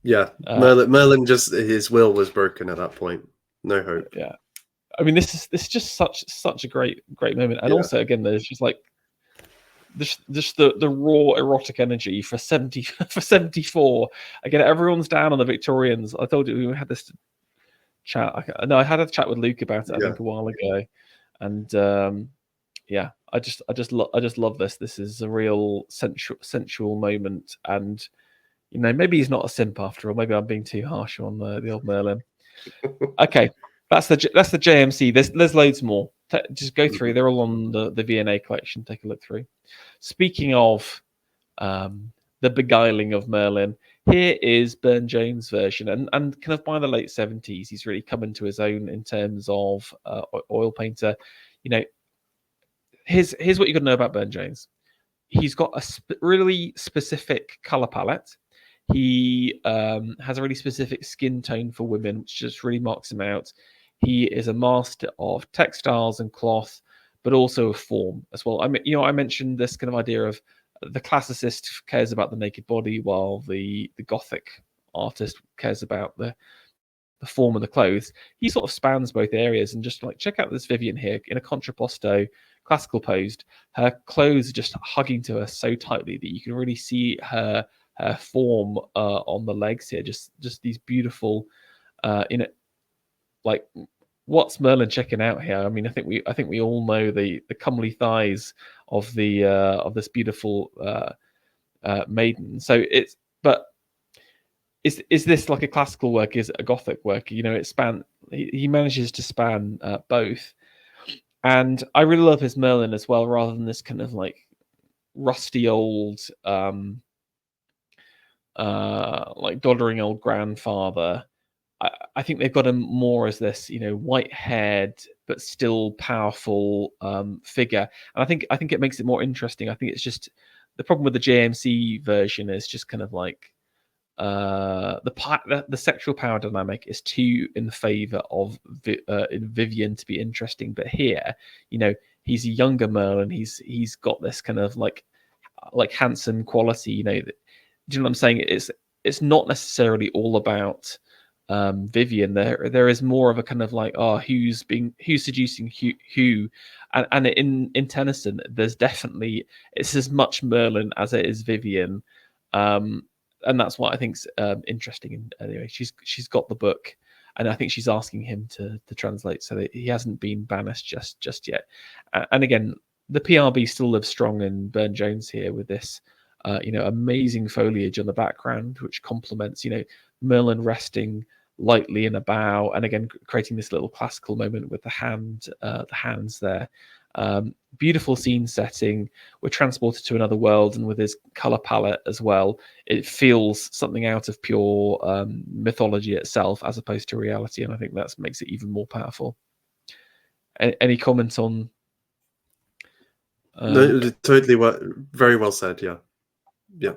[SPEAKER 1] Yeah, Merlin just, his will was broken at that point. No hope.
[SPEAKER 2] Yeah, I mean, this is just such a great moment. And also, again, there's just like just the raw erotic energy for 74. Again, everyone's down on the Victorians. I told you we had this chat. I had a chat with Luke about it, I think, a while ago, and I just love this. This is a real sensual moment, and maybe he's not a simp after all. Maybe I'm being too harsh on the old Merlin. Okay, that's the JMC. There's loads more. Just go through. They're all on the V&A collection. Take a look through. Speaking of the beguiling of Merlin, here is Burne-Jones' version, and kind of by the late 70s, he's really come into his own in terms of oil painter. Here's what you got to know about Burne-Jones. He's got a really specific color palette. He has a really specific skin tone for women, which just really marks him out. He is a master of textiles and cloth, but also of form as well. I mean, I mentioned this kind of idea of the classicist cares about the naked body, while the Gothic artist cares about the form of the clothes. He sort of spans both areas, and just like check out this Vivian here in a contrapposto, classical posed. Her clothes are just hugging to her so tightly that you can really see her form on the legs here. Just these beautiful, like, what's Merlin checking out here? I mean, I think we all know the comely thighs of this beautiful maiden. So is this like a classical work? Is it a Gothic work? He manages to span both, and I really love his Merlin as well, rather than this kind of like rusty old, like doddering old grandfather. I think they've got him more as this, white-haired but still powerful figure, and I think it makes it more interesting. I think it's just the problem with the JMC version is just kind of like the sexual power dynamic is too in the favor of Vivian to be interesting, but here, he's a younger Merlin. He's got this kind of like handsome quality. Do you know what I'm saying? It's not necessarily all about Vivian. There is more of a kind of like, who's seducing who, and in Tennyson, there's definitely, it's as much Merlin as it is Vivian, and that's what I think's interesting. Anyway, she's got the book, and I think she's asking him to translate, so that he hasn't been banished just yet. And again, the PRB still lives strong in Burne-Jones here with this, amazing foliage on the background, which complements, Merlin resting lightly in a bough, and again creating this little classical moment with the hands there. Beautiful scene setting. We're transported to another world, and with his color palette as well, it feels something out of pure mythology itself, as opposed to reality, and I think that makes it even more powerful. Any comments on?
[SPEAKER 1] No, totally. Very well said. Yeah.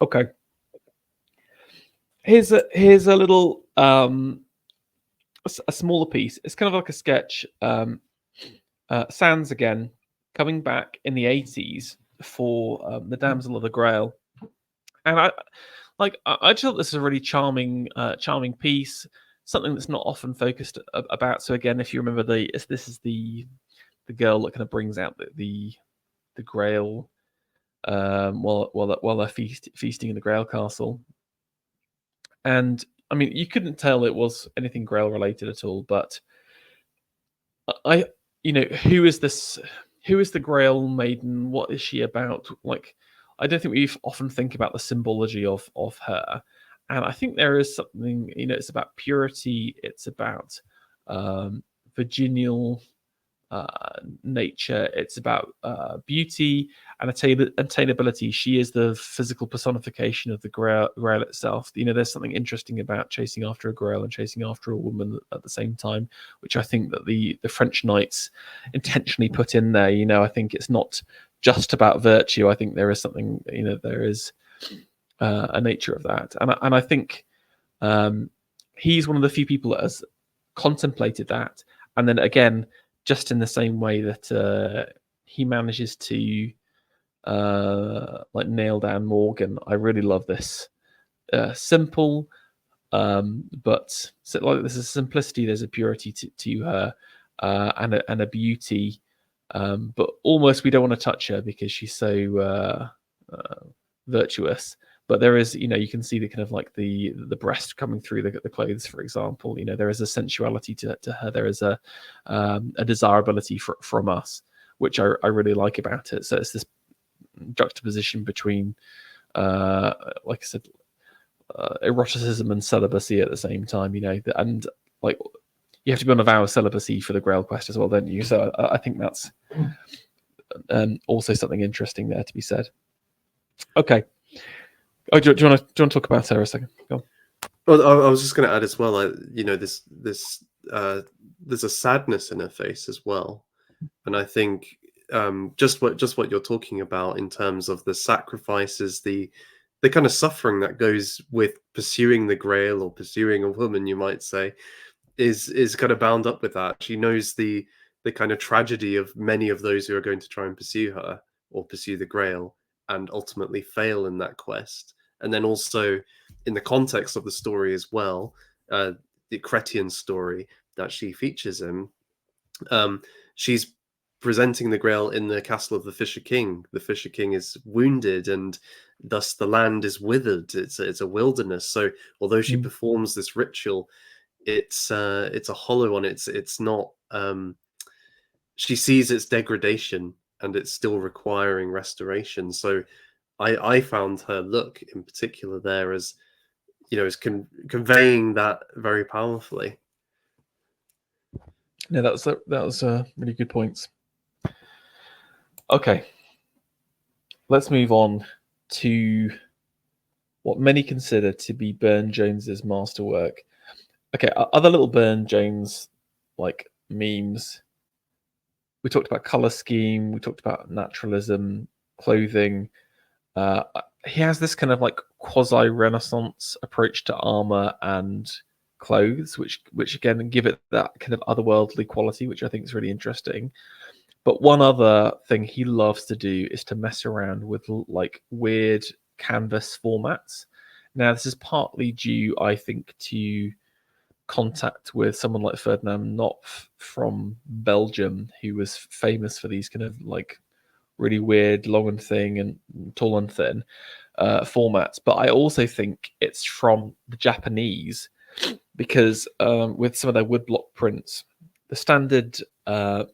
[SPEAKER 2] Okay. Here's a little a smaller piece. It's kind of like a sketch. Sands again, coming back in the 80s for the Damsel of the Grail, and I just thought this is a really charming piece, something that's not often focused about. So again, if you remember, this is the girl that kind of brings out the Grail while they're feasting in the Grail Castle. And I mean, you couldn't tell it was anything Grail related at all, but who is this? Who is the Grail Maiden? What is she about? Like, I don't think we often think about the symbology of her, and I think there is something. It's about purity. It's about virginal nature. It's about beauty and attainability. She is the physical personification of the grail itself. There's something interesting about chasing after a grail and chasing after a woman at the same time, which I think that the French knights intentionally put in there. I think it's not just about virtue. I think there is something, there is a nature of that, and I think he's one of the few people that has contemplated that, and then again, just in the same way that he manages to nail down Morgan. I really love this simple, but there's a simplicity, there's a purity to her, and a beauty, but almost we don't want to touch her because she's so virtuous. But there is, you can see the kind of like the breast coming through the clothes, for example. There is a sensuality to her. There is a desirability from us, which I really like about it. So it's this juxtaposition between, like I said, eroticism and celibacy at the same time. And like you have to be on a vow of celibacy for the Grail quest as well, don't you? So I think that's also something interesting there to be said. Okay. Oh, do you want to talk about her a second? Go on.
[SPEAKER 1] Well, I was just going to add as well. This there's a sadness in her face as well, and I think just what you're talking about in terms of the sacrifices, the kind of suffering that goes with pursuing the Grail or pursuing a woman, you might say, is kind of bound up with that. She knows the kind of tragedy of many of those who are going to try and pursue her or pursue the Grail and ultimately fail in that quest. And then also in the context of the story as well, the Chrétien story that she features in, she's presenting the Grail in the castle of the Fisher King. The Fisher King is wounded, and thus the land is withered. It's a wilderness. So although she performs this ritual, it's a hollow on it. It's not. She sees its degradation, and it's still requiring restoration. So I found her look in particular there as, as conveying that very powerfully.
[SPEAKER 2] No, that was really good points. Okay, let's move on to what many consider to be Burne-Jones's masterwork. Okay, other little Burne-Jones like memes. We talked about color scheme. We talked about naturalism, clothing. He has this kind of like quasi-Renaissance approach to armor and clothes, which again give it that kind of otherworldly quality, which I think is really interesting. But one other thing he loves to do is to mess around with like weird canvas formats. Now, this is partly due, I think, to contact with someone like Ferdinand Knopf from Belgium, who was famous for these kind of like really weird, long and thin and tall and thin formats. But I also think it's from the Japanese, because with some of their woodblock prints, the standard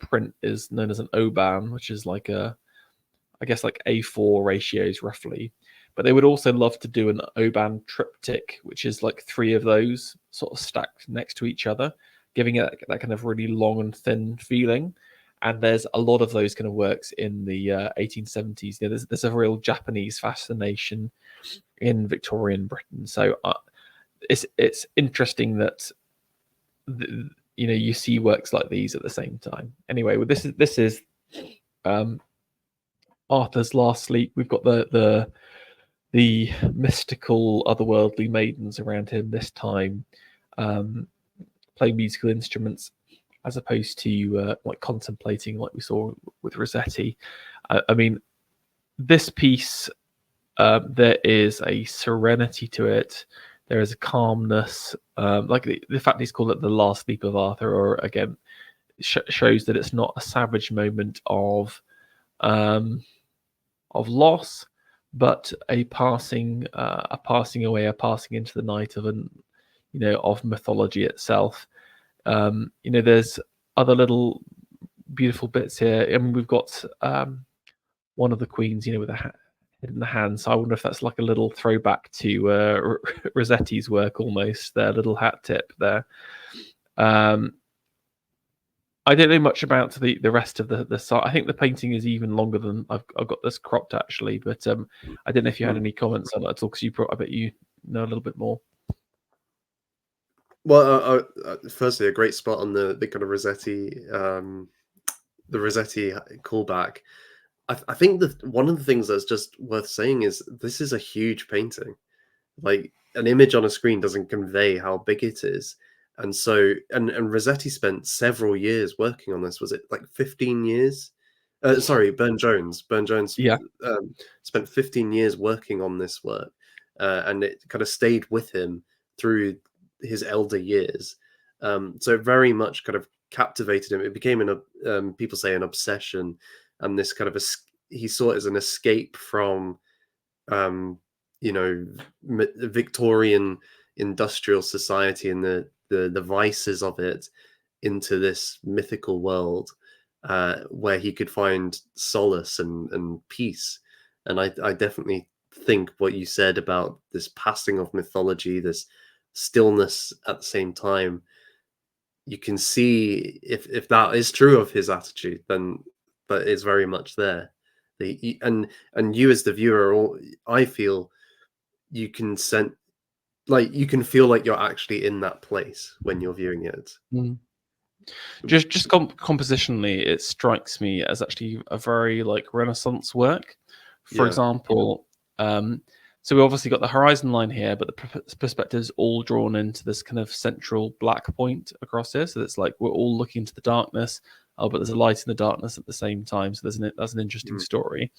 [SPEAKER 2] print is known as an oban, which is like I guess like A4 ratios roughly. But they would also love to do an oban triptych, which is like 3 of those sort of stacked next to each other, giving it that kind of really long and thin feeling. And there's a lot of those kind of works in the 1870s. There's a real Japanese fascination in Victorian Britain. So it's interesting that you see works like these at the same time. Anyway, well, this is Arthur's last sleep. We've got the mystical, otherworldly maidens around him this time, playing musical instruments, as opposed to like contemplating, like we saw with Rossetti. I mean, this piece, there is a serenity to it. There is a calmness, like the fact he's called it the last sleep of Arthur, or again, shows that it's not a savage moment of loss, but a passing away, a passing into the night of mythology itself. There's other little beautiful bits here. I mean, we've got one of the queens, with a head in the hand. So I wonder if that's like a little throwback to Rossetti's work, almost their little hat tip there. I don't know much about the rest of the site. I think the painting is even longer than I've got this cropped actually, but I don't know if you had any comments on that at all, because I bet you know a little bit more.
[SPEAKER 1] Well, firstly, a great spot on the kind of Rossetti, the Rossetti callback. I think that one of the things that's just worth saying is this is a huge painting. Like, an image on a screen doesn't convey how big it is. And so, and Rossetti spent several years working on this. Was it like 15 years? Sorry, Burne-Jones. Burne-Jones
[SPEAKER 2] Yeah.
[SPEAKER 1] spent 15 years working on this work, and it kind of stayed with him through his elder years. So it very much kind of captivated him. It became people say an obsession, and this kind of he saw it as an escape from Victorian industrial society and the vices of it, into this mythical world where he could find solace and peace. And I definitely think what you said about this passing of mythology, this stillness at the same time, you can see if that is true of his attitude, then that is very much there. And you as the viewer, I feel you can you can feel like you're actually in that place when you're viewing it.
[SPEAKER 2] Just compositionally, it strikes me as actually a very like Renaissance work. For example, so we obviously got the horizon line here, but the perspective is all drawn into this kind of central black point across here. So it's like we're all looking into the darkness, but there's a light in the darkness at the same time. So that's an interesting story.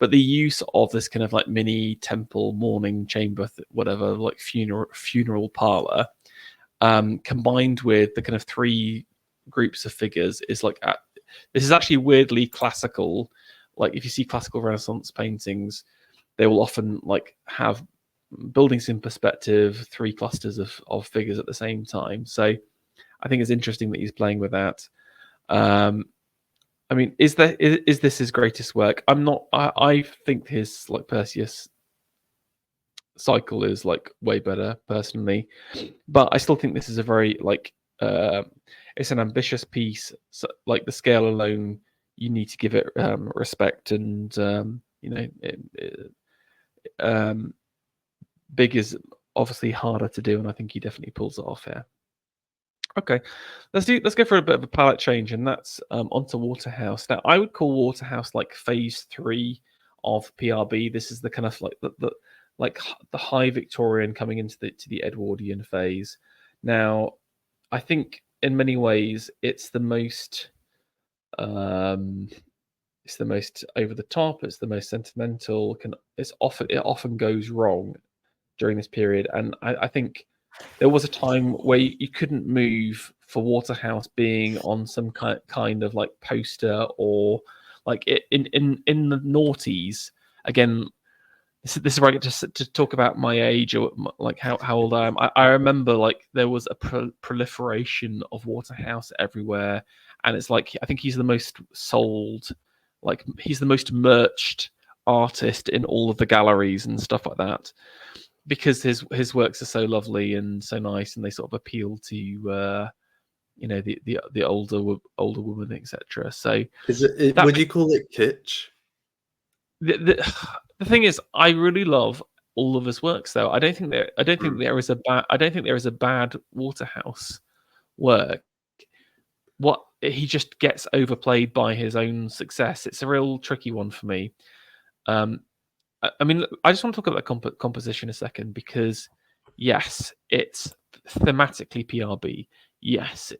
[SPEAKER 2] But the use of this kind of like mini temple, mourning chamber, whatever, like funeral parlor, combined with the kind of 3 groups of figures is like this is actually weirdly classical. Like if you see classical Renaissance paintings, they will often like have buildings in perspective, 3 clusters of figures at the same time. So I think it's interesting that he's playing with that. I I mean, is this his greatest work? I think his like Perseus cycle is like way better personally, but I still think this is a very like it's an ambitious piece. So, like the scale alone, you need to give it respect, and big is obviously harder to do, and I think he definitely pulls it off here. Okay, let's go for a bit of a palette change, and that's onto Waterhouse. Now, I would call Waterhouse like phase 3 of PRB. This is the kind of like the high Victorian coming into the Edwardian phase. Now, I think in many ways it's the most over the top. It's the most sentimental. It often goes wrong during this period, and I think there was a time where you couldn't move for Waterhouse being on some kind of like poster, or like in the noughties. Again, this is where I get to talk about my age, or like how old I am. I remember like there was a proliferation of Waterhouse everywhere, and it's like I think he's the most sold, like he's the most merched artist in all of the galleries and stuff like that, because his works are so lovely and so nice, and they sort of appeal to the older woman, etc. So
[SPEAKER 1] would you call it kitsch?
[SPEAKER 2] The thing is, I really love all of his works, though. I don't think there is a bad Waterhouse work. What he just gets overplayed by his own success. It's a real tricky one for me. I mean, I just want to talk about the composition a second, because yes, it's thematically PRB. Yes,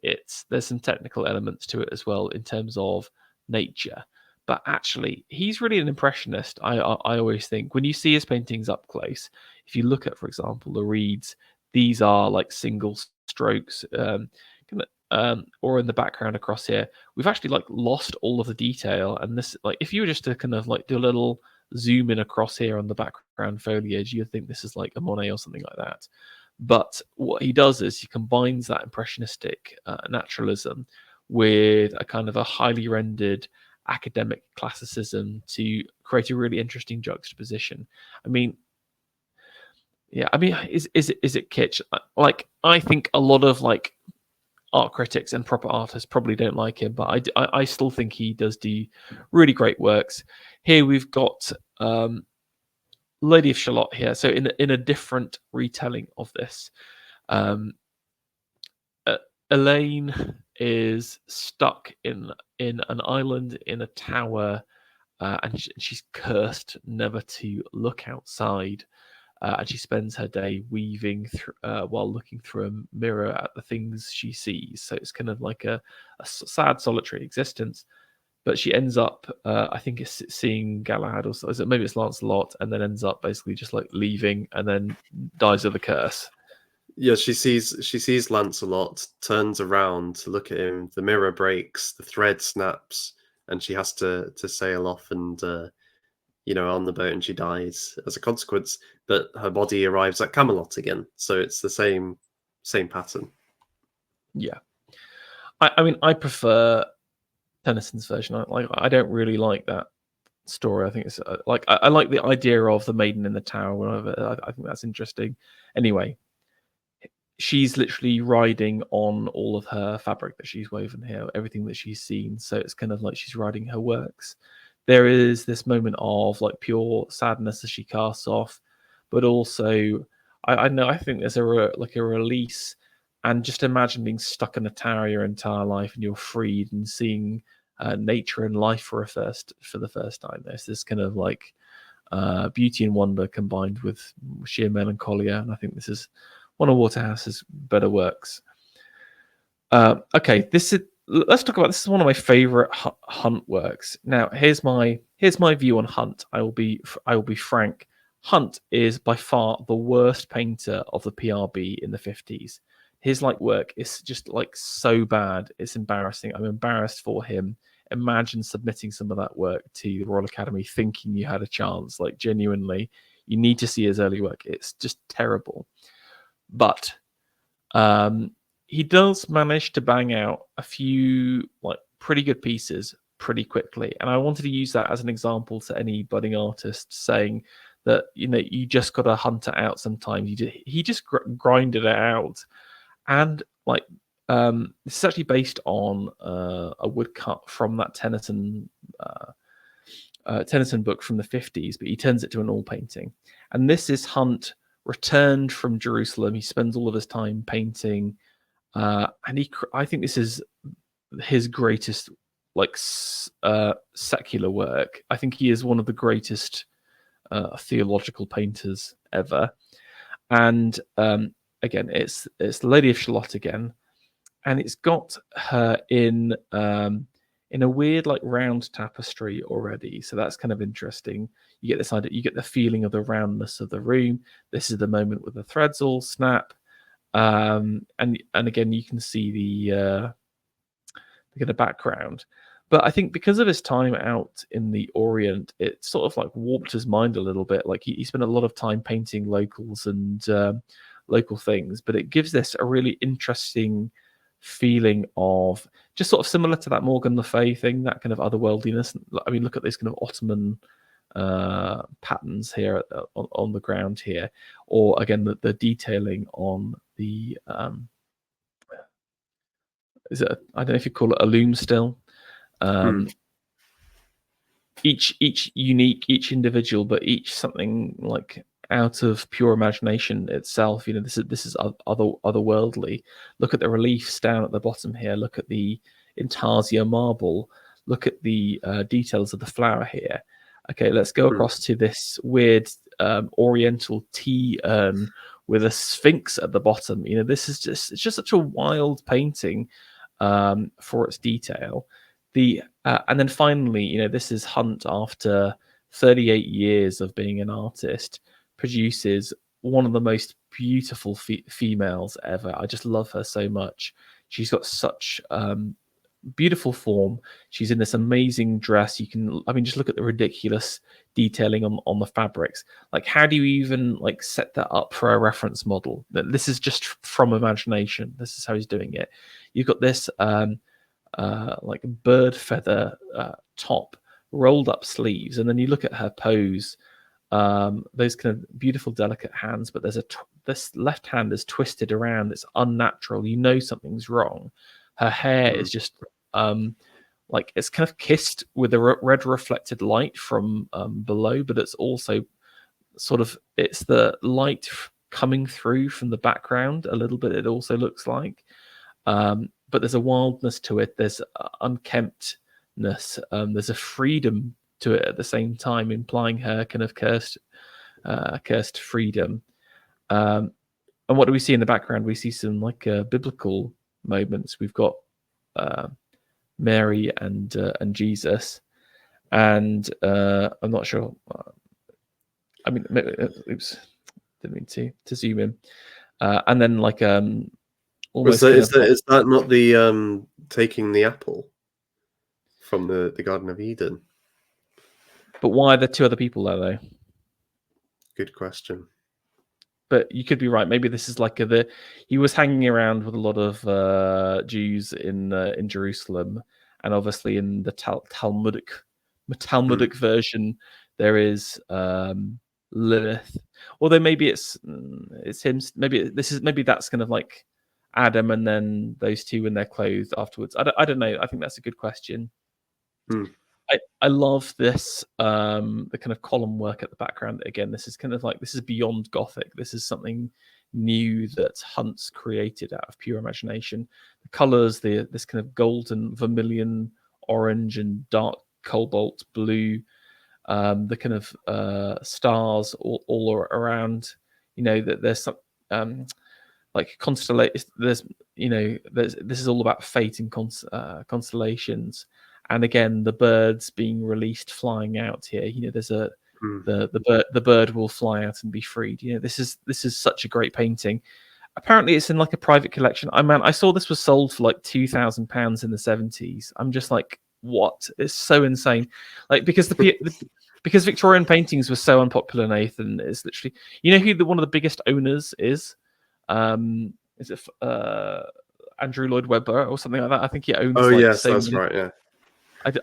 [SPEAKER 2] there's some technical elements to it as well in terms of nature. But actually, he's really an impressionist. I always think when you see his paintings up close, if you look at, for example, the reeds, these are like single strokes, or in the background across here, we've actually like lost all of the detail. And this, like, if you were just to kind of like do a little zoom in across here on the background foliage, you'd think this is like a Monet or something like that. But what he does is he combines that impressionistic naturalism with a kind of a highly rendered academic classicism to create a really interesting juxtaposition. I mean, is it kitsch? Like, I think a lot of like art critics and proper artists probably don't like him, but I still think he does do really great works. Here we've got Lady of Shalott here, so in a different retelling of this. Elaine is stuck in an island in a tower, and she's cursed never to look outside. And she spends her day weaving while looking through a mirror at the things she sees. So it's kind of like a sad, solitary existence. But she ends up, I think, it's seeing Galahad, or maybe it's Lancelot, and then ends up basically just like leaving, and then dies of the curse.
[SPEAKER 1] Yeah, she sees Lancelot, turns around to look at him. The mirror breaks, the thread snaps, and she has to sail off and on the boat, and she dies as a consequence. But her body arrives at Camelot again, so it's the same pattern.
[SPEAKER 2] Yeah, I mean, I prefer Tennyson's version. I don't really like that story. I think it's like I like the idea of the maiden in the tower. Whatever. I think that's interesting. Anyway, she's literally riding on all of her fabric that she's woven here, everything that she's seen. So it's kind of like she's riding her works. There is this moment of like pure sadness as she casts off, but also I think there's a release, and just imagine being stuck in a tower your entire life and you're freed and seeing nature and life for the first time. There's this kind of like beauty and wonder combined with sheer melancholia, and I think this is one of Waterhouse's better works. Okay, let's talk about this. Is one of my favorite Hunt works. Now, here's my view on Hunt. I will be frank. Hunt is by far the worst painter of the PRB in the 50s. His like work is just like so bad, it's embarrassing. I'm embarrassed for him. Imagine submitting some of that work to the Royal Academy thinking you had a chance. Like, genuinely, you need to see his early work. It's just terrible. But he does manage to bang out a few like pretty good pieces. pretty quickly. And I wanted to use that as an example to any budding artist, saying that, you know, you just got to hunt it out sometimes. He just grinded it out. And like, this is actually based on a woodcut from that Tennyson book from the 50s, but he turns it to an oil painting. And this is Hunt returned from Jerusalem. He spends all of his time painting, and I think this is his greatest secular work. I think he is one of the greatest theological painters ever. And again, it's the Lady of Shalott again, and it's got her in a weird like round tapestry already. So that's kind of interesting. You get this idea, you get the feeling of the roundness of the room. This is the moment where the threads all snap. And again, you can see the kind of background. But I think because of his time out in the Orient, it sort of like warped his mind a little bit. Like he spent a lot of time painting locals and local things, but it gives this a really interesting feeling of just sort of similar to that Morgan Le Fay thing, that kind of otherworldliness. I mean, look at this kind of Ottoman patterns here on the ground here, or again the detailing on the I don't know if you call it a loom still. Each unique, each individual, but each something like out of pure imagination itself. You know, this is otherworldly. Look at the reliefs down at the bottom here. Look at the intarsia marble. Look at the details of the flower here. Okay, let's go across to this weird Oriental tea urn with a sphinx at the bottom. You know, this is just such a wild painting for its detail. And then finally, you know, this is Hunt after 38 years of being an artist, produces one of the most beautiful females ever. I just love her so much. She's got such beautiful form. She's in this amazing dress. Just look at the ridiculous detailing on the fabrics. Like, how do you even like set that up for a reference model? This is just from imagination. This is how he's doing it. You've got this like bird feather top, rolled up sleeves, and then you look at her pose. Those kind of beautiful, delicate hands, but this left hand is twisted around. It's unnatural. You know something's wrong. Her hair is just like it's kind of kissed with a red reflected light from below, but it's also sort of it's the light coming through from the background a little bit. It also looks like, but there's a wildness to it. There's unkemptness. There's a freedom to it at the same time, implying her kind of cursed freedom. And what do we see in the background? We see some like biblical moments. We've got Mary and Jesus, and I'm not sure. I mean, oops, didn't mean to zoom in. And then like almost.
[SPEAKER 1] Is that not the taking the apple from the Garden of Eden?
[SPEAKER 2] But why are there two other there though?
[SPEAKER 1] Good question.
[SPEAKER 2] But you could be right. Maybe this is like he was hanging around with a lot of Jews in Jerusalem, and obviously in the Talmudic version there is Lilith. Although maybe it's him. Maybe that's kind of like Adam, and then those two in their clothes afterwards. I don't know. I think that's a good question. I love this the kind of column work at the background. Again, this is kind of like, this is beyond Gothic. This is something new that Hunt's created out of pure imagination. The colors, this kind of golden vermilion orange and dark cobalt blue, the kind of stars all around. You know, that there's some like constellation. This is all about fate and constellations. And again, the birds being released, flying out here. You know, there's the bird will fly out and be freed. You know, this is such a great painting. Apparently, it's in like a private collection. I saw this was sold for like £2,000 in the 70s. I'm just like, what? It's so insane. Like because because Victorian paintings were so unpopular, Nathan, is literally, you know who one of the biggest owners is? Is it Andrew Lloyd Webber or something like that? I think he owns.
[SPEAKER 1] Oh yes, that's right. Yeah.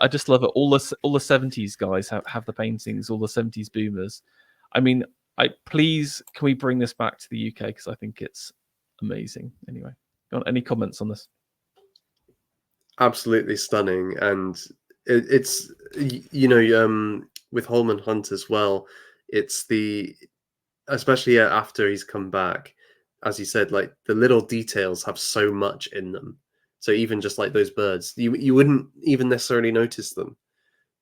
[SPEAKER 2] I just love it. All the 70s guys have the paintings, all the 70s boomers. I mean, please, can we bring this back to the UK? Because I think it's amazing. Anyway, any comments on this?
[SPEAKER 1] Absolutely stunning, and it's with Holman Hunt as well. It's especially after he's come back, as you said, like the little details have so much in them. So even just like those birds, you wouldn't even necessarily notice them,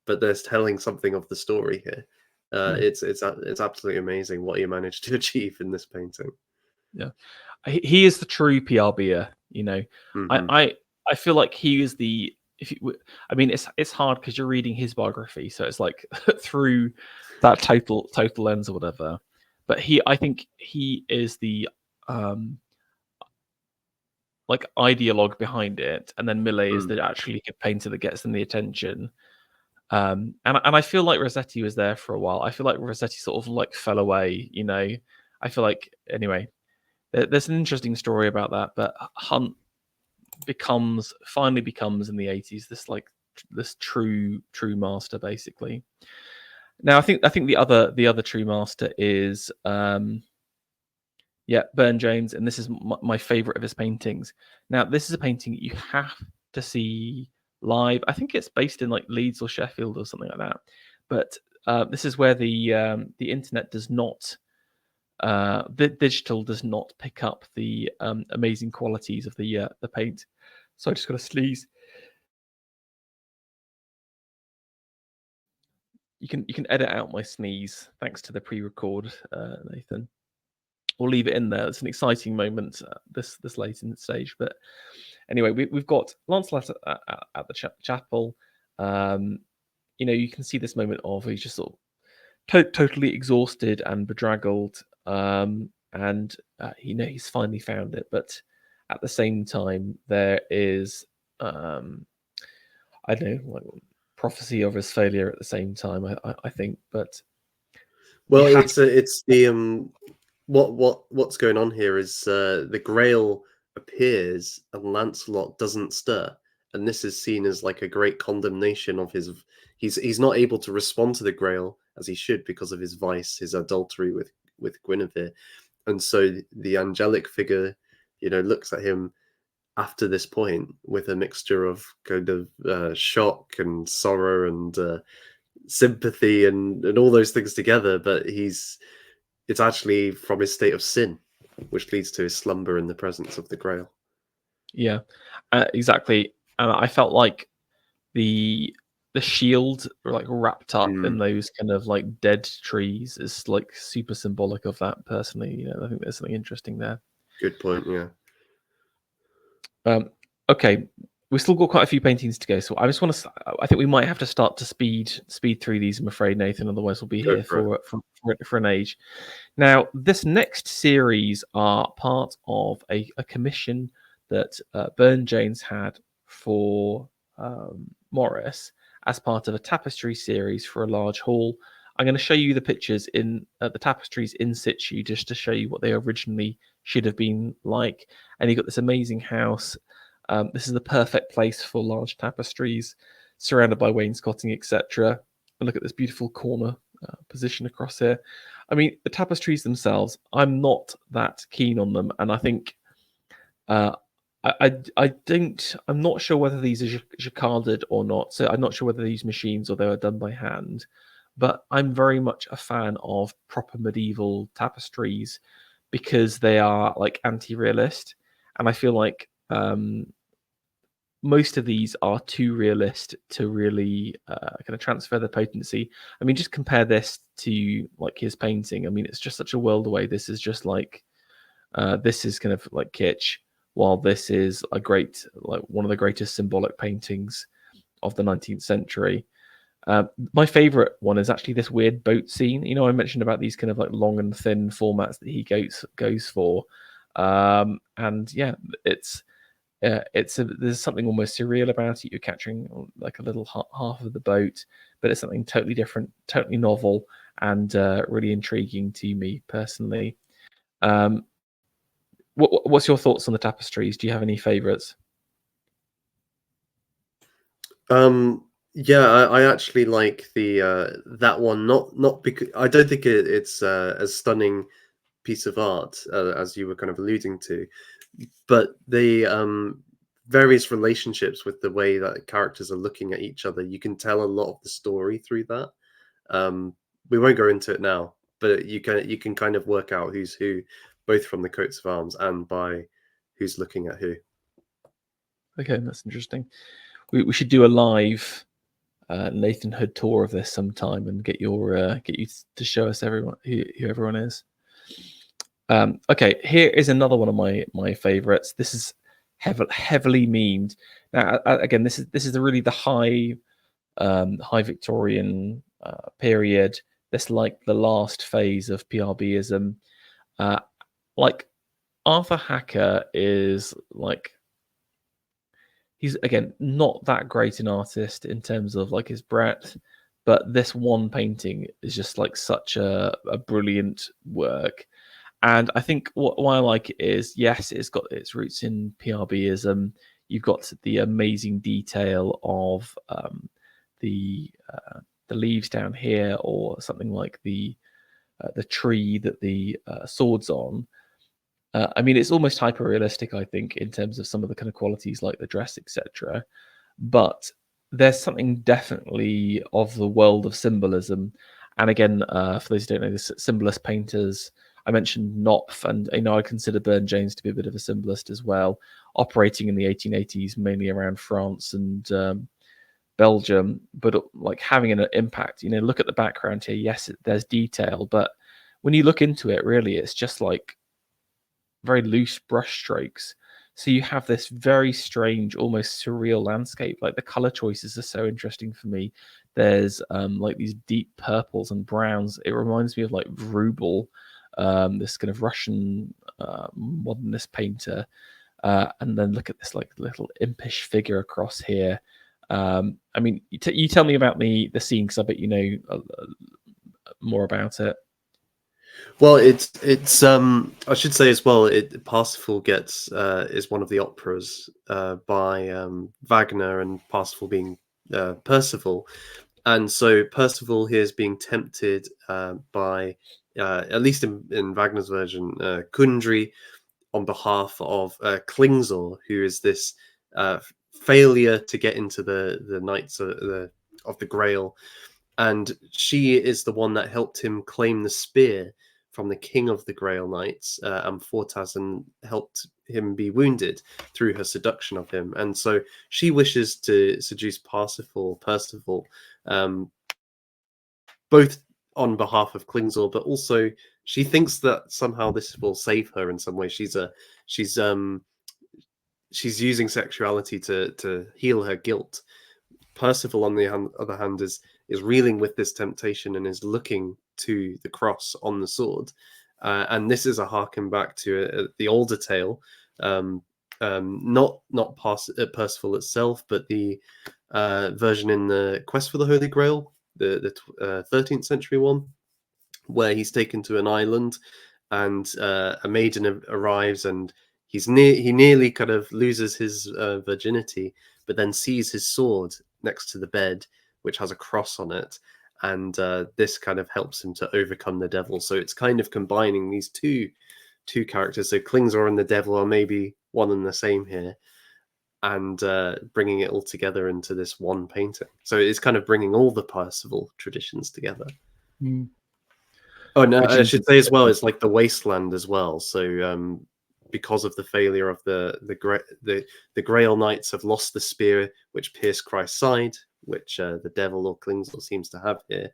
[SPEAKER 1] but they're telling something of the story here. It's absolutely amazing what he managed to achieve in this painting.
[SPEAKER 2] Yeah, he is the true PRBer. I feel like he is the. I mean, it's hard because you're reading his biography, so it's like through that total lens or whatever. But I think he is the like ideologue behind it, and then Millet is the actually good painter that gets them the attention. And I feel like Rossetti was there for a while. I feel like Rossetti sort of like fell away. I feel like anyway. There's an interesting story about that, but Hunt finally becomes in the 80s this true master basically. Now I think the other true master is Burne-Jones, and this is my favorite of his paintings. Now this is a painting you have to see live. I think it's based in like Leeds or Sheffield or something like that. But this is where the internet does not. The digital does not pick up the amazing qualities of the paint. So I just got to sneeze. You can edit out my sneeze thanks to the pre-record, Nathan. We'll leave it in there. It's an exciting moment this late in the stage. But anyway, we've got Lancelot at the chapel. You can see this moment of he's just sort of totally exhausted and bedraggled. And he's finally found it, but at the same time there is I don't know, like prophecy of his failure at the same time. I think, but
[SPEAKER 1] well, it's the what's going on here is the Grail appears and Lancelot doesn't stir, and this is seen as like a great condemnation of his. He's not able to respond to the Grail as he should because of his vice, his adultery with Guinevere. And so the angelic figure, looks at him after this point with a mixture of kind of shock and sorrow and sympathy and all those things together. But it's actually from his state of sin, which leads to his slumber in the presence of the Grail.
[SPEAKER 2] Yeah, exactly. And I felt like the shield like wrapped up in those kind of like dead trees is like super symbolic of that. Personally, I think there's something interesting there.
[SPEAKER 1] Good point. Yeah.
[SPEAKER 2] Okay, we've still got quite a few paintings to go, so I just want to. I think we might have to start to speed through these. I'm afraid, Nathan. Otherwise, we'll be here for an age. Now, this next series are part of a commission that Burne-Jones had for Morris as part of a tapestry series for a large hall. I'm going to show you the pictures in the tapestries in situ just to show you what they originally should have been like. And you've got this amazing house. This is the perfect place for large tapestries, surrounded by wainscoting, etc. And look at this beautiful corner position across here. I mean, the tapestries themselves, I'm not that keen on them, and I think I'm not sure whether these are jacquarded or not. So I'm not sure whether these machines or they were done by hand. But I'm very much a fan of proper medieval tapestries because they are like anti-realist, and I feel like most of these are too realist to really kind of transfer the potency. I mean, just compare this to like his painting. I mean, it's just such a world away. This is just like this is kind of like kitsch, while this is a great, like one of the greatest symbolic paintings of the 19th century. My favorite one is actually this weird boat scene. I mentioned about these kind of like long and thin formats that he goes for, and yeah, there's something almost surreal about it. You're capturing like a little half of the boat, but it's something totally different, totally novel, and really intriguing to me personally. What's your thoughts on the tapestries? Do you have any favorites?
[SPEAKER 1] Yeah, I actually like the that one. Not because I don't think it's a stunning piece of art as you were kind of alluding to, but the various relationships with the way that characters are looking at each other, you can tell a lot of the story through that. We won't go into it now, but you can kind of work out who's who, both from the coats of arms and by who's looking at who.
[SPEAKER 2] Okay, that's interesting. We should do a live Nathan Hood tour of this sometime and get you to show us everyone who everyone is. Okay, here is another one of my favorites. This is heavily memed. Now, again, this is really the high Victorian period. This like the last phase of PRBism. Like Arthur Hacker is like he's again not that great an artist in terms of like his breadth, but this one painting is just like such a brilliant work. And I think why I like it is, yes, it's got its roots in PRBism. You've got the amazing detail of the leaves down here, or something like the tree that the sword's on. I mean, it's almost hyper realistic, I think, in terms of some of the kind of qualities like the dress, etc. But there's something definitely of the world of symbolism. And again, for those who don't know, the symbolist painters, I mentioned Knopf, and I consider Burne-Jones to be a bit of a symbolist as well, operating in the 1880s, mainly around France and Belgium, but like having an impact. Look at the background here. Yes, there's detail, but when you look into it, really, it's just like very loose brush strokes. So you have this very strange, almost surreal landscape. Like the color choices are so interesting for me. There's like these deep purples and browns. It reminds me of like Vrubel, this kind of Russian modernist painter. And then look at this like little impish figure across here. I mean, you tell me about the scene, because I bet you know more about it.
[SPEAKER 1] Well, it's I should say as well, Parsifal gets is one of the operas by Wagner, and Parsifal being Percival, and so Percival here is being tempted by at least in Wagner's version, Kundry on behalf of Klingsor, who is this failure to get into the Knights of the Grail, and she is the one that helped him claim the spear from the king of the Grail Knights, Amfortas, and helped him be wounded through her seduction of him. And so she wishes to seduce Percival, both on behalf of Klingsor, but also she thinks that somehow this will save her in some way. She's using sexuality to heal her guilt. Percival, on the other hand, is reeling with this temptation and is looking to the cross on the sword. And this is a harken back to the older tale, not Percival itself, but the version in the Quest for the Holy Grail, the 13th century one, where he's taken to an island, and a maiden arrives, and he nearly kind of loses his virginity, but then sees his sword next to the bed, which has a cross on it, and this kind of helps him to overcome the devil. So it's kind of combining these two characters. So Klingsor and the devil are maybe one and the same here, and bringing it all together into this one painting. So it's kind of bringing all the Percival traditions together.
[SPEAKER 2] Mm.
[SPEAKER 1] Oh no,
[SPEAKER 2] Which
[SPEAKER 1] I
[SPEAKER 2] is
[SPEAKER 1] should say as well, it's like the wasteland as well. So because of the failure of the Grail Knights have lost the spear which pierced Christ's side, which the devil or Klingsor seems to have here.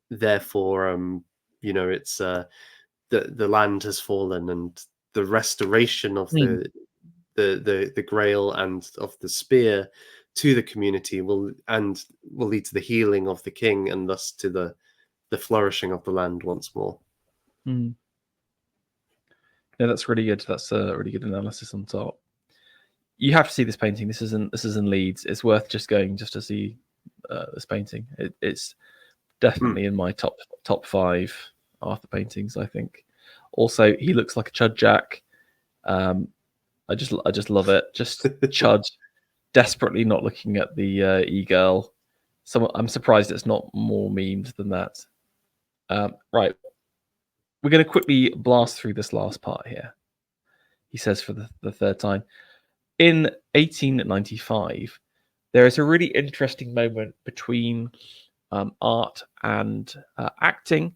[SPEAKER 1] Therefore, it's the land has fallen, and the restoration of the Grail and of the spear to the community will lead to the healing of the king, and thus to the flourishing of the land once more.
[SPEAKER 2] Mm. Yeah, that's really good. That's a really good analysis on top. You have to see this painting. This is in Leeds. It's worth just going just to see this painting. It's definitely in my top 5 Arthur paintings, I think. Also, he looks like a Chud Jack. I just love it. Just Chud desperately not looking at the e-girl. I'm surprised it's not more memed than that. Right. We're going to quickly blast through this last part here. He says for the third time. In 1895, there is a really interesting moment between art and acting,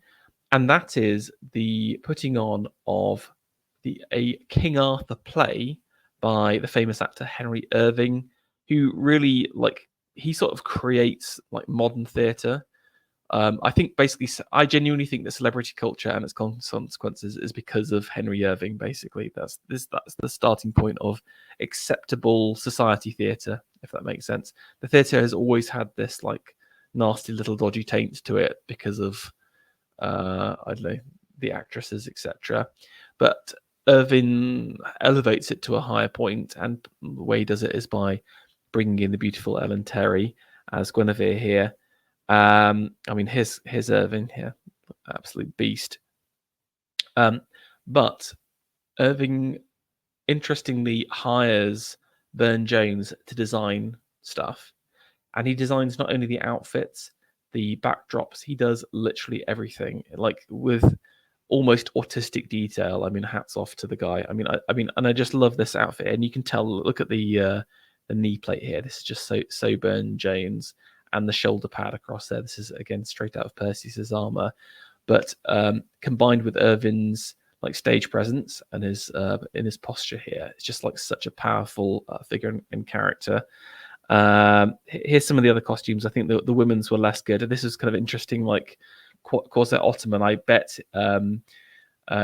[SPEAKER 2] and that is the putting on of a King Arthur play by the famous actor Henry Irving, who really he sort of creates like modern theatre. I think basically, I genuinely think that celebrity culture and its consequences is because of Henry Irving. Basically, that's the starting point of acceptable society theatre, if that makes sense. The theatre has always had this like nasty little dodgy taint to it because of I don't know, the actresses, etc. But Irving elevates it to a higher point, and the way he does it is by bringing in the beautiful Ellen Terry as Guinevere here. I mean, here's Irving here, absolute beast. But Irving, interestingly, hires Burne-Jones to design stuff, and he designs not only the outfits, the backdrops. He does literally everything, like with almost autistic detail. I mean, hats off to the guy. I mean, and I just love this outfit, and you can tell. Look at the knee plate here. This is just so Burne-Jones. And the shoulder pad across there. This is again straight out of Perseus's armor, but combined with Irving's like stage presence and his in his posture here, it's just like such a powerful figure and character. Here's some of the other costumes. I think the women's were less good. This is kind of interesting, like Corset Ottoman. I bet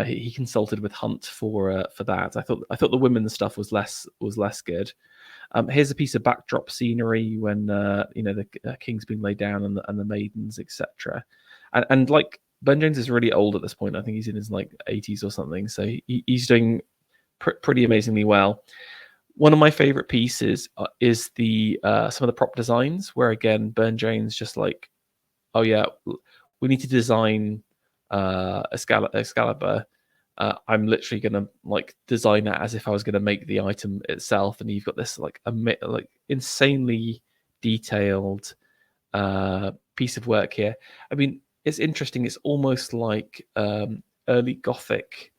[SPEAKER 2] he consulted with Hunt for that. I thought the women's stuff was less good. Here's a piece of backdrop scenery when the king's been laid down and the maidens, etc. And like Burne-Jones is really old at this point. I think he's in his like 80s or something. So he's doing pretty amazingly well. One of my favorite pieces is the some of the prop designs, where again Burne-Jones just like, oh yeah, we need to design Excalibur. I'm literally gonna like design that as if I was gonna make the item itself, and you've got this like insanely detailed piece of work here. I mean, it's interesting. It's almost like early Gothic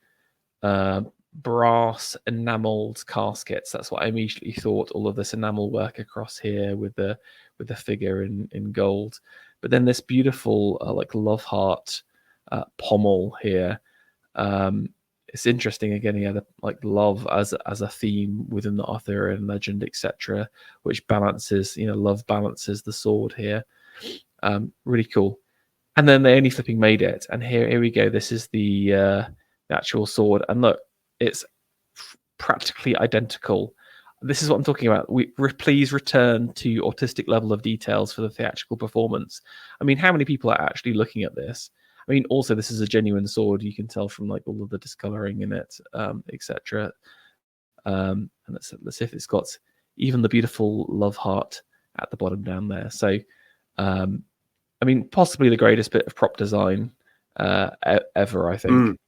[SPEAKER 2] brass enameled caskets. That's what I immediately thought. All of this enamel work across here with the figure in gold, but then this beautiful like love heart pommel here. It's interesting again. He had like love as a theme within the Arthurian legend, etc., which balances, love balances the sword here. Really cool. And then they only flipping made it, and here we go. This is the actual sword, and look, it's practically identical. This is what I'm talking about. Please return to autistic level of details for the theatrical performance. I mean, how many people are actually looking at this? I mean, also, this is a genuine sword. You can tell from like all of the discoloring in it, etc. And let's see if it's got even the beautiful love heart at the bottom down there. So, I mean, possibly the greatest bit of prop design ever, I think.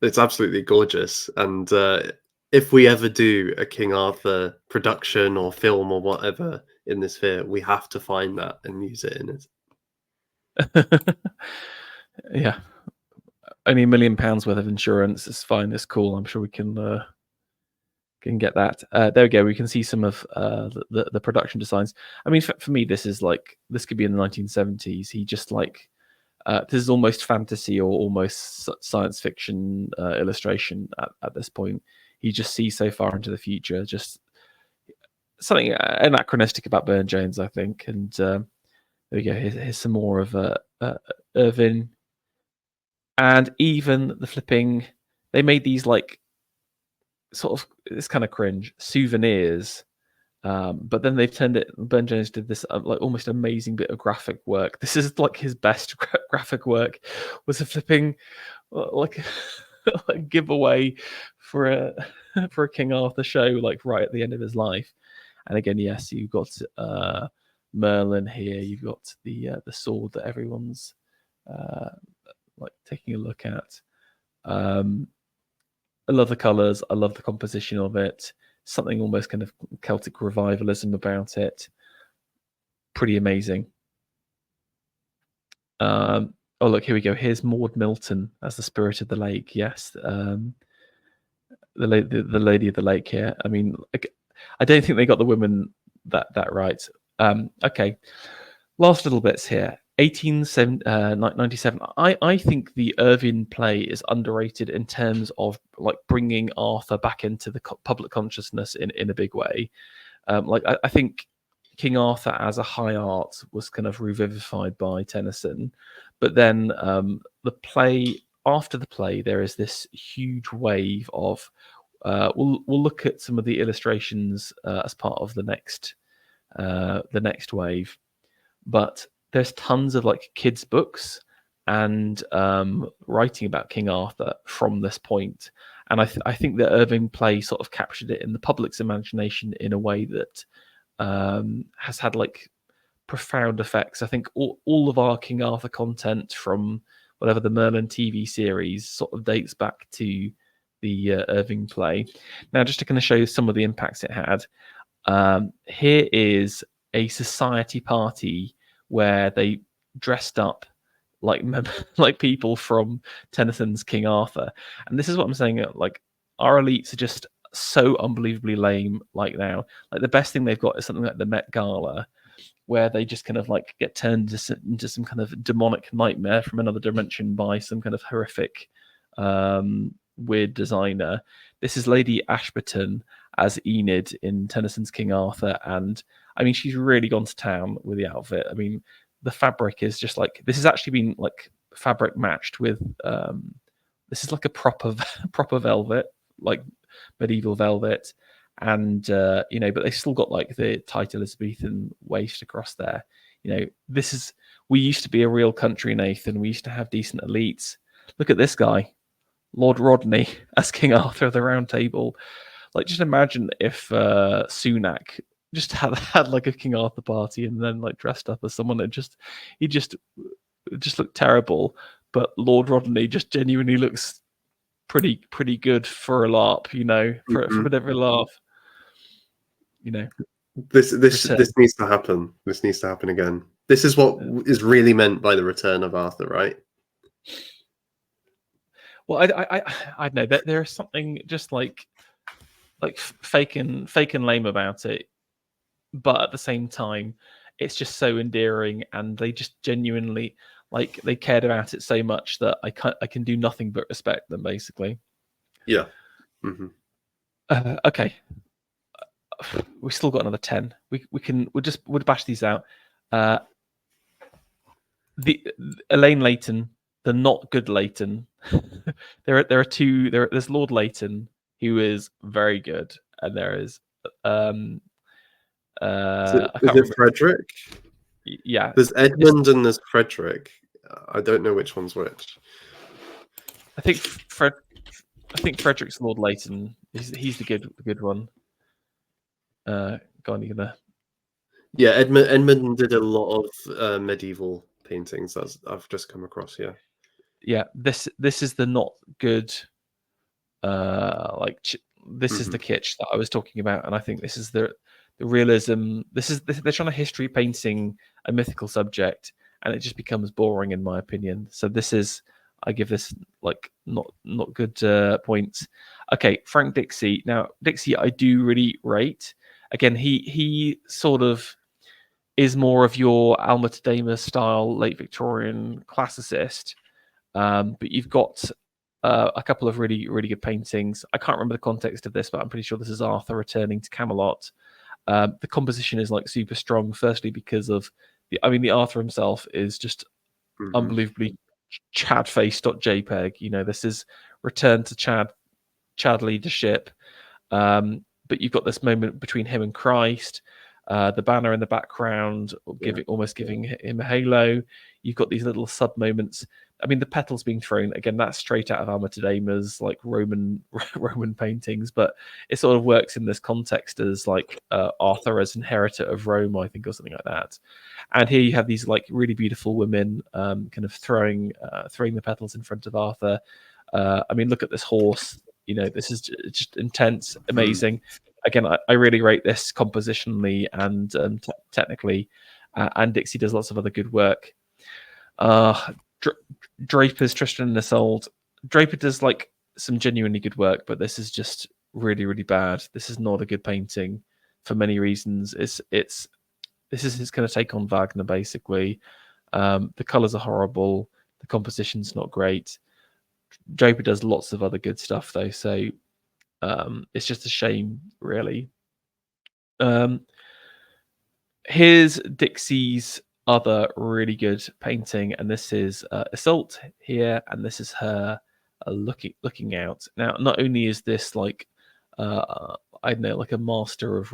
[SPEAKER 1] It's absolutely gorgeous. And if we ever do a King Arthur production or film or whatever in this sphere, we have to find that and use it in it.
[SPEAKER 2] Yeah, only £1 million worth of insurance. It's fine. It's cool. I'm sure we can get that. There we go. We can see some of the production designs. I mean, for me, this could be in the 1970s. He just like this is almost fantasy or almost science fiction illustration at this point. He just sees so far into the future. Just something anachronistic about Burne-Jones, I think. And there we go. Here's some more of Irving. And even the flipping, they made these like sort of, it's kind of cringe, souvenirs. But then they've turned it, Burne-Jones did this like almost amazing bit of graphic work. This is like his best graphic work, was a flipping like a giveaway for a King Arthur show, like right at the end of his life. And again, yes, you've got Merlin here. You've got the sword that everyone's like taking a look at. I love the colors. I love the composition of it. Something almost kind of Celtic revivalism about it. pretty amazing. Oh look, here we go. Here's Maud Milton as the spirit of the lake. Yes, the lady of the lake here. I mean, I don't think they got the women that right. Okay, last little bits here. 1897. I think the Irving play is underrated in terms of like bringing Arthur back into the public consciousness in a big way. I think King Arthur as a high art was kind of revivified by Tennyson, but then the play, after the play, there is this huge wave of we'll look at some of the illustrations as part of the next wave, but there's tons of like kids books and writing about King Arthur from this point, and I think the Irving play sort of captured it in the public's imagination in a way that has had like profound effects. I think all of our King Arthur content from whatever the Merlin TV series sort of dates back to the Irving play. Now, just to kind of show you some of the impacts it had, here is a society party where they dressed up like like people from Tennyson's King Arthur, and this is what I'm saying. Like, our elites are just so unbelievably lame. Like now, like the best thing they've got is something like the Met Gala, where they just kind of like get turned into some kind of demonic nightmare from another dimension by some kind of horrific, weird designer. This is Lady Ashburton as Enid in Tennyson's King Arthur, and I mean, she's really gone to town with the outfit. I mean, the fabric is just like, this has actually been like fabric matched with this is like a proper velvet, like medieval velvet, and but they still got like the tight Elizabethan waist across there. We used to be a real country, Nathan. We used to have decent elites. Look at this guy, Lord Rodney as King Arthur of the Round Table. Like, just imagine if Sunak just had like a King Arthur party and then like dressed up as someone that he just looked terrible, but Lord Rodney just genuinely looks pretty good for a LARP, for a bit of a laugh.
[SPEAKER 1] This needs to happen. This needs to happen again. This is what is really meant by the return of Arthur, right?
[SPEAKER 2] Well, I know that there is something just like fake and lame about it, but at the same time, it's just so endearing, and they just genuinely like they cared about it so much that I can do nothing but respect them, basically.
[SPEAKER 1] Yeah. Mm-hmm.
[SPEAKER 2] Okay. We still got another 10. We'll bash these out. The Elaine Leighton, the not good Leighton. there are two. There's Lord Leighton, who is very good, and there is
[SPEAKER 1] is it Frederick?
[SPEAKER 2] Yeah.
[SPEAKER 1] There's Edmund and there's Frederick. I don't know which one's which.
[SPEAKER 2] I think Frederick's Lord Leighton. He's the good one. Go on, you're gonna.
[SPEAKER 1] Yeah, Edmund did a lot of medieval paintings that I've just come across here.
[SPEAKER 2] Yeah, this is the not good. This is the kitsch that I was talking about, and I think this is the realism. They're trying to history painting a mythical subject, and it just becomes boring, in my opinion. So I give this like not good points. Okay, Frank Dixie. Now Dixie, I do really rate. Again, he sort of is more of your Alma Tadema style late Victorian classicist, but you've got a couple of really good paintings. I can't remember the context of this, but I'm pretty sure this is Arthur returning to Camelot. The composition is like super strong. Firstly, because of the Arthur himself is just unbelievably chadface.jpg. This is return to Chad leadership. But you've got this moment between him and Christ, the banner in the background, almost giving him a halo. You've got these little sub moments. I mean, the petals being thrown again. That's straight out of Alma Tadema's like Roman paintings, but it sort of works in this context as like Arthur as inheritor of Rome, I think, or something like that. And here you have these like really beautiful women, kind of throwing the petals in front of Arthur. I mean, look at this horse. This is just intense, amazing. Again, I really rate this compositionally and technically. and Dixie does lots of other good work. Draper's Tristan and Isolde. Draper does like some genuinely good work, but this is just really, really bad. This is not a good painting for many reasons. This is his kind of take on Wagner, basically. The colors are horrible. The composition's not great. Draper does lots of other good stuff though, so it's just a shame, really. Here's Dixie's other really good painting, and this is Isolde here, and this is her looking out. Now, not only is this like I don't know, like a master of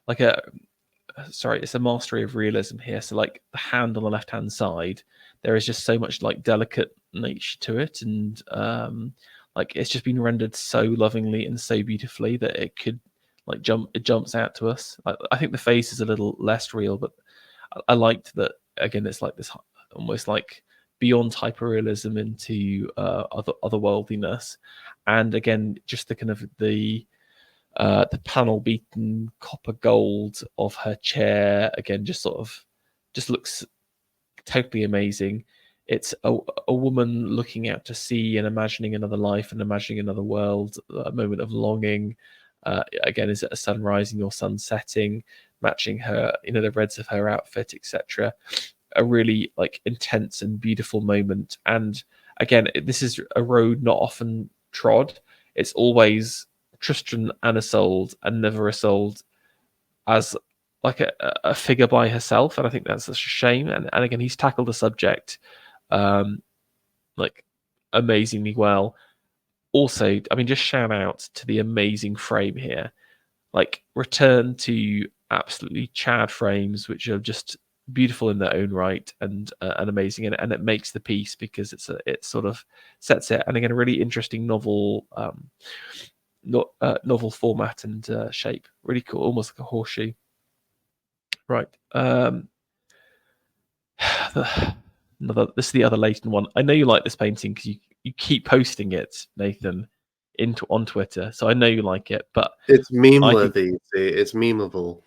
[SPEAKER 2] like a it's a mastery of realism here. So like the hand on the left hand side, there is just so much like delicate nature to it, and like it's just been rendered so lovingly and so beautifully that it could like jumps out to us. I think the face is a little less real, but I liked that again. It's like this almost like beyond hyperrealism into otherworldliness, and again just the kind of the panel beaten copper gold of her chair again just looks totally amazing. It's a woman looking out to sea and imagining another life and imagining another world, a moment of longing. Again, is it a sun rising or sun setting, matching her, the reds of her outfit, etc. A really like intense and beautiful moment. And again, this is a road not often trod. It's always Tristan and Isolde, and never Isolde as like a figure by herself. And I think that's such a shame. And again, he's tackled the subject like amazingly well. Also, I mean, just shout out to the amazing frame here. Like, return to absolutely Chad frames, which are just beautiful in their own right and amazing, and it makes the piece because it sort of sets it. And again, a really interesting novel format and shape. Really cool, almost like a horseshoe. Right. This is the other Leighton one. I know you like this painting because you keep posting it, Nathan, on Twitter. So I know you like it, but
[SPEAKER 1] it's meme worthy. It's memeable.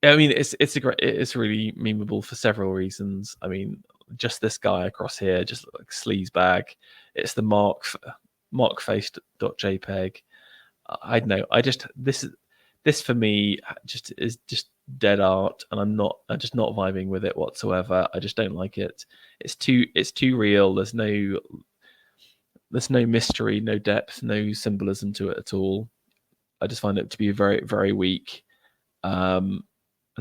[SPEAKER 2] I mean, it's really memeable for several reasons. I mean, just this guy across here, just like sleaze bag. It's the markface.jpg. I don't know. This for me is just dead art, and I'm just not vibing with it whatsoever. I just don't like it. It's too real. There's no mystery, no depth, no symbolism to it at all. I just find it to be very, very weak. And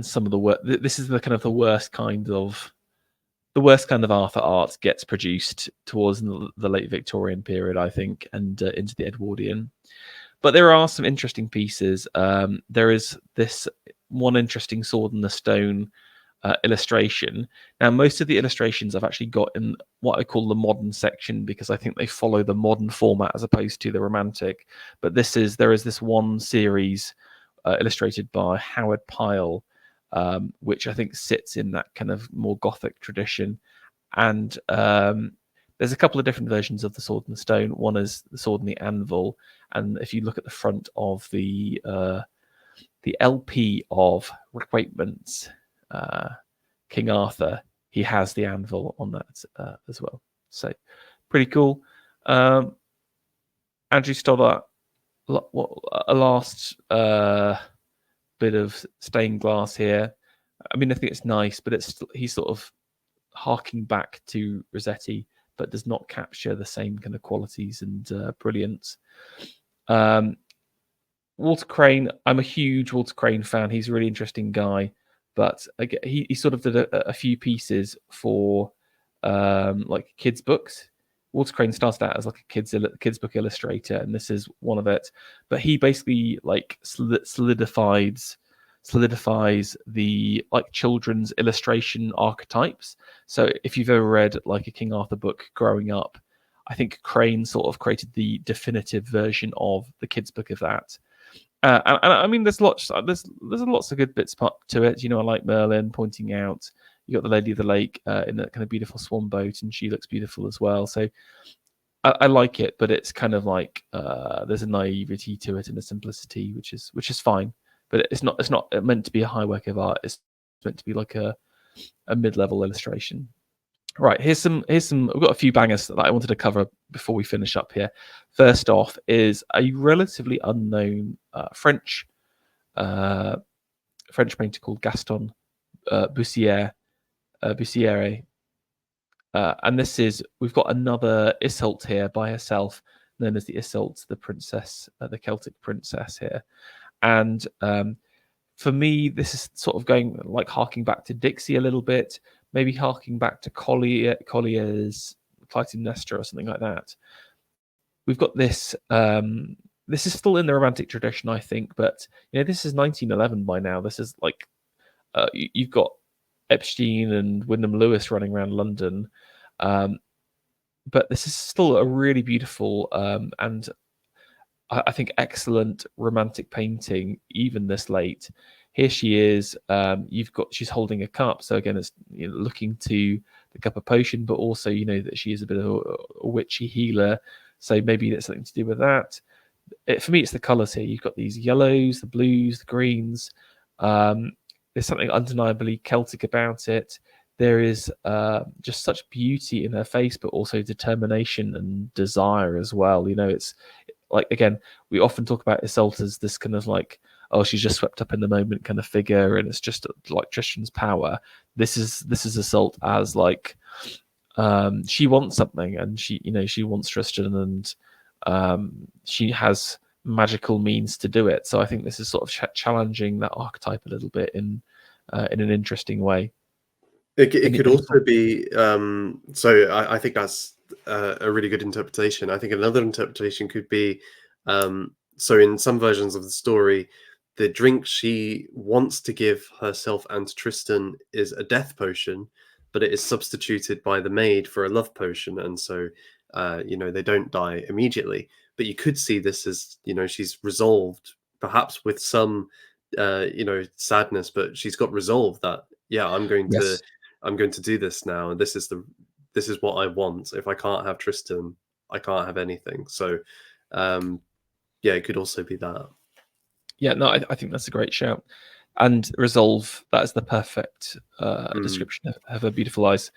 [SPEAKER 2] some of the work. This is the kind of the worst kind of Arthur art gets produced towards the late Victorian period, I think, and into the Edwardian. But there are some interesting pieces. There is this one interesting sword in the stone illustration. Now, most of the illustrations I've actually got in what I call the modern section because I think they follow the modern format as opposed to the romantic. But there is this one series illustrated by Howard Pyle, which I think sits in that kind of more Gothic tradition. And there's a couple of different versions of the sword and the stone. One is the sword and the anvil, and if you look at the front of the LP of Requatements, King Arthur, he has the anvil on that as well. So pretty cool. Andrew Stoddart, a last bit of stained glass here. I mean, I think it's nice, but he's sort of harking back to Rossetti, but does not capture the same kind of qualities and brilliance. Walter Crane, I'm a huge Walter Crane fan. He's a really interesting guy, but again, he sort of did a few pieces for like kids' books. Walter Crane started out as like a kids book illustrator, and this is one of it. But he basically like solidifies the like children's illustration archetypes. So if you've ever read like a King Arthur book growing up, I think Crane sort of created the definitive version of the kids' book of that. And I mean, there's lots of good bits to it. I like Merlin pointing out. You got the Lady of the Lake in that kind of beautiful swan boat, and she looks beautiful as well. So I like it, but it's kind of like there's a naivety to it and a simplicity, which is fine. But it's not meant to be a high work of art. It's meant to be like a mid-level illustration. Right, here's some. We've got a few bangers that I wanted to cover before we finish up here. First off is a relatively unknown French painter called Gaston Bussière. And this is, we've got another Iseult here by herself, known as the Iseult, the princess, the Celtic princess here. And for me, this is sort of going like harking back to Dixie a little bit, maybe harking back to Collier's Clytemnestra or something like that. We've got this. This is still in the Romantic tradition, I think, but this is 1911 by now. This is like you've got Epstein and Wyndham Lewis running around London, but this is still a really beautiful and I think excellent romantic painting, even this late. Here she is. She's holding a cup, so again, it's looking to the cup of potion, but also that she is a bit of a witchy healer, so maybe there's something to do with that. For me, it's the colors here. You've got these yellows, the blues, the greens. There's something undeniably Celtic about it. There is just such beauty in her face, but also determination and desire as well. It's like, again, we often talk about Iseult as this kind of like, oh, she's just swept up in the moment kind of figure, and it's just like Tristan's power. This is Iseult as like she wants something, and she wants Tristan, and she has magical means to do it. So I think this is sort of challenging that archetype a little bit in an interesting way.
[SPEAKER 1] It could also be so I think that's a really good interpretation. I think another interpretation could be so in some versions of the story, the drink she wants to give herself and to Tristan is a death potion, but it is substituted by the maid for a love potion, and so they don't die immediately. But you could see this as she's resolved, perhaps with some sadness, but she's got resolve that I'm going to do this now, and this is what I want. If I can't have Tristan, I can't have anything. So it could also be that.
[SPEAKER 2] Yeah, no, I think that's a great shout. And resolve, that is the perfect description of her beautiful eyes.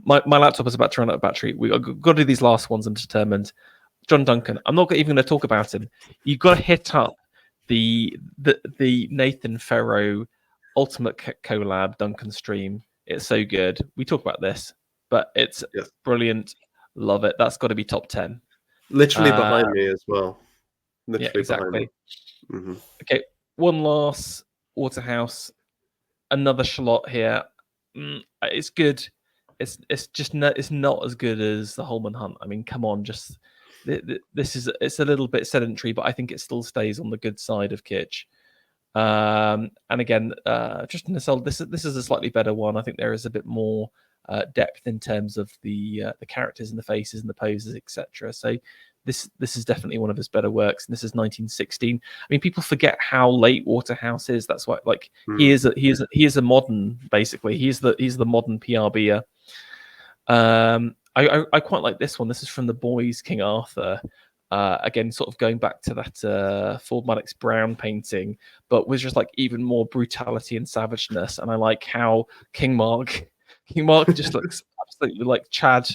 [SPEAKER 2] My laptop is about to run out of battery. We've got to do these last ones. I'm determined. John Duncan, I'm not even going to talk about him. You've got to hit up the Nathan Ferro Ultimate Collab Duncan stream. It's so good. We talk about this, but it's brilliant. Love it. That's got to be top 10.
[SPEAKER 1] Literally behind me as well.
[SPEAKER 2] Literally exactly.
[SPEAKER 1] Mm-hmm.
[SPEAKER 2] Okay, one last Waterhouse. Another Charlotte here. It's good. It's not as good as the Holman Hunt. I mean, come on, it's a little bit sedentary, but I think it still stays on the good side of kitsch. And again, Tristan Iseult, this is a slightly better one. I think there is a bit more depth in terms of the characters and the faces and the poses, etc. So this is definitely one of his better works. And this is 1916. I mean, people forget how late Waterhouse is. That's why, like, he is a modern, basically. He's the modern PRB. I quite like this one. This is from The Boys, King Arthur. Again, sort of going back to that Ford Madox Brown painting, but with just like even more brutality and savageness. And I like how King Mark just looks absolutely like Chad,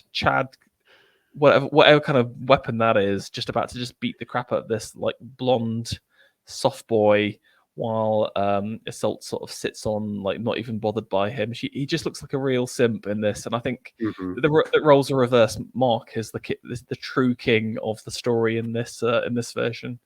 [SPEAKER 2] whatever kind of weapon that is, just about to just beat the crap out of this like blonde soft boy, while Iseult sort of sits on, like, not even bothered by him. He just looks like a real simp in this, and I think the roles are reversed. Mark is the true king of the story in this version.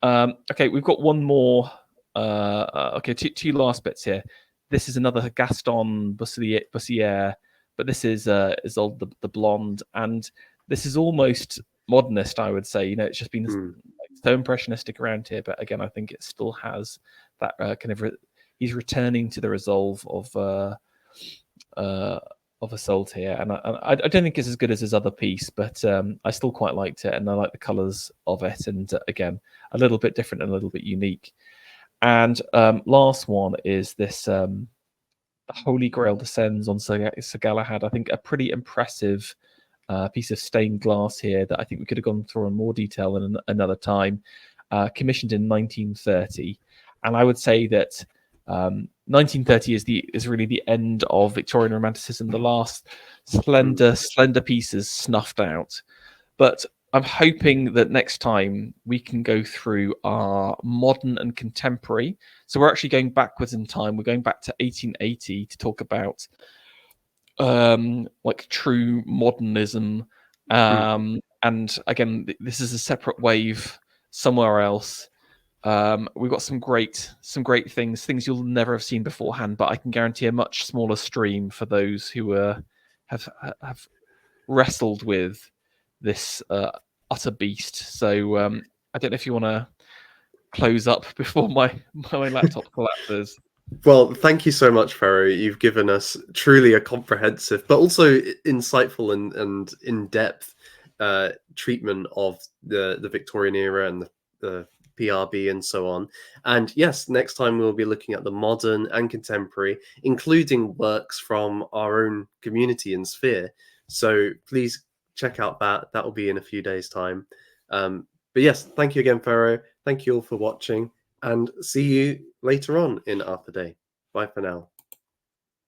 [SPEAKER 2] Okay, we've got one more. Okay, two last bits here. This is another Gaston Bussière, but this is Isolde the blonde, and this is almost modernist, I would say. It's just been so impressionistic around here, but again, I think it still has that kind of. He's returning to the resolve of Iseult here, and I don't think it's as good as his other piece, but I still quite liked it, and I like the colours of it, and again, a little bit different and a little bit unique. And last one is this: the Holy Grail descends on Sir Galahad. I think a pretty impressive piece of stained glass here that I think we could have gone through in more detail in another time. Commissioned in 1930, and I would say that 1930 is really the end of Victorian Romanticism. The last slender pieces snuffed out. But I'm hoping that next time we can go through our modern and contemporary. So we're actually going backwards in time. We're going back to 1880 to talk about like true modernism. And again, this is a separate wave somewhere else. We've got some great things you'll never have seen beforehand, but I can guarantee a much smaller stream for those who have wrestled with this utter beast. So I don't know if you want to close up before my laptop collapses.
[SPEAKER 1] Well, thank you so much, Pharaoh. You've given us truly a comprehensive, but also insightful and in-depth treatment of the Victorian era and the PRB and so on. And yes, next time we'll be looking at the modern and contemporary, including works from our own community and sphere. So please check out that. That will be in a few days' time. But yes, thank you again, Pharaoh. Thank you all for watching, and see you later on in Arthur Day. Bye for now.